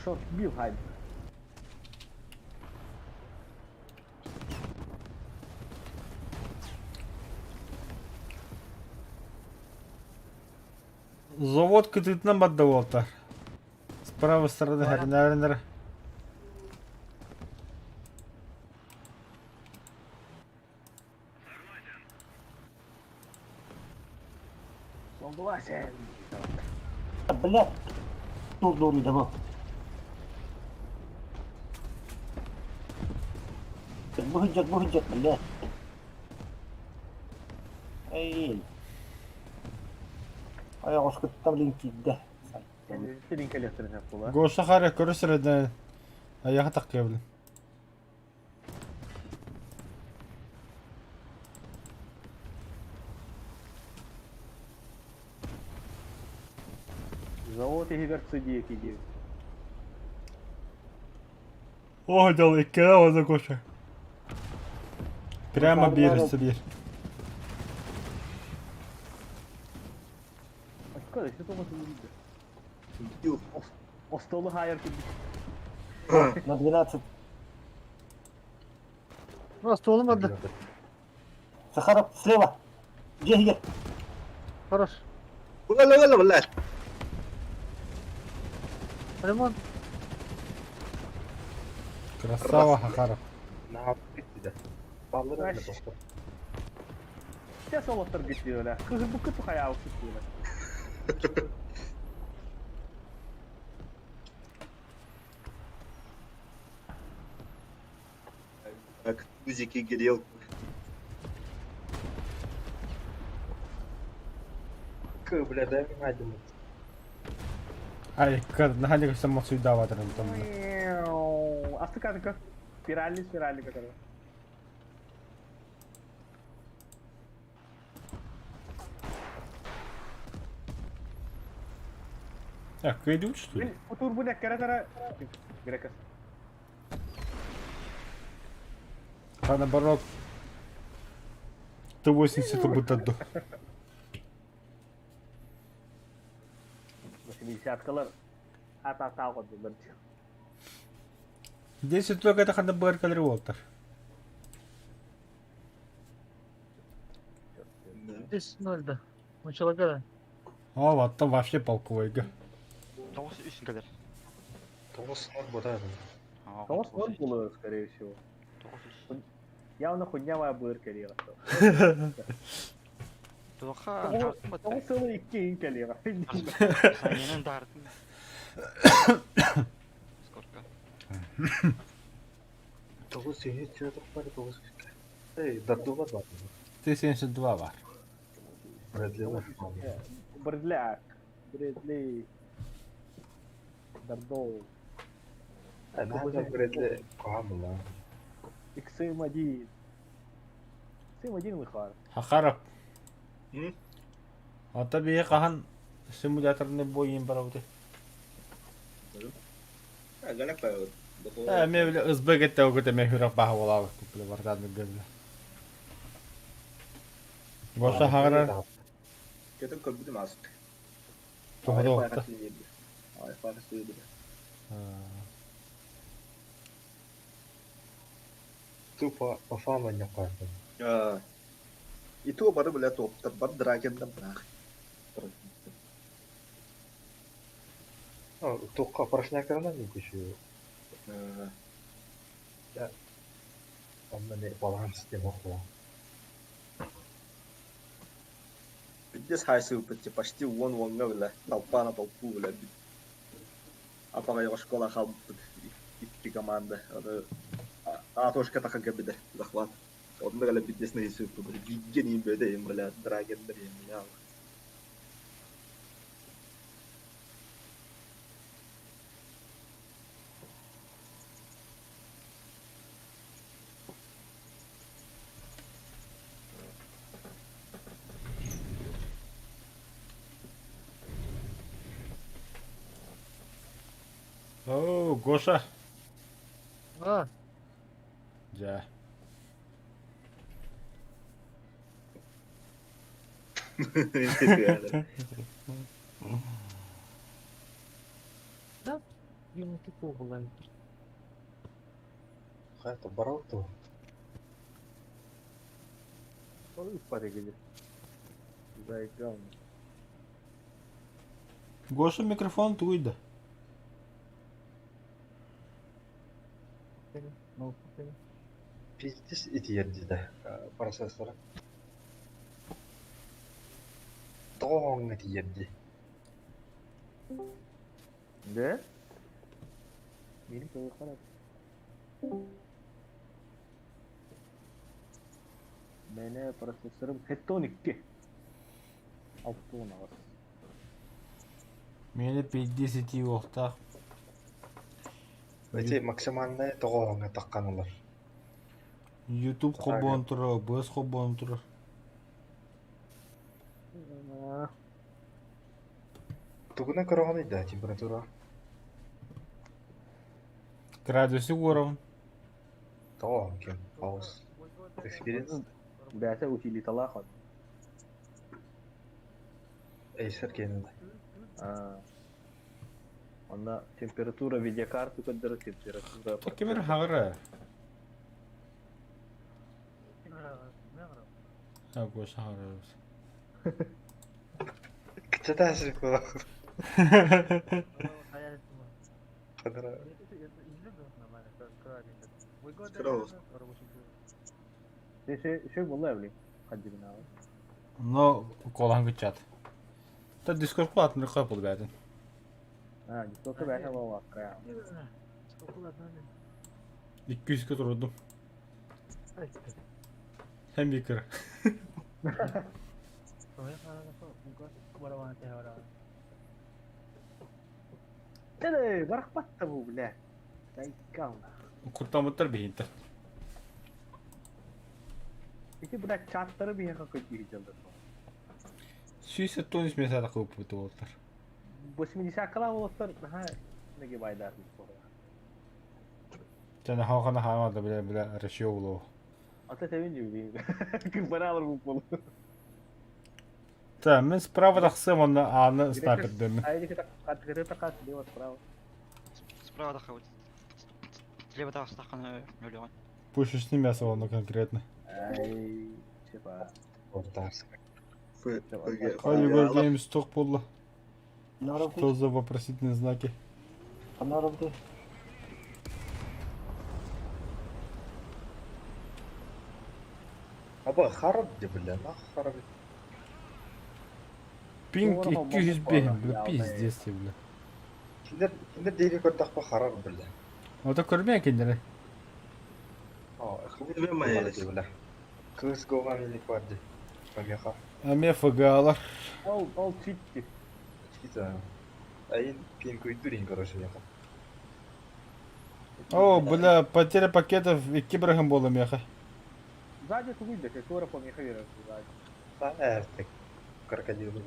Short bir haydi. Завод кытытынан бадда болтар. С правой стороны хәрнәренер. Согласен. Блядь, тут дури да был. Выходит, блядь. Эй. Аяқ ұшқыттан линкейді. Линк электронный пула. Гоша харя көрсөрөдөн. Аяга таккыя билем. Завод егер судьи киди. О, дал икеа за Гоша. Прямо бир собі. Откуда что там это видно? Ю. О столу хайер киди. На 12. Ну, стволом отда. Сахаров, слева. Где Егер? Хорош. Ула, блядь. Ремонт. Красава Хахаров. На bitti Balları öyle dostum. Сейчас олоттор geçiyorlar. Kızı bu kıtı hayağı tutuyorlar. Так, гузики грел. Блядь, hadi. Ай, нахали само сюда ватрын там. Асты как спиральный который. Кайдут что ли? Утур bu ne kere Грекос. А наоборот. 180 будто до. 80-калар ата koydular. 10 только это хана бар кадр Уолтер. Здесь 0 да. У человека. А вот там вообще полковой га. 9 үшін кәдер. 9 болады. Кого скоро было, скорее всего. 9 Явно худнявая быркалера. Тоха, Кого целый кинкалера. Хайнен дартын. Сколько? 9 сені чөтіп бар 9. Ей, дардуға бар. 1072 var. Брэдли бар. Брэдли. Дардоу. Надо Брэдли қоғамыла. XM1. XM1 выхар. Хахаров. М? Ата бие кахан симуляторны бойын барауды. Галак па. Мен биле ызбегетте өгөтө мехурак баха болабы күпле бардады гөбүлө. Гоша хагара Кетіп көрбүдім асық. тоходо окта. Ай, фарс еді. Тупо по фама не қарды. И то бары біле топтар, бар драгенді бірақ. Тоққа поршнякарынан не көші. Онда не баланс деп оқыла. Биддес хайсы өпетте почти он-онға біле. Талпана толпу біле. Апаға еға школа қалыпты. Икки команда. Атошка тақа кәбіде. Захват. Онда ғалап биддесіне хайсы өпті. Гигген ең бөді ең біле. Драгендер ең біле. О, Гоша. А, Ja. ему такого было. Қайта барау то. Ой, паригали. Заиграл. Гоша микрофон туйда. Ну, окей. Пиздец итиерди да. Процессора. Тоон итиерди. Да? Benim çocuklar Beni prosesörüm Hetton 2. 6 var. Мені 50 уақытта. Өте максимальный тоон атакканулар. YouTube қобон тұры, бөз қобон тұры. Тугуна көрөгөн да температура. Градусы уровень. Тоон кем. Паус. Experience. Biasa uji talakot. Acer кенде. Onda температура видеокарты kadar температура. Такимер хагыра. А, Гоша хагыра. Кыча тасыркы. Кадара. Şey vallahi evli. Hadi bin abi. Но колан гычат. Та дискорд платный капыл бәдін. Ha, gittoka ben hava vakka ya. 200 ке тұрдым. Hem yıkır. Tele, barak batta bu bile. Kayıkkalma. Kurtamıtlar beyindir. İki bırak çatları bir yaka koyuyorlar. Сүйсе тонис месада қылып өтіп отыр. 80 кала болсар, ha неге байдар bu. Және халқаны хамады біле решеу болу. Ата sevinci bir. Kız bana alır bu polu. Та, мен справа тақсам, онда аны снайперден. Айди kita kata kata lewat perahu. Справа тахау. Слева таханы өлеған. Пушечный мясо оны конкретно. Ай, siapa? Ортарс. Холливуд Геймс тоқ болды. Народ, Что за вопросительные знаки? народ. Аба харап деп биле, нах харап. Пинг Doğru ama 200 bomba бе, falan бля, ya, пиздец те, бля. Киндер дейли көрдөх па харап биле. Ота көрмей екендері. Биле. Кыз гоған елек барды. Памеха. Әме фыгалар. Al çitti. Чита. Айын пин көйдүрин короче яка. О, бля, потеря пакетов 2 бірігім болым яқа. Sade tu видишь, я скоро помеха верю. Эртек. Крокодил биле.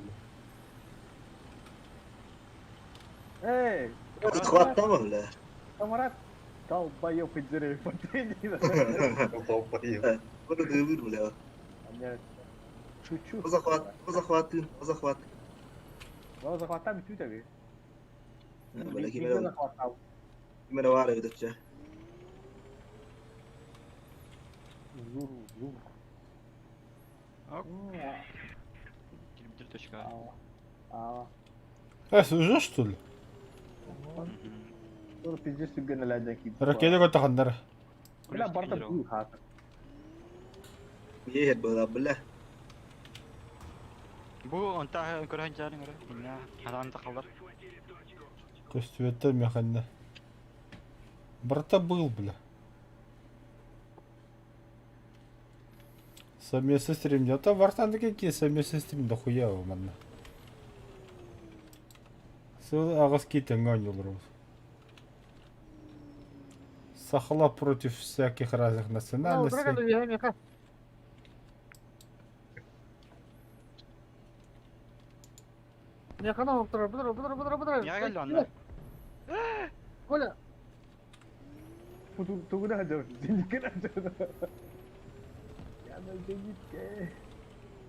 Эй, Kutkuattama öyle. камарат, долбоёб иди, смотри. Толпаю. Bunu dövür bile. Шучу. Захват. Ну, захватай битүү таби. Böyle Кимээ захватав. kime var ödetçe. Зур. Километр точка. Уже что ли? Sonra pizza sürgünlerden ki. Ракеті көті қандар. Bula barda bu hatır. Niye hep böyle bile? Бұл онтағы көрген жарың ұры. Инна хадан тақалдар. Көстібеттер механна. Брата был, бля. Совместный стрим. А то вартанды какие совместный стрим дохуя манна. Сыл ағыз кетен ғанюларымыз. Сахала против всяких разных национальностей. Механа бұдыр. Неға келді анда? Коля, Тугуна хажав. Зиндикен хажав. Яна зиндикке.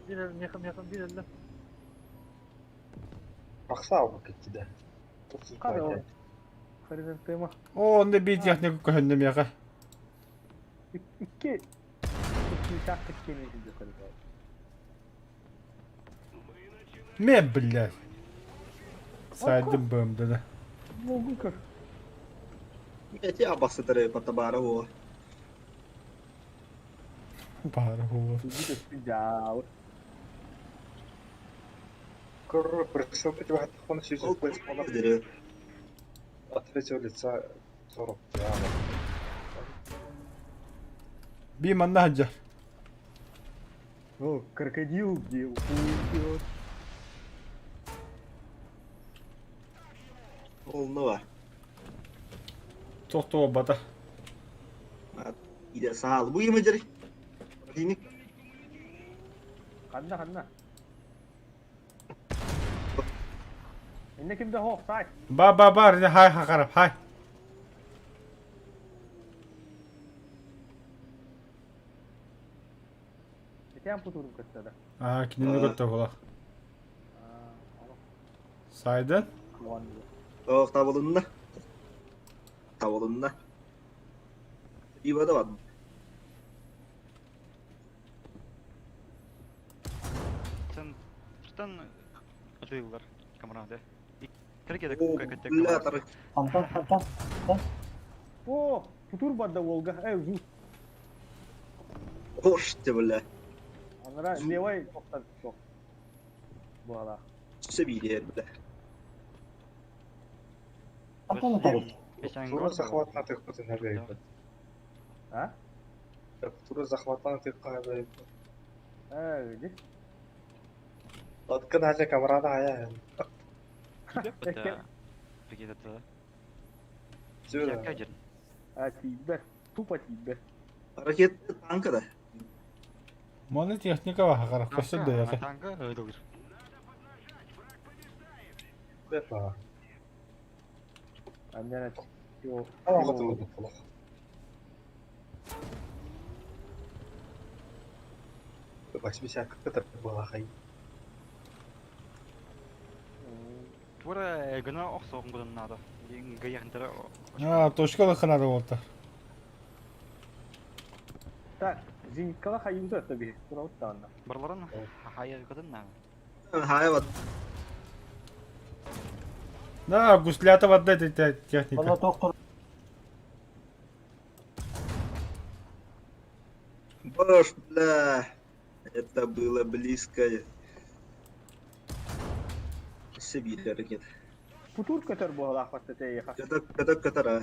механ бирелді. Бақса алып кетті да. Қара ол. Хризантема. О, онда бей технику көхіндім яға. İki şarkı kendisi de koyuyor. Мен, блядь. Сайдым бымды да. Могу как. Эти абассаторы потабара его. Бары хула. Иди ты жау. Курр, пришел противогад, он сюжет, Дерево. от третьего лица 40 прямо. Би манна хаджар. О, крокодил где уйдет. Волнова. Тохто бата. Иде сал. Bu yeme jeri. Ini Ханна. Инне кимде хох сай. Бар, хай хакарап, хай. Итем путурум кеттеде. Кинемде көттө хула. Сайдын. oh tavalında. Tavalında. İyi da var. Sen Тан отвылар комрады. Кіргеді О, көкетте бля, тарих. Антон. О, путур бадда волга. Зу. Hoş de bля. Анара левой тоқтар жоқ. Буала. Seviyeli bля. Антон тарих. Тура захват на тих потенциалей. А? Тура захват на тих кайбай. Где? От кына же камерада ая. Кіргеді да. Жөра. Жаққа жерін. Тибе. Тупо тибе. Hareket tanka da. Моны техника ва хакарап көсөдө я. Танка өйдөгір. Бепа. Андена. Yo. Ала тулду плох. Бачмися как-то была хай. Тура гына оқсоғын бұдан нады. Гаяқындары... Точкалы ханады болта. Так, зениткала хаюза таби. Турауттаанна. Барларын хайыр қыдын нады. Hayır bak. Да, гуслята вадда эта Бала техника. доктор. Бош, бля. Это было близко. Seviyeli hareket. Путур көтөр буала ахватта тейха. Katara.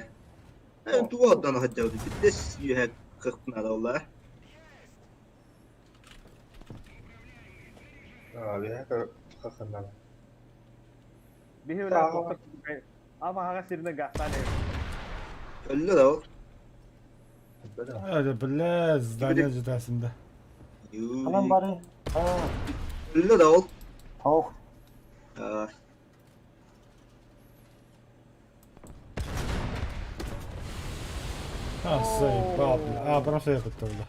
En tuodan hajjaudu. Pitäis yhä kahtuna olla. Я как она. Bihi ulah ama haga sirine gahtane. Öyle de o. Hadi bile zdanya jidasında. Анан бары. Öyle de o. Таух. Заебал, бля. Просто я готовлю.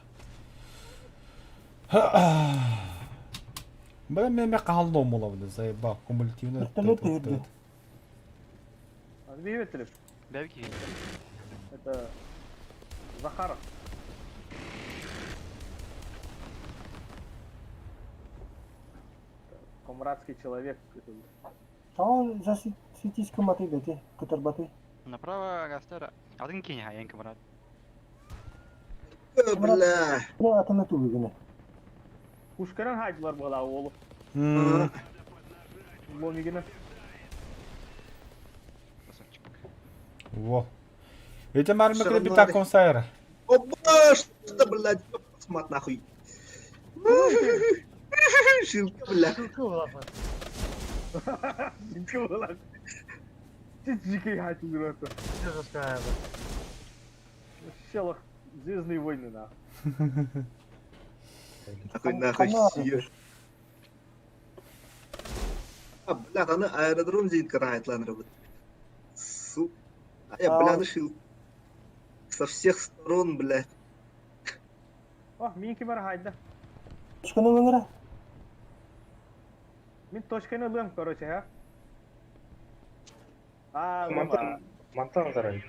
Бля, мен қалдым мола, бля, заебал. Кумулятивно. Вертолет үйірді. Bihi betilip. Бәбки. Это Захаров. Комрадский человек. Тау засветись коматы бети. Көтөр баты. Направо гастара. Адың кейін хайын комрад. Bля. Не атына тубигіне. Пушкаран хайдылар буала оğlu. Ломигіне. Во. Это мармикры бита консайра. О, бош! Что, блядь, смат нахуй. Шилка, бля. Ничего ладно. Дикий хайдылар это. Щелах. Звездные войны, нахуй. Нахуй сиyor. Бля, аны аэродром зейін карайтланыр бұл. Су. Я, бля, шил. Со всех сторон, блядь. О, минки бар хайда. Точканы өңірі. Мен точканы ылым, короче, а? Лыма. Монтан зарай.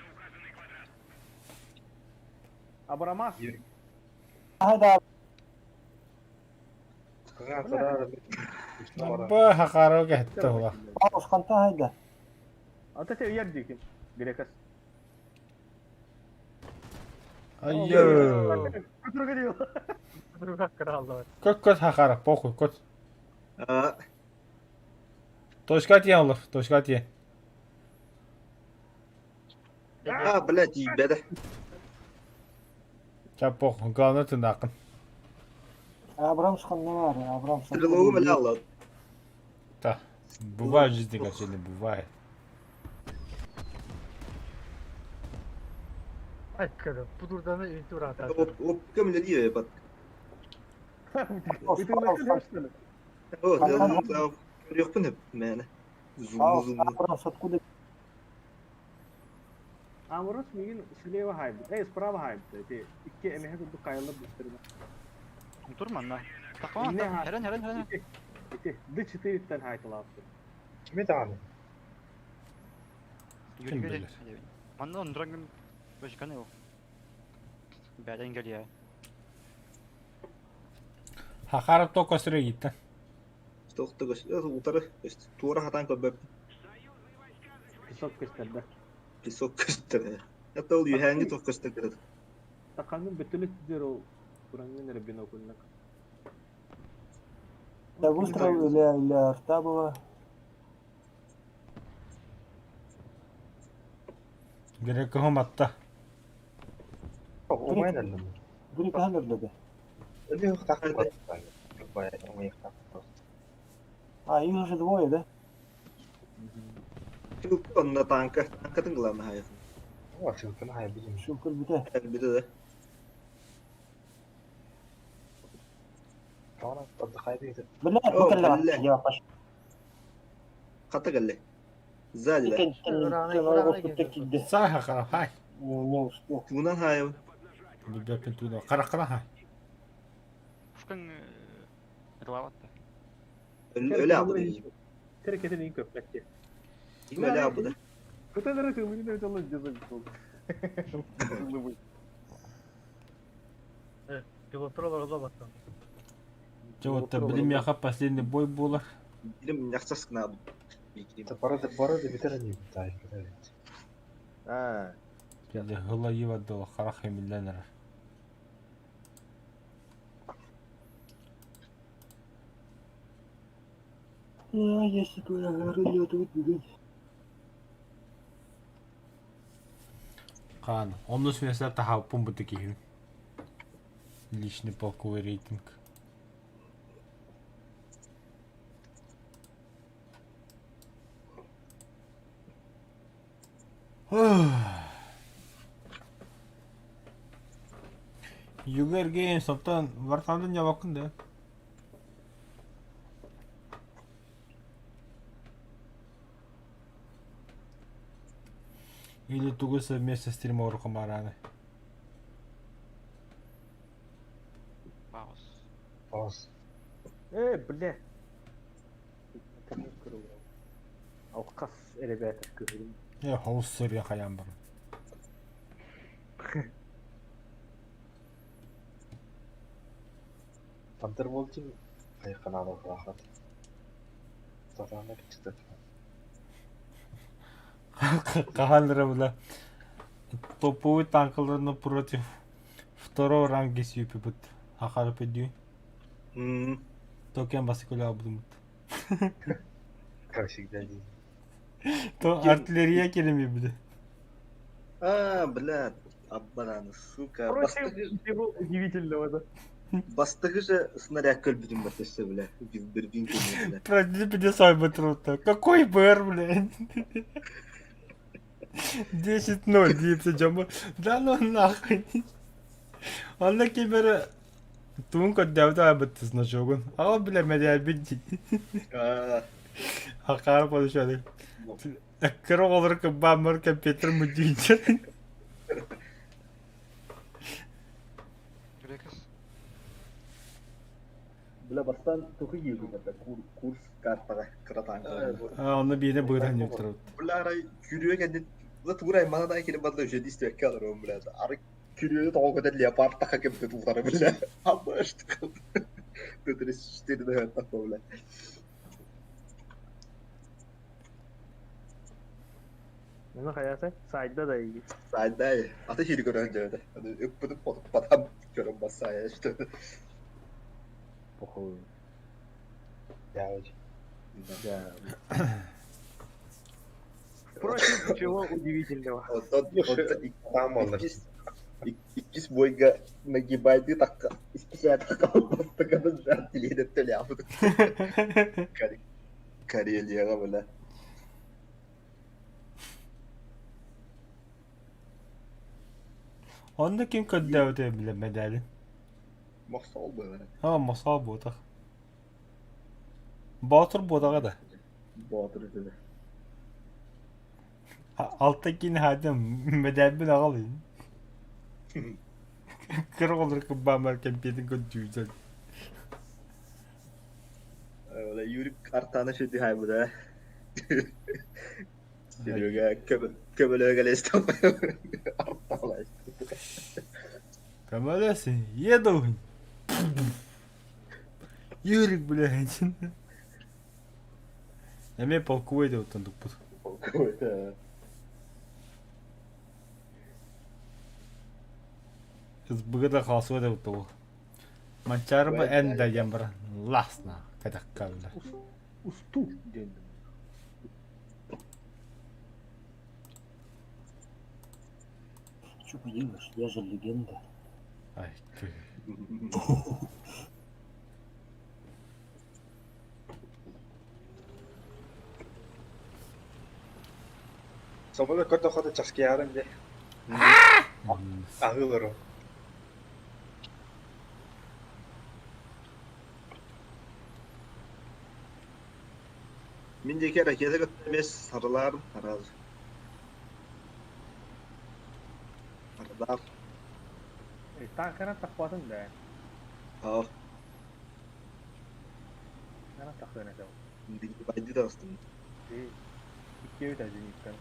Абрамас. Хайда. Кага зарай. Ба хакаро гетте хула. Аус қанта хайда. Ata te yer dikin. Grekas. Ayyo. Kutur gidiyor. Dur bak krallar. Көт хахарах, похуй, көт. А, Точка тиен olur, точка тиен. блядь, ебеда. Чап похуй, главное ты нақын. Абрамс не var ya. Абрамс. Стрелову, бля, ладно. Да, бывает в жизни, качели, бывает. Ay kadın. Bu durdan da ilk tur atar. Оп, кем ли я, ебать. Bütün nasıl başladı? О, да, приехал hep yani. Zoom. Абрамс откуда? Amurus mungkin sleva hype. Sprava hype. Te iki emehe kudu kayalı bitirdi. Durma lan. Tamam Yine tamam. ha- Heren. İki. Dı çıtırıktan hype laptı. Kimi tane? Kim bilir? Bana ondrangın başkanı yok. Benden geliyor. Хахаров только сюда гитті. Стохты гош, утары, тура хатан көбөп, Pisok gösterdi. песок көстөрө. Это ол юханги тох көстөрө. Takanın bütünü tidir o. Kurangın Rabbin okulnak. Да выстрел или Артабова. Gerek yok hatta. O main dalam. Грик Хаммер dedi. Ini yok tak kuat. Baik, orang yang tak kuat. А, их же двое, да? Чүп онна танкатын главный хайс. Wah, silken hai bizim. Шукер бите. Elbette de. Kawan pada hai bizim. Блядь, О, бутыль блядь. я пошел. Kata geldi. Zadi de. Сай хахаров, хай. Не успел. Tunan hay. Bilbepin tuğda. Karakara hay. Furkan Rıvavat'ta. Öyle yaptı diyeceğim. Tereketin iyi köpekti. Öyle yaptı da. Kutanlara sığmayın evet Allah cezası oldu. Пилоттар оларға баттан. Чего-то, блин, мяха последний бой был. Birim yakças kına bu. Бороды битер не битай. Ha. Я голови отдал, хараха миллионера. Если твоя рулет выдвигать. Қан, он с места тахал пумбу такие. Личный полковый рейтинг. Югерген соптан вартандан жабакын да. Или тугуса вместе с тремя рукомараны. Пауз. Pas. Bile. Alkas edebiyatı küfürüm. Я хаус сырья хаям бар. Пантер болчу. Ай канал рахат. Татана кичтер. Кахандра бля. Топовый танкаларны против второго ранга сюпи бут. Хахар педю. Токен басикуля абдумут. Как всегда день. То артиллерия келеми бля. Блядь. Аббананы, сука. Против всего удивительного, да. Бастығы же снаряд көлбітін басташса, бля. Біз бірден келмей, бля. Продли пятисой бы трудно. Какой БР, блядь? 10-0 deyip джамбо. Да ну нахуй. Онда кемері туын көддәуді абытты значогын. Ала бля мәдәл бітті. Ақарып олышады. Кірі олыр бамыр компьютер мүддейді. Grekas. Бля, бастан тұқы елді, бля. Курс картаға қырatan. Оны бейіне бұйдан деп тұрады. Бля, арай күріе кәнден. Бля, турай манадан келіп бадла өшеді істеп қалыр оң, бля. Ары күріе тоғы көтен леопард тақа кемді тұлтары, бля. Абба өшті қалды. Көтірес үштері де өттақ, бля. Bunu hayatı sayda da iyi. Sayday. Atı hiri gören öyle. Hani öpüdüp botup batam görün basaya işte. Похуй. Ya hocam. Да. Впрочем, ничего удивительного. Tamam olur. İkis boyunca nagibay takka. İskişer takka. Takkanın rantiliği de tele yaptık. Kariyeliye böyle. Onda kim köddäwte bilemedäli. Masa oldu böyle. Ha masa bodak. Batur bodaga da. Bahadır dedi. Alttakini hadim medäbin agalıyın. Kırık olur ki bamarken pedin köddüyden. Öyle yürük artağına şey dihay bu da. Yürüge köbele gele istemem. Artağına işte. Kamerası yedin. Yürük bile için. Eme polkuvaydı otunduk bu. Kız bıgı da kalsı da bu. Mançarı bu en de yambara. Lasna. Kadak kaldı. Усту. Что поделаешь, я же легенда. Ay köy. Sabah kadar kadar çaskıyarım de. Ağılır o. Min de kere kese götürmez sarılarım tarazı. Sarılar. Tankana takpadın da. Al. Kana takdığına da. Baydı da aslında. İki öyle dinlikten.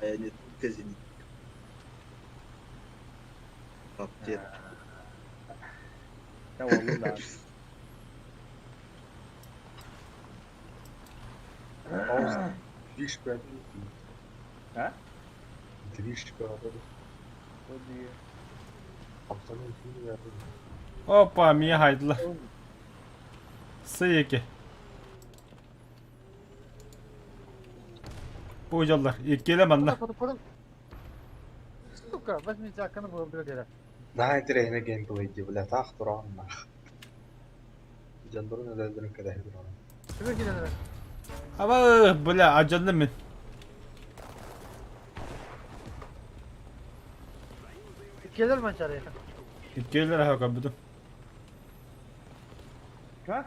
Yani kezini. Kapçet. Ya oğlum da. Giriş ben. Ha? Giriş ben. O diye. Haftanın içinde yapalım. Hoppa miye haydılar. Sıyıki. Bu hocalar ilk gelemem lan. Подум. Сука, возьмите окно, было бы дело. Daha direhine gameplay diye bile tak duran na. Jandurun öldürün kadar duran. Тебе гиленер. Ama böyle acındı mı? Gelir mançaraya. İlk gelir ha kabudum. Ha?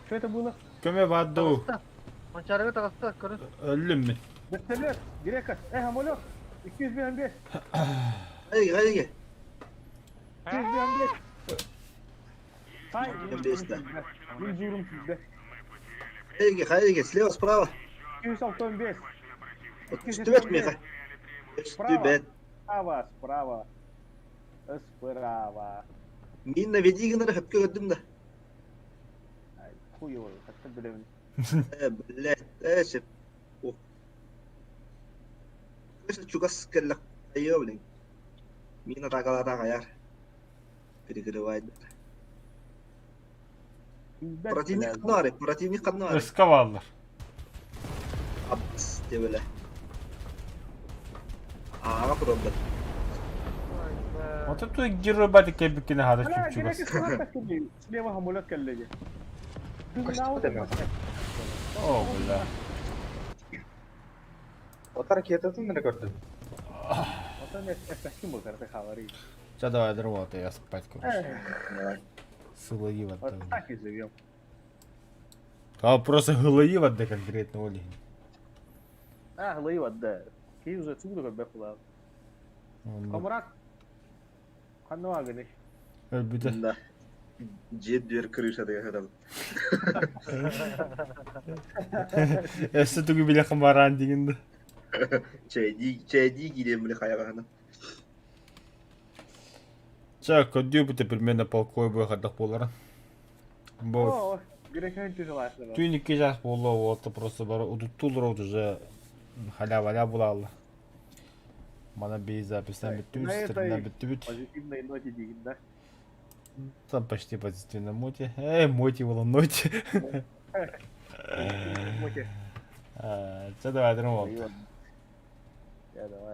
Что это было? Köme vardı o. Mançaraya takısta kırın. Öldüm mü? Вертолет, Грека. Хамолет. 255. Hadi hadi gel. 255. Тай, 255 да. Вильзурум sizde. Hadi gel. Слева справа. 295. Üstü bet mi? Üstü bet. Справа, справа. Справа. Min de vediğinleri hep gördüm de. Ay, хуёво, как-то, блин. Блядь, эсеп. О. Кыса чугас келлек айо блин. Мина тагала каяр. Кiri вайды. Противник канары. Iska varlar. Abs diye böyle. Ağa problem. Вот это герой бати кебикine hada Hala çubuk Грека справа такой, слева хамулет коллеги. Kaçtı demiyor. Oh bula. O hareketi ne gördün? Вот он эффективно был, это хавари. Çada vardır o da ya spayt konuş. Сылыи Вот ватта. так и живем. А просто гылыи ватта конкретно оли. Лыйва, да. Кей уже отсюда как бэхула. Камрак. Хануа гэнэ. Ölbüde. Да. Jet diyor krışa diye kadar. Esse tugu bile kamaran diginde. Çeydi gidelim böyle hayvanı. Чак, кодю бу теперь мен на полкой бу хадах боларын. Бу О, Грехен тяжело. Түйінікке жақ болды, оты просто бары ұдыттулыр уже халя-валя булалы. Мана бей записьтен бітті, На стрімнен этой бітті бүт. позитивной ноте деген, да? Там почти позитивно моти. Моти было ноти. Моте. Что давай, Дромов? Я давай.